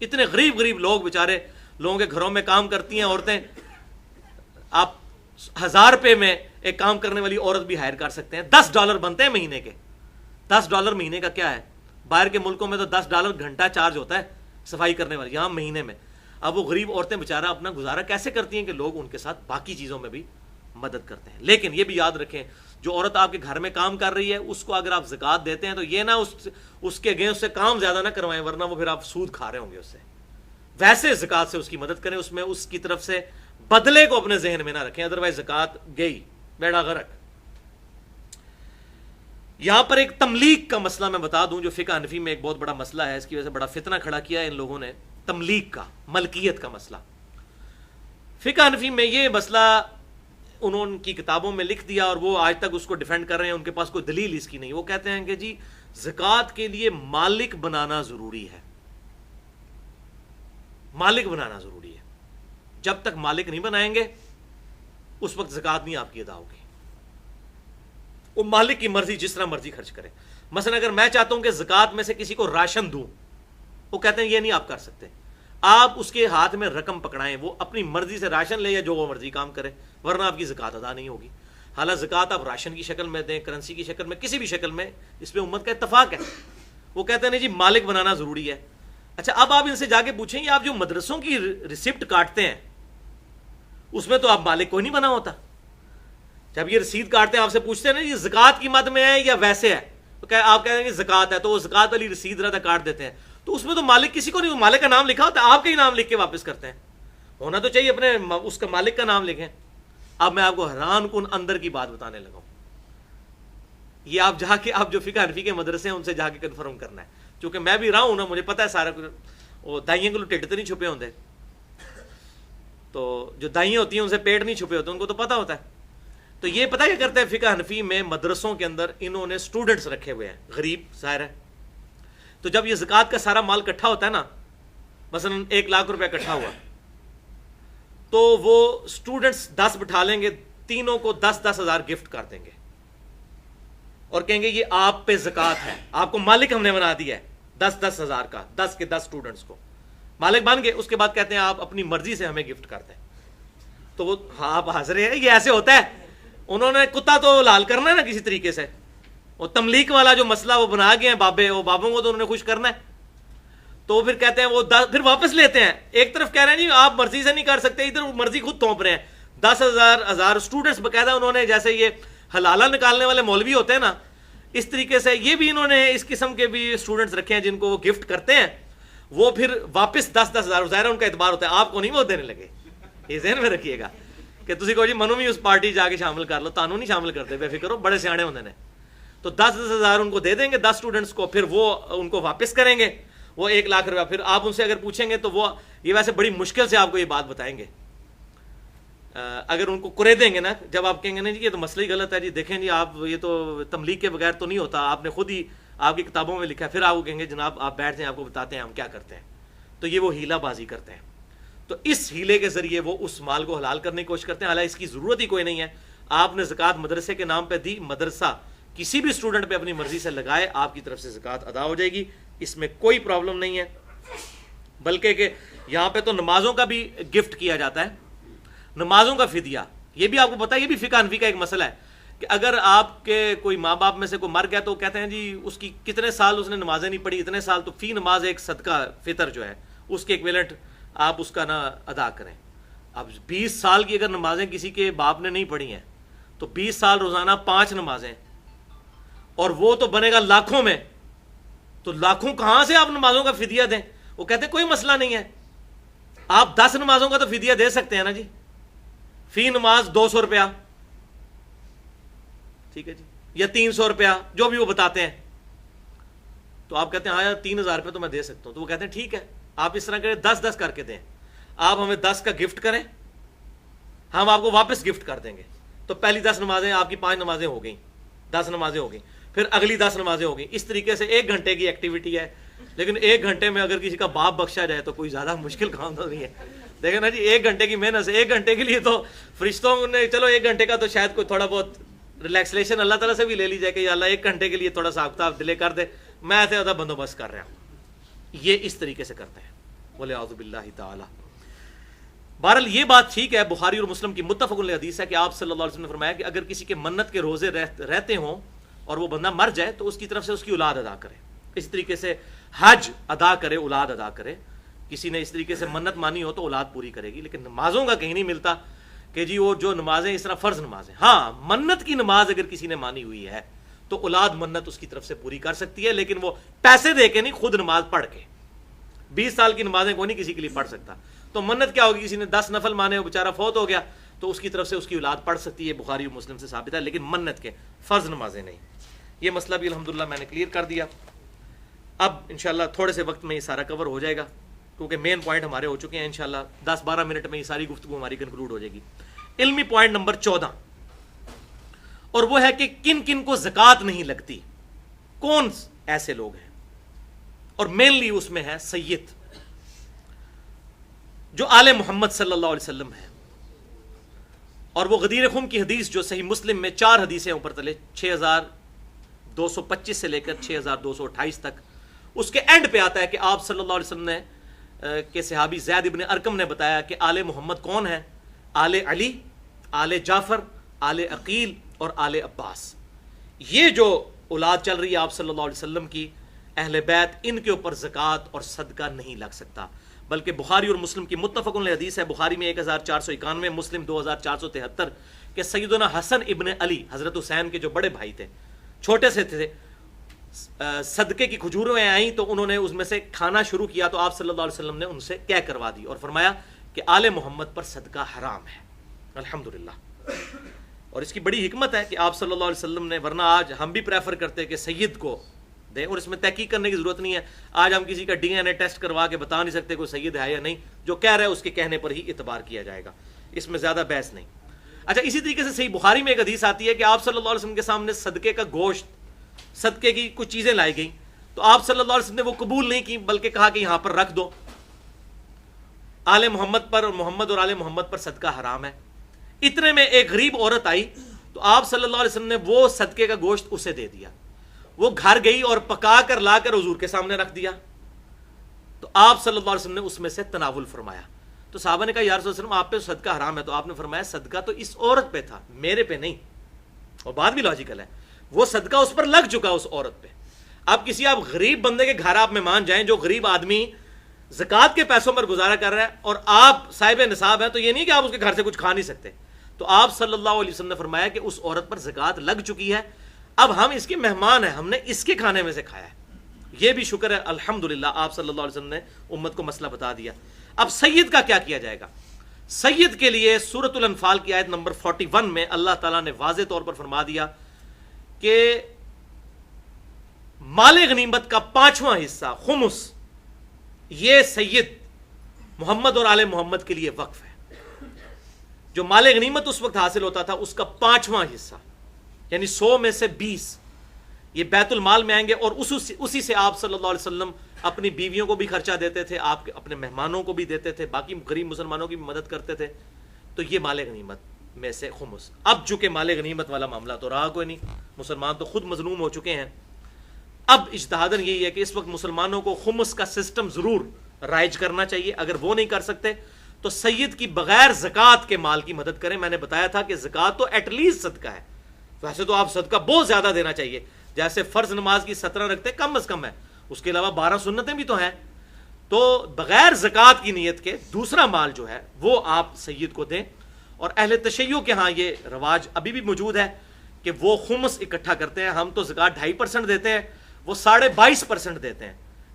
اتنے غریب لوگ بیچارے لوگوں کے گھروں میں کام کرتی ہیں عورتیں. آپ 1000 روپے میں ایک کام کرنے والی عورت بھی ہائر کر سکتے ہیں. $10 بنتے ہیں مہینے کے. $10 مہینے کا کیا ہے؟ باہر کے ملکوں میں تو $10 گھنٹہ چارج ہوتا ہے صفائی کرنے والی، یہاں مہینے میں. اب وہ غریب عورتیں بیچارہ اپنا گزارا کیسے کرتی ہیں کہ لوگ ان کے ساتھ باقی چیزوں میں بھی مدد کرتے ہیں. لیکن یہ بھی یاد رکھیں جو عورت آپ کے گھر میں کام کر رہی ہے اس کو اگر آپ زکوٰۃ دیتے ہیں تو یہ نہ اس کے اگینسٹ سے کام زیادہ نہ کروائیں، ورنہ وہ پھر آپ سود کھا رہے ہوں گے اس سے. ویسے زکوٰۃ سے اس کی مدد کریں، اس میں اس کی طرف سے بدلے کو اپنے ذہن میں نہ رکھیں، ادروائز زکوٰۃ گئی بیڑا غرق. یہاں پر ایک تملیک کا مسئلہ میں بتا دوں جو فقہ حنفی میں ایک بہت بڑا مسئلہ ہے، اس کی وجہ سے بڑا فتنہ کھڑا کیا ہے ان لوگوں نے. تملیک کا، ملکیت کا مسئلہ. فقہ حنفی میں یہ مسئلہ انہوں کی کتابوں میں لکھ دیا اور وہ آج تک اس کو ڈیفینڈ کر رہے ہیں. ان کے پاس کوئی دلیل اس کی نہیں. وہ کہتے ہیں کہ جی زکوٰۃ کے لیے مالک بنانا ضروری ہے، مالک بنانا ضروری ہے. جب تک مالک نہیں بنائیں گے اس وقت زکوٰۃ نہیں آپ کی ادا ہوگی. وہ مالک کی مرضی، جس طرح مرضی خرچ کرے. مثلا اگر میں چاہتا ہوں کہ زکوٰۃ میں سے کسی کو راشن دوں، وہ کہتے ہیں یہ نہیں آپ کر سکتے. آپ اس کے ہاتھ میں رقم پکڑائیں، وہ اپنی مرضی سے راشن لے یا جو وہ مرضی کام کرے، ورنہ آپ کی زکوٰۃ ادا نہیں ہوگی. حالانکہ زکوٰۃ آپ راشن کی شکل میں دیں، کرنسی کی شکل میں، کسی بھی شکل میں، اس پہ امت کا اتفاق ہے. وہ کہتے ہیں نہیں جی مالک بنانا ضروری ہے. اچھا اب آپ ان سے جا کے پوچھیں گے آپ جو مدرسوں کی ریسپٹ کاٹتے ہیں اس میں تو آپ مالک کوئی نہیں بنا ہوتا. جب یہ رسید کاٹتے ہیں آپ سے پوچھتے ہیں نا یہ زکوٰۃ کی مد میں ہے یا ویسے ہے، تو آپ کہہ دیں گے زکوٰۃ ہے، تو وہ زکوٰۃ والی رسید رہتا کاٹ دیتے ہیں. تو اس میں تو مالک کسی کو نہیں، مالک کا نام لکھا ہوتا ہے، آپ کا ہی نام لکھ کے واپس کرتے ہیں. ہونا تو چاہیے اپنے اس کا مالک کا نام لکھیں. اب میں آپ کو حیران کن اندر کی بات بتانے لگا ہوں. یہ آپ جا کے آپ جو فقہ حنفی کے مدرسے ہیں ان سے جا کے کنفرم کرنا ہے. چونکہ میں بھی رہا ہوں نا، مجھے پتا ہے سارا کچھ. وہ دائیوں کو ٹھڈ تو نہیں چھپے ہوتے، تو جو دائیاں ہوتی ہیں ان سے پیٹ نہیں چھپے ہوتے، ان کو تو پتا ہوتا ہے. تو یہ پتہ کیا کرتے ہیں فقہ حنفی میں مدرسوں کے اندر انہوں نے اسٹوڈنٹس رکھے ہوئے ہیں غریب ظاہر ہے. تو جب یہ زکوٰۃ کا سارا مال اکٹھا ہوتا ہے نا، مثلا 1 لاکھ روپے اکٹھا ہوا، تو وہ اسٹوڈنٹس 10 بٹھا لیں گے، تینوں کو 10-10 ہزار گفٹ کر دیں گے اور کہیں گے یہ آپ پہ زکوٰۃ ہے، آپ کو مالک ہم نے بنا دیا ہے 10-10 ہزار کا، 10 کے 10 اسٹوڈنٹس کو مالک بن گئے. اس کے بعد کہتے ہیں آپ اپنی مرضی سے ہمیں گفٹ کرتے ہیں. تو وہ ہاں آپ حاضر ہیں، یہ ایسے ہوتا ہے. انہوں نے کتا تو لال کرنا ہے نا کسی طریقے سے. وہ تملیک والا جو مسئلہ وہ بنا گئے ہیں بابے، وہ بابوں کو تو انہوں نے خوش کرنا ہے. تو پھر کہتے ہیں وہ پھر واپس لیتے ہیں. ایک طرف کہہ رہے ہیں جی آپ مرضی سے نہیں کر سکتے، ادھر مرضی خود تھوپ رہے ہیں. 10,000 اسٹوڈنٹس باقاعدہ انہوں نے، جیسے یہ حلالہ نکالنے والے مولوی ہوتے ہیں نا، اس طریقے سے یہ بھی انہوں نے اس قسم کے بھی اسٹوڈنٹس رکھے ہیں جن کو وہ گفٹ کرتے ہیں. وہ پھر واپس 10-10 ہزار ظاہر ان کا اعتبار ہوتا ہے، آپ کو نہیں وہ دینے لگے. یہ ذہن میں رکھیے گا کہ تسی کو جی منو بھی اس پارٹی جا کے شامل کر لو، تانوں نہیں شامل کرتے، بے فکر ہو، بڑے سیانے ہوندے نے. تو 10-10 ہزار ان کو دے دیں گے 10 اسٹوڈنٹس کو، پھر وہ ان کو واپس کریں گے وہ 1 لاکھ روپیہ. پھر آپ ان سے اگر پوچھیں گے تو وہ یہ ویسے بڑی مشکل سے آپ کو یہ بات بتائیں گے. اگر ان کو کرے دیں گے نا، جب آپ کہیں گے نا جی یہ تو مسئلہ ہی غلط ہے جی، دیکھیں جی آپ یہ تو تملیغ کے بغیر تو نہیں ہوتا، آپ نے خود ہی آپ کی کتابوں میں لکھا ہے. پھر آپ کو کہیں گے جناب آپ بیٹھ جائیں، آپ کو بتاتے ہیں ہم کیا کرتے ہیں. تو یہ وہ ہیلا بازی کرتے ہیں. تو اس ہیلے کے ذریعے وہ اس مال کو حلال کرنے کی کوشش کرتے ہیں، حالانکہ اس کی ضرورت ہی کوئی نہیں ہے. آپ نے زکوٰۃ مدرسے کے نام پہ دی، مدرسہ کسی بھی اسٹوڈنٹ پہ اپنی مرضی سے لگائے، آپ کی طرف سے زکوٰۃ ادا ہو جائے گی، اس میں کوئی پرابلم نہیں ہے. بلکہ کہ یہاں پہ تو نمازوں کا بھی گفٹ کیا جاتا ہے، نمازوں کا فدیہ. یہ بھی آپ کو پتا ہے، یہ بھی فقہ حنفی کا ایک مسئلہ ہے کہ اگر آپ کے کوئی ماں باپ میں سے کوئی مر گیا تو کہتے ہیں جی اس کی کتنے سال اس نے نمازیں نہیں پڑھی، اتنے سال، تو فی نماز ایک صدقہ فطر جو ہے اس کے ایکویلنٹ آپ اس کا نہ ادا کریں. اب 20 سال کی اگر نمازیں کسی کے باپ نے نہیں پڑھی ہیں تو 20 سال روزانہ 5 نمازیں، اور وہ تو بنے گا لاکھوں میں، تو لاکھوں کہاں سے آپ نمازوں کا فدیہ دیں؟ وہ کہتے ہیں کوئی مسئلہ نہیں ہے، آپ 10 نمازوں کا تو فدیہ دے سکتے ہیں نا جی، فی نماز 200 روپیہ، ٹھیک ہے جی، یا 300 روپیہ، جو بھی وہ بتاتے ہیں. تو آپ کہتے ہیں ہاں یار 3000 روپے تو میں دے سکتا ہوں. تو وہ کہتے ہیں ٹھیک ہے، آپ اس طرح کریں 10 کر کے دیں، آپ ہمیں 10 کا گفٹ کریں، ہم آپ کو واپس گفٹ کر دیں گے. تو پہلی 10 نمازیں آپ کی 5 نمازیں ہو گئیں، 10 نمازیں ہو گئیں، پھر اگلی 10 نمازیں ہو گئیں. اس طریقے سے 1 گھنٹے کی ایکٹیویٹی ہے، لیکن 1 گھنٹے میں اگر کسی کا باپ بخشا جائے تو کوئی زیادہ مشکل کام تو نہیں ہے. دیکھیں نا جی، 1 گھنٹے کی محنت سے 1 گھنٹے کے لیے تو فرشتوں نے چلو 1 گھنٹے کا تو شاید کوئی تھوڑا بہت ریلیکسیشن اللہ تعالیٰ سے بھی لے لی جائے کہ یا اللہ 1 گھنٹے کے لیے تھوڑا سا آپ ڈیلے کر دے، میں ایسے زیادہ بندوبست کر رہا ہوں. یہ اس طریقے سے کرتے ہیں، بولے اعوذ باللہ تعالی. بہرحال یہ بات ٹھیک ہے، بخاری اور مسلم کی متفق علیہ حدیث ہے کہ آپ صلی اللہ علیہ وسلم نے فرمایا کہ اگر کسی کے منت کے روزے رہتے ہوں اور وہ بندہ مر جائے تو اس کی طرف سے اس کی اولاد ادا کرے. اس طریقے سے حج ادا کرے، اولاد ادا کرے. کسی نے اس طریقے سے منت مانی ہو تو اولاد پوری کرے گی. لیکن نمازوں کا کہیں نہیں ملتا کہ جی وہ جو نمازیں اس طرح فرض نمازیں. ہاں منت کی نماز اگر کسی نے مانی ہوئی ہے تو اولاد منت اس کی طرف سے پوری کر سکتی ہے، لیکن وہ پیسے دے کے نہیں، خود نماز پڑھ کے. 20 سال کی نمازیں کوئی نہیں کسی کے لیے پڑھ سکتا. تو منت کیا ہوگی؟ کسی نے 10 نفل مانے، وہ بیچارہ فوت ہو گیا تو اس کی طرف سے اس کی اولاد پڑھ سکتی ہے. بخاری و مسلم سے ثابت ہے، لیکن منت کے فرض نمازیں نہیں. یہ مسئلہ بھی الحمدللہ میں نے کلیئر کر دیا. اب انشاءاللہ تھوڑے سے وقت میں یہ سارا کور ہو جائے گا کیونکہ مین پوائنٹ ہمارے ہو چکے ہیں. انشاءاللہ 10-12 منٹ میں یہ ساری گفتگو ہماری کنکلوڈ ہو جائے گی. علمی پوائنٹ نمبر 14، اور وہ ہے کہ کن کن کو زکوٰۃ نہیں لگتی، کون ایسے لوگ ہیں. اور مینلی اس میں ہے سید، جو آل محمد صلی اللہ علیہ وسلم ہے. اور وہ غدیر خم کی حدیث جو صحیح مسلم میں 4 حدیثیں اوپر تلے 6225 سے لے کر 6228 تک، اس کے اینڈ پہ آتا ہے کہ آپ صلی اللہ علیہ وسلم نے کہ صحابی زید ابن ارقم نے بتایا کہ آل محمد کون ہے؟ آل علی، آل جعفر، آل عقیل اور آل عباس. یہ جو اولاد چل رہی ہے آپ صلی اللہ علیہ وسلم کی، اہل بیت، ان کے اوپر زکوٰۃ اور صدقہ نہیں لگ سکتا. بلکہ بخاری اور مسلم کی متفق علیہ حدیث ہے، بخاری میں 1491، مسلم 2473، کہ سیدنا حسن ابن علی، حضرت حسین کے جو بڑے بھائی تھے، چھوٹے سے تھے، صدقے کی کھجوریں آئیں تو انہوں نے اس میں سے کھانا شروع کیا تو آپ صلی اللہ علیہ وسلم نے ان سے کہہ کروا دی اور فرمایا کہ آل محمد پر صدقہ حرام ہے. الحمدللہ. اور اس کی بڑی حکمت ہے کہ آپ صلی اللہ علیہ وسلم نے، ورنہ آج ہم بھی پریفر کرتے کہ سید کو دیں، اور اس میں تحقیق کرنے کی ضرورت نہیں ہے. آج ہم کسی کا ڈی این اے ٹیسٹ کروا کے بتا نہیں سکتے کوئی سید ہے یا نہیں، جو کہہ رہا ہے اس کے کہنے پر ہی اعتبار کیا جائے گا، اس میں زیادہ بحث نہیں. اچھا، اسی طریقے سے صحیح بخاری میں ایک حدیث آتی ہے کہ آپ صلی اللہ علیہ وسلم کے سامنے صدقے کا گوشت، صدقے کی کچھ چیزیں لائی گئیں تو آپ صلی اللہ علیہ وسلم نے وہ قبول نہیں کی، بلکہ کہا کہ یہاں پر رکھ دو، آل محمد پر اور محمد اور آل محمد پر صدقہ حرام ہے. اتنے میں ایک غریب عورت آئی تو آپ صلی اللہ علیہ وسلم نے وہ صدقے کا گوشت اسے دے دیا. وہ گھر گئی اور پکا کر لا کر حضور کے سامنے رکھ دیا تو آپ صلی اللہ علیہ وسلم نے اس میں سے تناول فرمایا. تو صحابہ نے کہا یا رسول اللہ علیہ وسلم آپ پہ صدقہ حرام ہے، تو آپ نے فرمایا صدقہ تو اس عورت پہ تھا، میرے پہ نہیں. اور بات بھی لاجیکل ہے، وہ صدقہ اس پر لگ چکا اس عورت پہ. اب کسی آپ غریب بندے کے گھر آپ مہمان جائیں، جو غریب آدمی زکوٰۃ کے پیسوں پر گزارا کر رہا ہے، اور آپ صاحب نصاب ہیں، تو یہ نہیں کہ آپ اس کے گھر سے کچھ کھا نہیں سکتے. تو آپ صلی اللہ علیہ وسلم نے فرمایا کہ اس عورت پر زکوٰۃ لگ چکی ہے، اب ہم اس کے مہمان ہیں، ہم نے اس کے کھانے میں سے کھایا ہے. یہ بھی شکر ہے الحمدللہ، آپ صلی اللہ علیہ وسلم نے امت کو مسئلہ بتا دیا. اب سید کا کیا کیا جائے گا؟ سید کے لیے سورۃ الانفال کی آیت نمبر 41 میں اللہ تعالیٰ نے واضح طور پر فرما دیا کہ مال غنیمت کا 5واں حصہ خمس، یہ سید محمد اور آل محمد کے لیے وقف ہے. جو مال غنیمت اس وقت حاصل ہوتا تھا اس کا 5واں حصہ، یعنی 100 میں سے 20 یہ بیت المال میں آئیں گے، اور اسی سے آپ صلی اللہ علیہ وسلم اپنی بیویوں کو بھی خرچہ دیتے تھے، آپ اپنے مہمانوں کو بھی دیتے تھے، باقی غریب مسلمانوں کی بھی مدد کرتے تھے. تو یہ مال غنیمت میں سے خمس. اب چونکہ مال غنیمت والا معاملہ تو رہا کوئی نہیں، مسلمان تو خود مظلوم ہو چکے ہیں. اب اجتہاداً یہی ہے کہ اس وقت مسلمانوں کو خمس کا سسٹم ضرور رائج کرنا چاہیے. اگر وہ نہیں کر سکتے تو سید کی بغیر زکوٰۃ کے مال کی مدد کریں. میں نے بتایا تھا کہ زکوٰۃ تو ایٹ لیسٹ صدقہ ہے, ویسے تو آپ صدقہ بہت زیادہ دینا چاہیے, جیسے فرض نماز کی 17 رکھتے کم از کم ہے, اس کے علاوہ 12 سنتیں بھی تو ہیں. تو بغیر زکوٰۃ کی نیت کے دوسرا مال جو ہے وہ آپ سید کو دیں. اور اہل تشیع کے ہاں یہ رواج ابھی بھی موجود ہے کہ وہ خمس اکٹھا کرتے ہیں. ہم تو زکوٰۃ 2.5% دیتے ہیں, وہ 22.5% دیتے ہیں.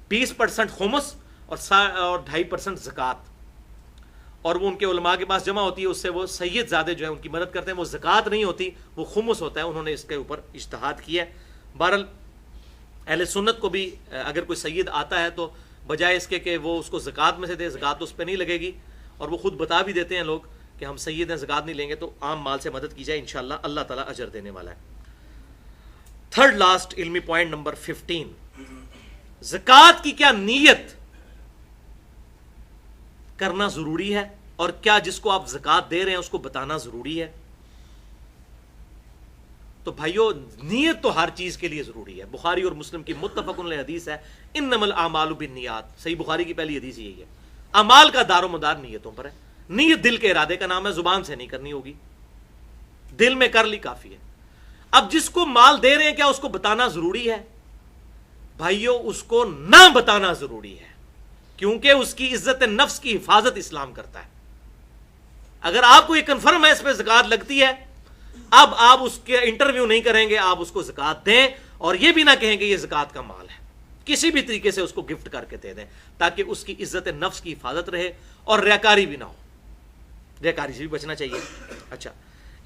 20% خمس اور 2.5% زکوٰۃ. اور وہ ان کے علماء کے پاس جمع ہوتی ہے, اس سے وہ سید زیادہ جو ہے ان کی مدد کرتے ہیں. وہ زکوٰۃ نہیں ہوتی, وہ خمس ہوتا ہے. انہوں نے اس کے اوپر اجتہاد کیا ہے. بہرحال اہل سنت کو بھی اگر کوئی سید آتا ہے تو بجائے اس کے کہ وہ اس کو زکوٰۃ میں سے دے, زکوٰۃ اس پہ نہیں لگے گی, اور وہ خود بتا بھی دیتے ہیں لوگ کہ ہم سید ہیں, زکوٰۃ نہیں لیں گے, تو عام مال سے مدد کی جائے, انشاءاللہ اللہ تعالیٰ اجر دینے والا ہے. تھرڈ لاسٹ علمی پوائنٹ نمبر 15, زکوٰۃ کی کیا نیت کرنا ضروری ہے, اور کیا جس کو آپ زکوٰۃ دے رہے ہیں اس کو بتانا ضروری ہے. تو بھائیو نیت تو ہر چیز کے لیے ضروری ہے. بخاری اور مسلم کی متفق علیہ حدیث ہے, انما الاعمال بالنیات. صحیح بخاری کی پہلی حدیث یہی ہے. اعمال کا دار و مدار نیتوں پر ہے. نیت دل کے ارادے کا نام ہے, زبان سے نہیں کرنی ہوگی, دل میں کر لی کافی ہے. اب جس کو مال دے رہے ہیں کیا اس کو بتانا ضروری ہے؟ بھائیو اس کو نہ بتانا ضروری ہے, کیونکہ اس کی عزت نفس کی حفاظت اسلام کرتا ہے. اگر آپ کو یہ کنفرم ہے اس پہ زکوٰۃ لگتی ہے, اب آپ اس کے انٹرویو نہیں کریں گے, آپ اس کو زکوٰۃ دیں, اور یہ بھی نہ کہیں کہ یہ زکوٰۃ کا مال ہے. کسی بھی طریقے سے اس کو گفٹ کر کے دے دیں تاکہ اس کی عزت نفس کی حفاظت رہے اور ریاکاری بھی نہ ہو. ریاکاری سے بھی بچنا چاہیے. اچھا,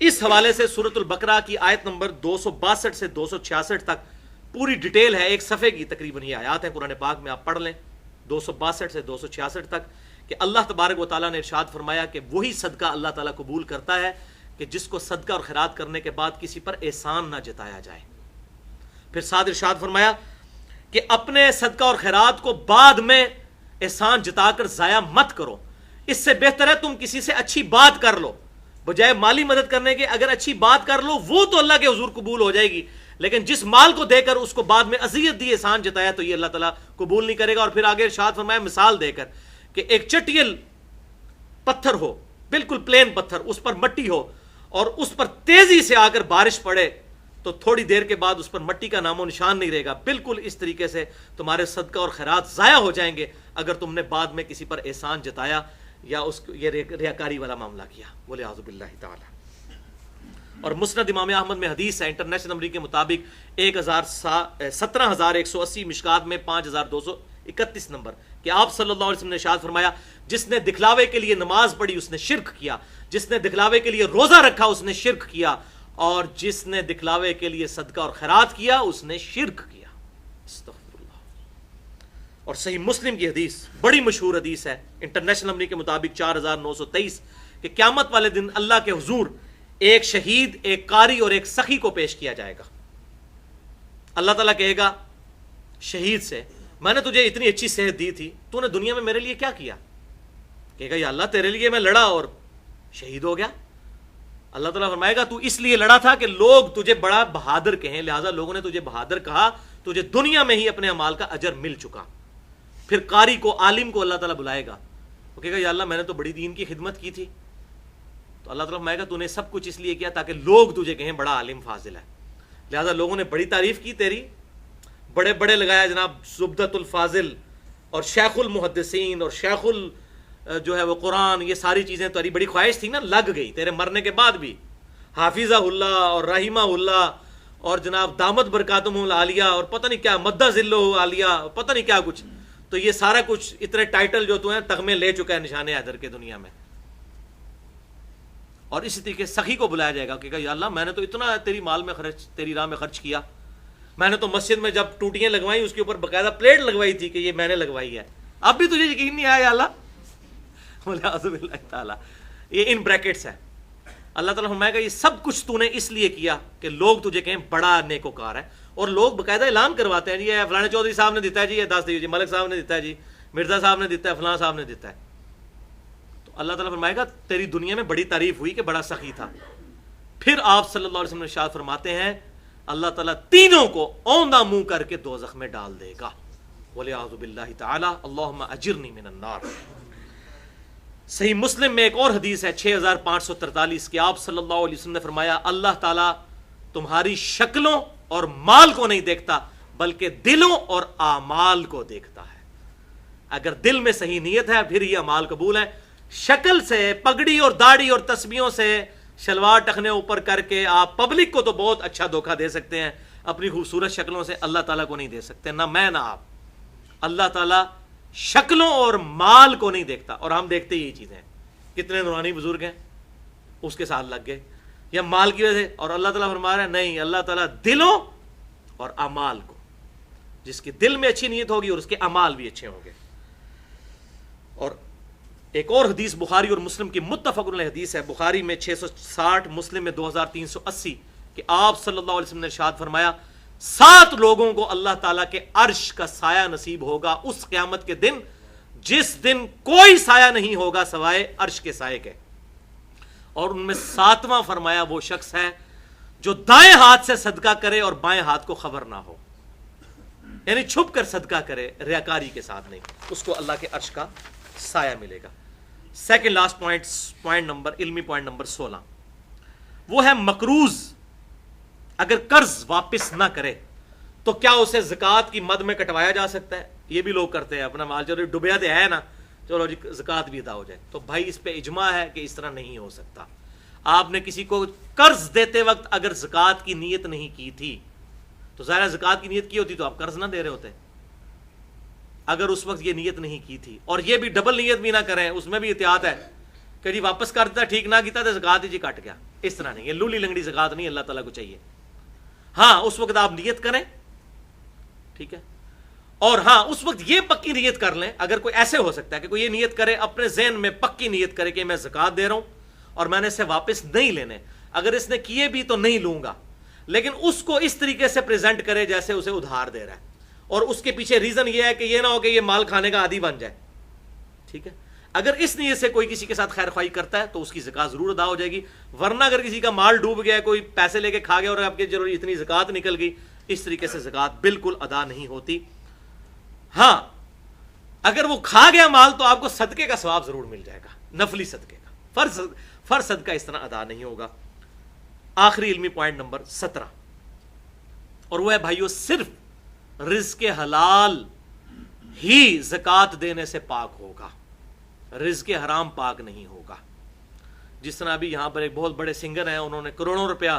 اس حوالے سے سورۃ البقرہ کی آیت نمبر 262 سے 266 تک پوری ڈیٹیل ہے, ایک صفحے کی تقریباً یہ آیات ہیں قرآن پاک میں, آپ پڑھ لیں 262 سے 266 تک, کہ اللہ تبارک و تعالیٰ نے ارشاد فرمایا کہ وہی صدقہ اللہ تعالیٰ قبول کرتا ہے کہ جس کو صدقہ اور خیرات کرنے کے بعد کسی پر احسان نہ جتایا جائے. پھر ساتھ ارشاد فرمایا کہ اپنے صدقہ اور خیرات کو بعد میں احسان جتا کر ضائع مت کرو, اس سے بہتر ہے تم کسی سے اچھی بات کر لو. بجائے مالی مدد کرنے کے اگر اچھی بات کر لو وہ تو اللہ کے حضور قبول ہو جائے گی, لیکن جس مال کو دے کر اس کو بعد میں اذیت دی, احسان جتایا, تو یہ اللہ تعالیٰ قبول نہیں کرے گا. اور پھر آگے ارشاد فرمایا مثال دے کر کہ ایک چٹیل پتھر ہو, بالکل پلین پتھر, اس پر مٹی ہو, اور اس پر تیزی سے آ کر بارش پڑے تو تھوڑی دیر کے بعد اس پر مٹی کا نام و نشان نہیں رہے گا. بالکل اس طریقے سے تمہارے صدقہ اور خیرات ضائع ہو جائیں گے اگر تم نے بعد میں کسی پر احسان جتایا یا اس یہ ریاکاری والا معاملہ کیا. بولے اعوذ باللہ تعالی. اور مسند امام احمد میں حدیث ہے انٹرنیشنل نمبر کے مطابق 17,180, مشکات میں 5,231 نمبر, کہ آپ صلی اللہ علیہ وسلم نے ارشاد فرمایا جس نے دکھلاوے کے لیے نماز پڑھی اس نے شرک کیا, جس نے دکھلاوے کے لیے روزہ رکھا اس نے شرک کیا, اور جس نے دکھلاوے کے لیے صدقہ اور خیرات کیا اس نے شرک کیا. استغفر اللہ. اور صحیح مسلم کی حدیث, بڑی مشہور حدیث ہے انٹرنیشنل نمبر کے مطابق 4,923, کہ قیامت والے دن اللہ کے حضور ایک شہید, ایک قاری اور ایک سخی کو پیش کیا جائے گا. اللہ تعالیٰ کہے گا شہید سے, میں نے تجھے اتنی اچھی صحت دی تھی, تو نے دنیا میں میرے لیے کیا کیا؟ کہے گا یا اللہ تیرے لیے میں لڑا اور شہید ہو گیا. اللہ تعالیٰ فرمائے گا تو اس لیے لڑا تھا کہ لوگ تجھے بڑا بہادر کہیں, لہٰذا لوگوں نے تجھے بہادر کہا, تجھے دنیا میں ہی اپنے اعمال کا اجر مل چکا. پھر قاری کو, عالم کو اللہ تعالیٰ بلائے گا, وہ کہے گا یا اللہ میں نے تو بڑی دین کی خدمت کی تھی. تو اللہ تعالیٰ فرمائے گا تو نے سب کچھ اس لیے کیا تاکہ لوگ تجھے کہیں بڑا عالم فاضل ہے, لہٰذا لوگوں نے بڑی تعریف کی تیری, بڑے بڑے لگایا جناب زبدۃ الفاضل اور شیخ المحدثین اور شیخ جو ہے وہ قرآن, یہ ساری چیزیں تیری بڑی خواہش تھی نا, لگ گئی تیرے مرنے کے بعد بھی. حافظہ اللہ اور رحمہ اللہ اور جناب دامت برکاتہم العالیہ اور پتہ نہیں کیا مدہ ذلہ عالیہ, پتہ نہیں کیا کچھ, تو یہ سارا کچھ اتنے ٹائٹل جو تو ہیں تغمے لے چکا ہے نشان حیدر کے دنیا میں. اور اسی طریقے سخی کو بلایا جائے گا کہ یا اللہ میں نے تو اتنا تیری مال میں خرچ, تیری راہ میں خرچ کیا, میں نے تو مسجد میں جب ٹوٹیاں لگوائیں اس کے اوپر باقاعدہ پلیٹ لگوائی تھی کہ یہ میں نے لگوائی ہے, اب بھی تجھے یقین نہیں آیا یا اللہ. بولے اعوذ باللہ تعالیٰ. یہ ان بریکٹس ہے. اللہ تعالیٰ فرمائے گا یہ سب کچھ تو نے اس لیے کیا کہ لوگ تجھے کہیں بڑا نیکوکار ہے, اور لوگ باقاعدہ اعلان کرواتے ہیں جی یہ فلاں چودھری صاحب نے دیتا ہے, جی یہ 10 دیجیے, ملک صاحب نے دیتا ہے, جی مرزا صاحب نے دیتا ہے, فلاں صاحب نے دیتا ہے. تو اللہ تعالیٰ فرمائے گا تیری دنیا میں بڑی تعریف ہوئی کہ بڑا سخی تھا. پھر آپ صلی اللہ علیہ وسلم نے ارشاد فرماتے ہیں اللہ تعالیٰ تینوں کو اوندہ منہ کر کے دوزخ میں ڈال دے گا. وَلِعَاذُ بِاللَّهِ تَعَالَى اللہم اجرنی من النار. صحیح مسلم میں ایک اور حدیث ہے 6543 کہ آپ صلی اللہ علیہ وسلم نے فرمایا اللہ تعالیٰ تمہاری شکلوں اور مال کو نہیں دیکھتا بلکہ دلوں اور اعمال کو دیکھتا ہے. اگر دل میں صحیح نیت ہے پھر یہ اعمال قبول ہے. شکل سے پگڑی اور داڑھی اور تسبیحوں سے شلوار ٹخنے اوپر کر کے آپ پبلک کو تو بہت اچھا دھوکہ دے سکتے ہیں, اپنی خوبصورت شکلوں سے اللہ تعالیٰ کو نہیں دے سکتے, نہ میں نہ آپ. اللہ تعالیٰ شکلوں اور مال کو نہیں دیکھتا, اور ہم دیکھتے ہی یہ چیزیں. کتنے نورانی بزرگ ہیں اس کے ساتھ لگ گئے یا مال کی وجہ سے, اور اللہ تعالیٰ فرما رہا ہے نہیں, اللہ تعالیٰ دلوں اور اعمال کو, جس کی دل میں اچھی نیت ہوگی اور اس کے اعمال بھی اچھے ہوں گے. اور ایک اور حدیث بخاری اور مسلم کی متفق علیہ حدیث ہے, بخاری میں 660, مسلم میں 2380, کہ آپ صلی اللہ علیہ وسلم نے ارشاد فرمایا 7 لوگوں کو اللہ تعالیٰ کے عرش کا سایہ نصیب ہوگا اس قیامت کے دن جس دن کوئی سایہ نہیں ہوگا سوائے عرش کے سائے کے. اور ان میں 7واں فرمایا وہ شخص ہے جو دائیں ہاتھ سے صدقہ کرے اور بائیں ہاتھ کو خبر نہ ہو, یعنی چھپ کر صدقہ کرے ریاکاری کے ساتھ نہیں, اس کو اللہ کے عرش کا سایہ ملے گا. سیکنڈ لاسٹ علمی پوائنٹ نمبر 16, وہ ہے مقروض اگر قرض واپس نہ کرے تو کیا اسے زکوٰۃ کی مد میں کٹوایا جا سکتا ہے؟ یہ بھی لوگ کرتے ہیں, اپنا مال چلو ڈوبیا تو ہے نا, چلو جی زکوٰۃ بھی ادا ہو جائے. تو بھائی اس پہ اجماع ہے کہ اس طرح نہیں ہو سکتا. آپ نے کسی کو قرض دیتے وقت اگر زکوٰۃ کی نیت نہیں کی تھی تو ظاہر زکوٰۃ کی نیت کی ہوتی تو آپ قرض نہ دے رہے ہوتے. اگر اس وقت یہ نیت نہیں کی تھی, اور یہ بھی ڈبل نیت بھی نہ کریں, اس میں بھی احتیاط ہے کہ جی واپس کر دیتا ٹھیک نہ کیتا تو زکوٰۃ جی کٹ گیا, اس طرح نہیں. یہ لولی لنگڑی زکوٰۃ نہیں اللہ تعالیٰ کو چاہیے. ہاں اس وقت آپ نیت کریں, ٹھیک ہے, اور ہاں اس وقت یہ پکی نیت کر لیں. اگر کوئی ایسے ہو سکتا ہے کہ کوئی یہ نیت کرے, اپنے ذہن میں پکی نیت کرے کہ میں زکوٰۃ دے رہا ہوں اور میں نے اسے واپس نہیں لینے, اگر اس نے کیے بھی تو نہیں لوں گا, لیکن اس کو اس طریقے سے پریزنٹ کرے جیسے اسے ادھار دے رہا ہے, اور اس کے پیچھے ریزن یہ ہے کہ یہ نہ ہو کہ یہ مال کھانے کا عادی بن جائے, ٹھیک ہے. اگر اس نیت سے کوئی کسی کے ساتھ خیر خواہی کرتا ہے تو اس کی زکوٰۃ ضرور ادا ہو جائے گی. ورنہ اگر کسی کا مال ڈوب گیا, کوئی پیسے لے کے کھا گیا اور آپ کے ضروری اتنی زکوٰۃ نکل گئی, اس طریقے سے زکوٰۃ بالکل ادا نہیں ہوتی. ہاں اگر وہ کھا گیا مال تو آپ کو صدقے کا ثواب ضرور مل جائے گا, نفلی صدقے کا. فرض صدقہ اس طرح ادا نہیں ہوگا. آخری علمی پوائنٹ نمبر 17, اور وہ ہے بھائیو صرف رزق حلال ہی زکوٰۃ دینے سے پاک ہوگا, رزق حرام پاک نہیں ہوگا. جس طرح ابھی یہاں پر ایک بہت بڑے سنگر ہیں, انہوں نے کروڑوں روپیہ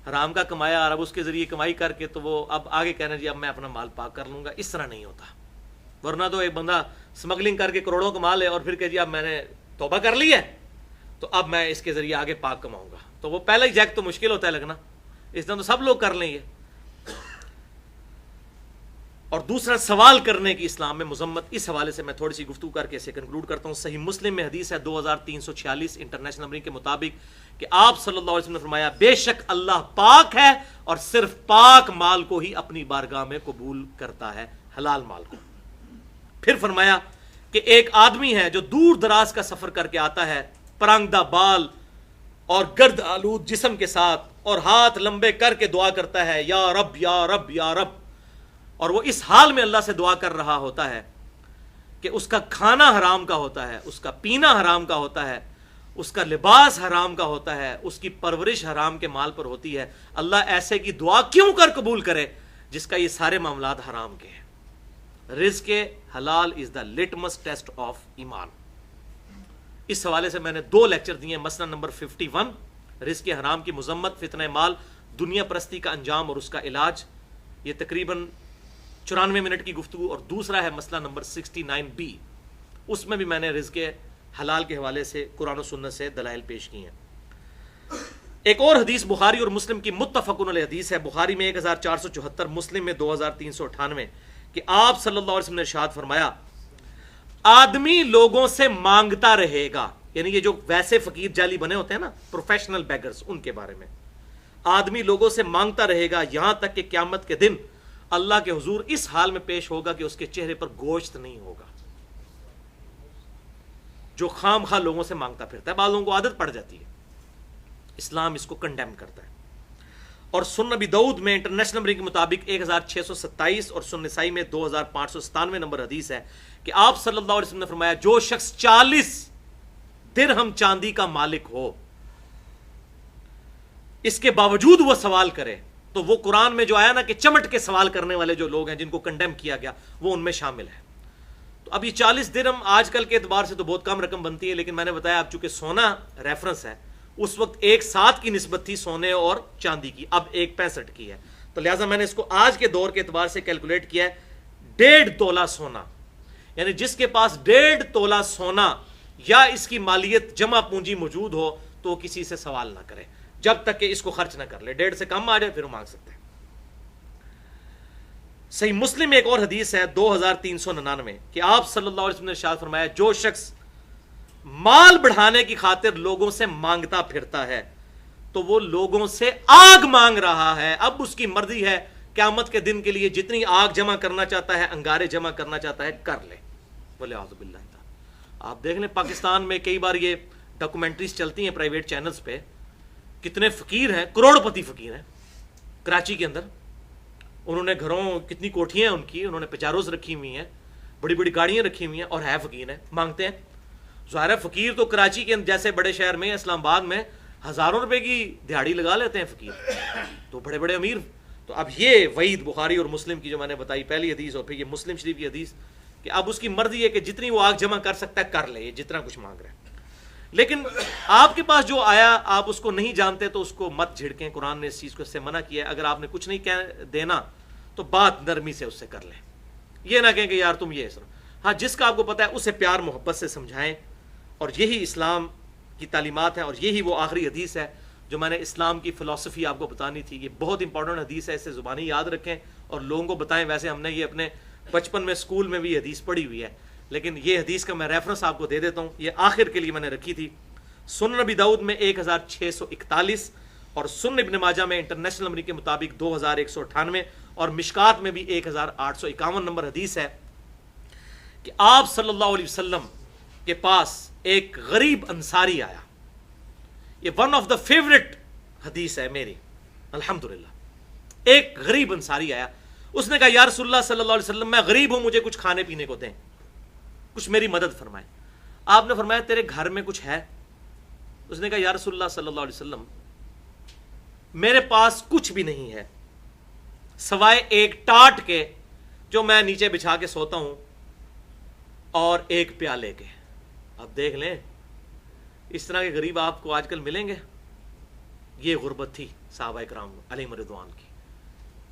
حرام کا کمایا اور اب اس کے ذریعے کمائی کر کے تو وہ اب آگے کہنا جی اب میں اپنا مال پاک کر لوں گا. اس طرح نہیں ہوتا. ورنہ تو ایک بندہ سمگلنگ کر کے کروڑوں کما لے اور پھر کہ جی اب میں نے توبہ کر لی ہے تو اب میں اس کے ذریعے آگے پاک کماؤں گا, تو وہ پہلا ہی جیک تو مشکل ہوتا ہے لگنا. اس طرح تو سب لوگ کر لیں یہ. اور دوسرا سوال کرنے کی اسلام میں مذمت, اس حوالے سے میں تھوڑی سی گفتگو کر کے اسے کنکلوڈ کرتا ہوں. صحیح مسلم میں حدیث ہے 2346 انٹرنیشنل نمبر کے مطابق کہ آپ صلی اللہ علیہ وسلم نے فرمایا بے شک اللہ پاک ہے اور صرف پاک مال کو ہی اپنی بارگاہ میں قبول کرتا ہے, حلال مال کو. پھر فرمایا کہ ایک آدمی ہے جو دور دراز کا سفر کر کے آتا ہے, پرانگدہ بال اور گرد آلود جسم کے ساتھ, اور ہاتھ لمبے کر کے دعا کرتا ہے یا رب یا رب یا رب, اور وہ اس حال میں اللہ سے دعا کر رہا ہوتا ہے کہ اس کا کھانا حرام کا ہوتا ہے, اس کا پینا حرام کا ہوتا ہے, اس کا لباس حرام کا ہوتا ہے, اس کی پرورش حرام کے مال پر ہوتی ہے. اللہ ایسے کی دعا کیوں کر قبول کرے جس کا یہ سارے معاملات حرام کے ہیں. رزق حلال از دا لٹمس ٹیسٹ آف ایمان. اس حوالے سے میں نے 2 لیکچر دیے. مسئلہ نمبر 51 رزق حرام کی مذمت, فتنہ مال, دنیا پرستی کا انجام اور اس کا علاج, یہ تقریباً 94 منٹ کی گفتگو. اور دوسرا ہے مسئلہ نمبر 69B, اس میں بھی میں نے رزق حلال کے حوالے سے قرآن و سنت سے دلائل پیش کی ہیں. ایک اور حدیث بخاری اور مسلم کی متفق علیہ حدیث ہے, بخاری میں 1474, مسلم میں 2398, کہ آپ صلی اللہ علیہ وسلم نے ارشاد فرمایا آدمی لوگوں سے مانگتا رہے گا, یعنی یہ جو ویسے فقیر جعلی بنے ہوتے ہیں نا, پروفیشنل بیگرز, ان کے بارے میں. آدمی لوگوں سے مانگتا رہے گا یہاں تک کہ قیامت کے دن اللہ کے حضور اس حال میں پیش ہوگا کہ اس کے چہرے پر گوشت نہیں ہوگا. جو خام خواہ لوگوں سے مانگتا پھرتا ہے, بعض لوگوں کو عادت پڑ جاتی ہے, اسلام اس کو کنڈیم کرتا ہے. اور سنن ابی داؤد میں انٹرنیشنل نمبر کے مطابق 1627 اور سنن نسائی میں 2597 نمبر حدیث ہے کہ آپ صلی اللہ علیہ وسلم نے فرمایا جو شخص 40 درہم چاندی کا مالک ہو، اس کے باوجود وہ سوال کرے، تو وہ قرآن میں جو آیا نا کہ چمٹ کے سوال کرنے والے جو لوگ ہیں جن کو کنڈیم کیا گیا، وہ ان میں شامل ہے۔ تو اب یہ 40 درہم آج کل کے اعتبار سے تو بہت کم رقم بنتی ہے، لیکن میں نے بتایا اب چونکہ سونا ریفرنس ہے، اس وقت 1:7 کی نسبت تھی سونے اور چاندی کی، اب 1:65 کی ہے، تو لہٰذا میں نے اس کو آج کے دور کے اعتبار سے کیلکولیٹ کیا ہے 1.5 تولہ سونا، یعنی جس کے پاس 1.5 تولہ سونا یا اس کی مالیت جمع پونجی موجود ہو تو وہ کسی سے سوال نہ کرے جب تک کہ اس کو خرچ نہ کر لے، 1.5 سے کم آ جائے پھر وہ مانگ سکتے ہیں۔ صحیح مسلم میں ایک اور حدیث ہے 2399 کہ آپ صلی اللہ علیہ وسلم نے ارشاد فرمایا جو شخص مال بڑھانے کی خاطر لوگوں سے مانگتا پھرتا ہے تو وہ لوگوں سے آگ مانگ رہا ہے، اب اس کی مرضی ہے قیامت کے دن کے لیے جتنی آگ جمع کرنا چاہتا ہے، انگارے جمع کرنا چاہتا ہے، کر لے۔ وَلِعَوْذُ بِاللَّهِ تعالیٰ۔ آپ دیکھ لیں پاکستان میں کئی بار یہ ڈاکومنٹریز چلتی ہیں پرائیویٹ چینلز پہ، کتنے فقیر ہیں، کروڑ پتی فقیر ہیں کراچی کے اندر، انہوں نے گھروں کتنی کوٹھیاں ہیں ان کی، انہوں نے پچاروز رکھی ہوئی ہیں، بڑی بڑی گاڑیاں رکھی ہوئی ہیں، اور ہے فقیر ہیں، مانگتے ہیں۔ ظاہر ہے فقیر تو کراچی کے جیسے بڑے شہر میں، اسلام آباد میں ہزاروں روپے کی دہاڑی لگا لیتے ہیں فقیر، تو بڑے بڑے امیر۔ تو اب یہ وعید بخاری اور مسلم کی جو میں نے بتائی پہلی حدیث، اور پھر یہ مسلم شریف کی حدیث کہ اب اس کی مرضی ہے کہ جتنی وہ آگ جمع کر سکتا ہے کر لے، یہ جتنا کچھ مانگ رہا ہے۔ لیکن آپ کے پاس جو آیا آپ اس کو نہیں جانتے تو اس کو مت جھڑکیں، قرآن نے اس چیز کو اس سے منع کیا ہے۔ اگر آپ نے کچھ نہیں دینا تو بات نرمی سے اس سے کر لیں، یہ نہ کہیں کہ یار تم یہ سنو۔ ہاں جس کا آپ کو پتا ہے اسے پیار محبت سے سمجھائیں، اور یہی اسلام کی تعلیمات ہیں، اور یہی وہ آخری حدیث ہے جو میں نے اسلام کی فلسفی آپ کو بتانی تھی۔ یہ بہت امپورٹنٹ حدیث ہے، اسے زبانی یاد رکھیں اور لوگوں کو بتائیں۔ ویسے ہم نے یہ اپنے بچپن میں اسکول میں بھی یہ حدیث پڑھی ہوئی ہے، لیکن یہ حدیث کا میں ریفرنس آپ کو دے دیتا ہوں، یہ آخر کے لیے میں نے رکھی تھی۔ سنن ابی داؤد میں 1641 اور سنن ابن ماجہ میں انٹرنیشنل نمبر کے مطابق 2198 اور مشکات میں بھی 1851 نمبر حدیث ہے کہ آپ صلی اللہ علیہ وسلم کے پاس ایک غریب انصاری آیا۔ یہ ون آف دا فیوریٹ حدیث ہے میری الحمدللہ۔ ایک غریب انصاری آیا، اس نے کہا یا رسول اللہ صلی اللہ علیہ وسلم میں غریب ہوں، مجھے کچھ کھانے پینے کو دیں، کچھ میری مدد فرمائیں۔ آپ نے فرمایا تیرے گھر میں کچھ ہے؟ اس نے کہا یا رسول اللہ صلی اللہ علیہ وسلم میرے پاس کچھ بھی نہیں ہے سوائے ایک ٹاٹ کے جو میں نیچے بچھا کے سوتا ہوں اور ایک پیالے کے۔ اب دیکھ لیں اس طرح کے غریب آپ کو آج کل ملیں گے؟ یہ غربت تھی صحابہ کرام علیہم رضوان کی۔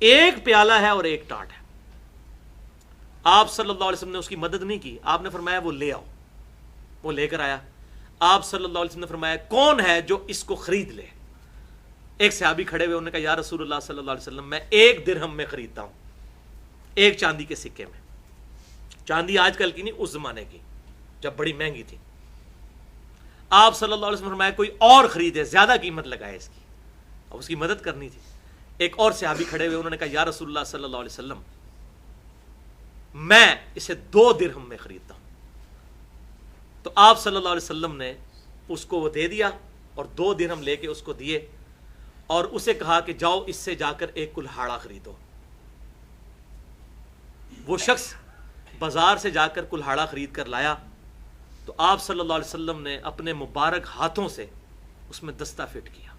ایک پیالہ ہے اور ایک ٹاٹ ہے۔ آپ صلی اللہ علیہ وسلم نے اس کی مدد نہیں کی، آپ نے فرمایا وہ لے آؤ۔ وہ لے کر آیا، آپ صلی اللہ علیہ وسلم نے فرمایا کون ہے جو اس کو خرید لے؟ ایک صحابی کھڑے ہوئے، انہوں نے کہا یا رسول اللہ صلی اللہ علیہ وسلم میں 1 درہم میں خریدتا ہوں، ایک چاندی کے سکے میں۔ چاندی آج کل کی نہیں، اس زمانے کی جب بڑی مہنگی تھی۔ آپ صلی اللہ علیہ وسلم نے فرمایا کوئی اور خریدے، زیادہ قیمت لگائے اس کی، اب اس کی مدد کرنی تھی۔ ایک اور صحابی کھڑے ہوئے، انہوں نے کہا یا رسول اللہ صلی اللہ علیہ وسلم میں اسے 2 درہم میں خریدتا ہوں۔ تو آپ صلی اللہ علیہ وسلم نے اس کو وہ دے دیا اور 2 درہم لے کے اس کو دیے، اور اسے کہا کہ جاؤ اس سے جا کر ایک کلہاڑا خریدو۔ وہ شخص بازار سے جا کر کلہاڑا خرید کر لایا، تو آپ صلی اللہ علیہ وسلم نے اپنے مبارک ہاتھوں سے اس میں دستہ فٹ کیا۔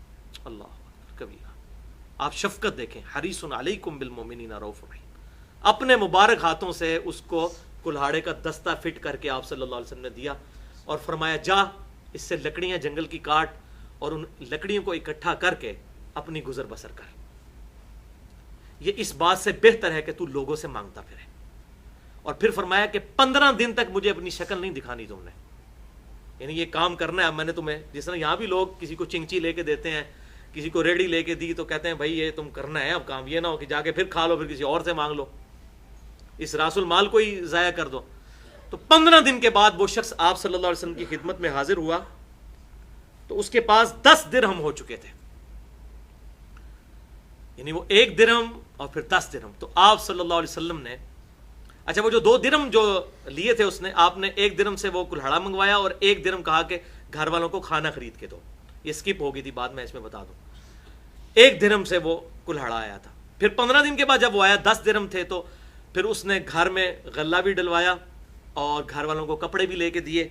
اللہ اکبر کبیرہ۔ آپ شفقت دیکھیں، حریص علیکم بالمؤمنین رؤوف رحیم۔ اپنے مبارک ہاتھوں سے اس کو کلہاڑے کا دستہ فٹ کر کے آپ صلی اللہ علیہ وسلم نے دیا، اور فرمایا جا اس سے لکڑیاں جنگل کی کاٹ اور ان لکڑیوں کو اکٹھا کر کے اپنی گزر بسر کر۔ یہ اس بات سے بہتر ہے کہ تو لوگوں سے مانگتا پھرے۔ اور پھر فرمایا کہ 15 دن تک مجھے اپنی شکل نہیں دکھانی تم نے، یعنی یہ کام کرنا ہے۔ اب میں نے تمہیں جس طرح یہاں بھی لوگ کسی کو چنگچی لے کے دیتے ہیں، کسی کو ریڑی لے کے دی تو کہتے ہیں بھائی یہ تم کرنا ہے اب کام، یہ نہ ہو کہ جا کے پھر کھا لو پھر کسی اور سے مانگ لو، اس راس المال کو ہی ضائع کر دو۔ تو 15 دن کے بعد وہ شخص آپ صلی اللہ علیہ وسلم کی خدمت میں حاضر ہوا، تو اس کے پاس 10 درہم ہو چکے تھے، یعنی وہ 1 درہم اور پھر 10 درہم۔ تو آپ صلی اللہ علیہ وسلم نے اچھا وہ جو 2 درہم جو لیے تھے اس نے، آپ نے 1 درہم سے وہ کلہاڑا منگوایا اور 1 درہم کہا کہ گھر والوں کو کھانا خرید کے دو۔ یہ سکپ ہو گئی تھی، بعد میں اس میں بتا دوں۔ 1 درہم سے وہ کلہڑا آیا تھا. پھر 15 دن کے بعد جب وہ آیا 10 درہم تھے, تو پھر اس نے گھر میں غلہ بھی ڈلوایا اور گھر والوں کو کپڑے بھی لے کے دیے.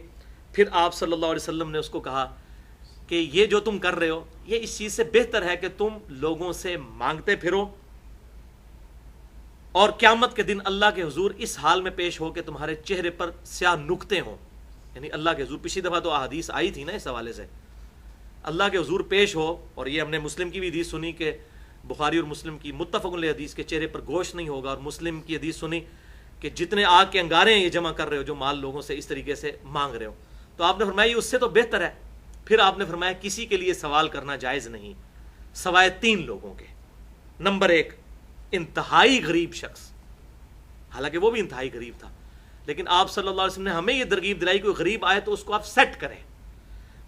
پھر آپ صلی اللہ علیہ وسلم نے اس کو کہا کہ یہ جو تم کر رہے ہو یہ اس چیز سے بہتر ہے کہ تم لوگوں سے مانگتے پھرو اور قیامت کے دن اللہ کے حضور اس حال میں پیش ہو کہ تمہارے چہرے پر سیاہ نقطے ہوں. یعنی اللہ کے حضور, پچھلی دفعہ تو احادیث آئی تھی نا اس حوالے سے, اللہ کے حضور پیش ہو, اور یہ ہم نے مسلم کی بھی حدیث سنی کہ بخاری اور مسلم کی متفق علیہ حدیث کے چہرے پر گوشت نہیں ہوگا, اور مسلم کی حدیث سنی کہ جتنے آگ کے انگارے ہیں یہ جمع کر رہے ہو جو مال لوگوں سے اس طریقے سے مانگ رہے ہو. تو آپ نے فرمایا یہ اس سے تو بہتر ہے. پھر آپ نے فرمایا کسی کے لیے سوال کرنا جائز نہیں سوائے 3 لوگوں کے. نمبر 1, انتہائی غریب شخص, حالانکہ وہ بھی انتہائی غریب تھا, لیکن آپ صلی اللہ علیہ وسلم نے ہمیں یہ ترغیب دلائی کوئی غریب آئے تو اس کو آپ سیٹ کریں,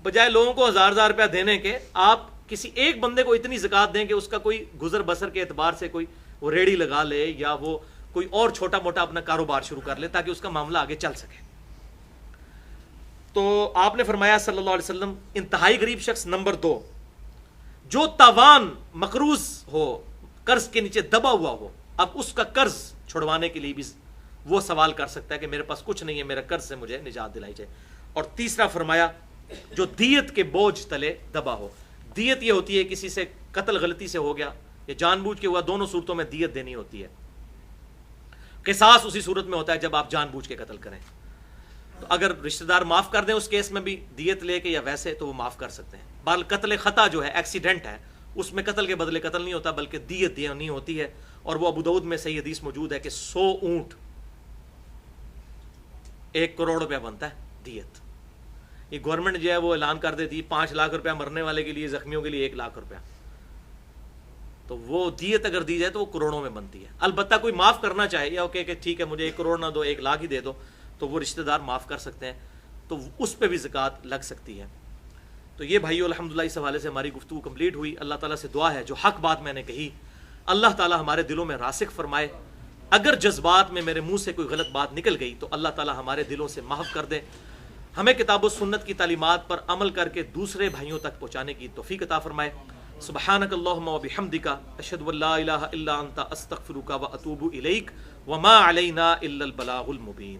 بجائے لوگوں کو 1000 روپیہ دینے کے آپ کسی ایک بندے کو اتنی زکوٰۃ دیں کہ اس کا کوئی گزر بسر کے اعتبار سے کوئی وہ ریڑھی لگا لے یا وہ کوئی اور چھوٹا موٹا اپنا کاروبار شروع کر لے تاکہ اس کا معاملہ آگے چل سکے. تو آپ نے فرمایا صلی اللہ علیہ وسلم انتہائی غریب شخص. نمبر 2, جو تاوان مقروض ہو, قرض کے نیچے دبا ہوا ہو, اب اس کا قرض چھڑوانے کے لیے بھی وہ سوال کر سکتا ہے کہ میرے پاس کچھ نہیں ہے, میرا قرض سے مجھے نجات دلائی جائے. اور تیسرا فرمایا جو دیت کے بوجھ تلے دبا ہو. دیت یہ ہوتی ہے کسی سے قتل غلطی سے ہو گیا یا جان بوجھ کے ہوا, دونوں صورتوں میں دیت دینی ہوتی ہے. قصاص اسی صورت میں ہوتا ہے جب آپ جان بوجھ کے قتل کریں. تو اگر رشتہ دار معاف کر دیں اس کیس میں بھی دیت لے کے یا ویسے تو وہ معاف کر سکتے ہیں. بال قتل خطا جو ہے ایکسیڈنٹ ہے, اس میں قتل کے بدلے قتل نہیں ہوتا بلکہ دیت دینی ہوتی ہے. اور وہ ابو داؤد میں صحیح حدیث موجود ہے کہ 100 اونٹ 1 کروڑ روپیہ بنتا ہے دیت. یہ گورنمنٹ جو ہے وہ اعلان کر دیتی 5 لاکھ روپیہ مرنے والے کے لیے, زخمیوں کے لیے 1 لاکھ روپیہ, تو وہ دیت اگر دی جائے تو وہ کروڑوں میں بنتی ہے. البتہ کوئی معاف کرنا چاہے یا کہ ٹھیک ہے مجھے 1 کروڑ نہ دو 1 لاکھ ہی دے دو, تو وہ رشتہ دار معاف کر سکتے ہیں, تو اس پہ بھی زکوٰۃ لگ سکتی ہے. تو یہ بھائیو الحمدللہ اس حوالے سے ہماری گفتگو کمپلیٹ ہوئی. اللہ تعالیٰ سے دعا ہے جو حق بات میں نے کہی اللہ تعالیٰ ہمارے دلوں میں راسخ فرمائے. اگر جذبات میں میرے منہ سے کوئی غلط بات نکل گئی تو اللہ تعالیٰ ہمارے دلوں سے محو کر دے. ہمیں کتاب و سنت کی تعلیمات پر عمل کر کے دوسرے بھائیوں تک پہنچانے کی توفیق عطا فرمائے. سبحانک اللہم و بحمدک اشہد ان لا الہ الا انت استغفرک و اتوب الیک وما علینا الا البلاغ المبین.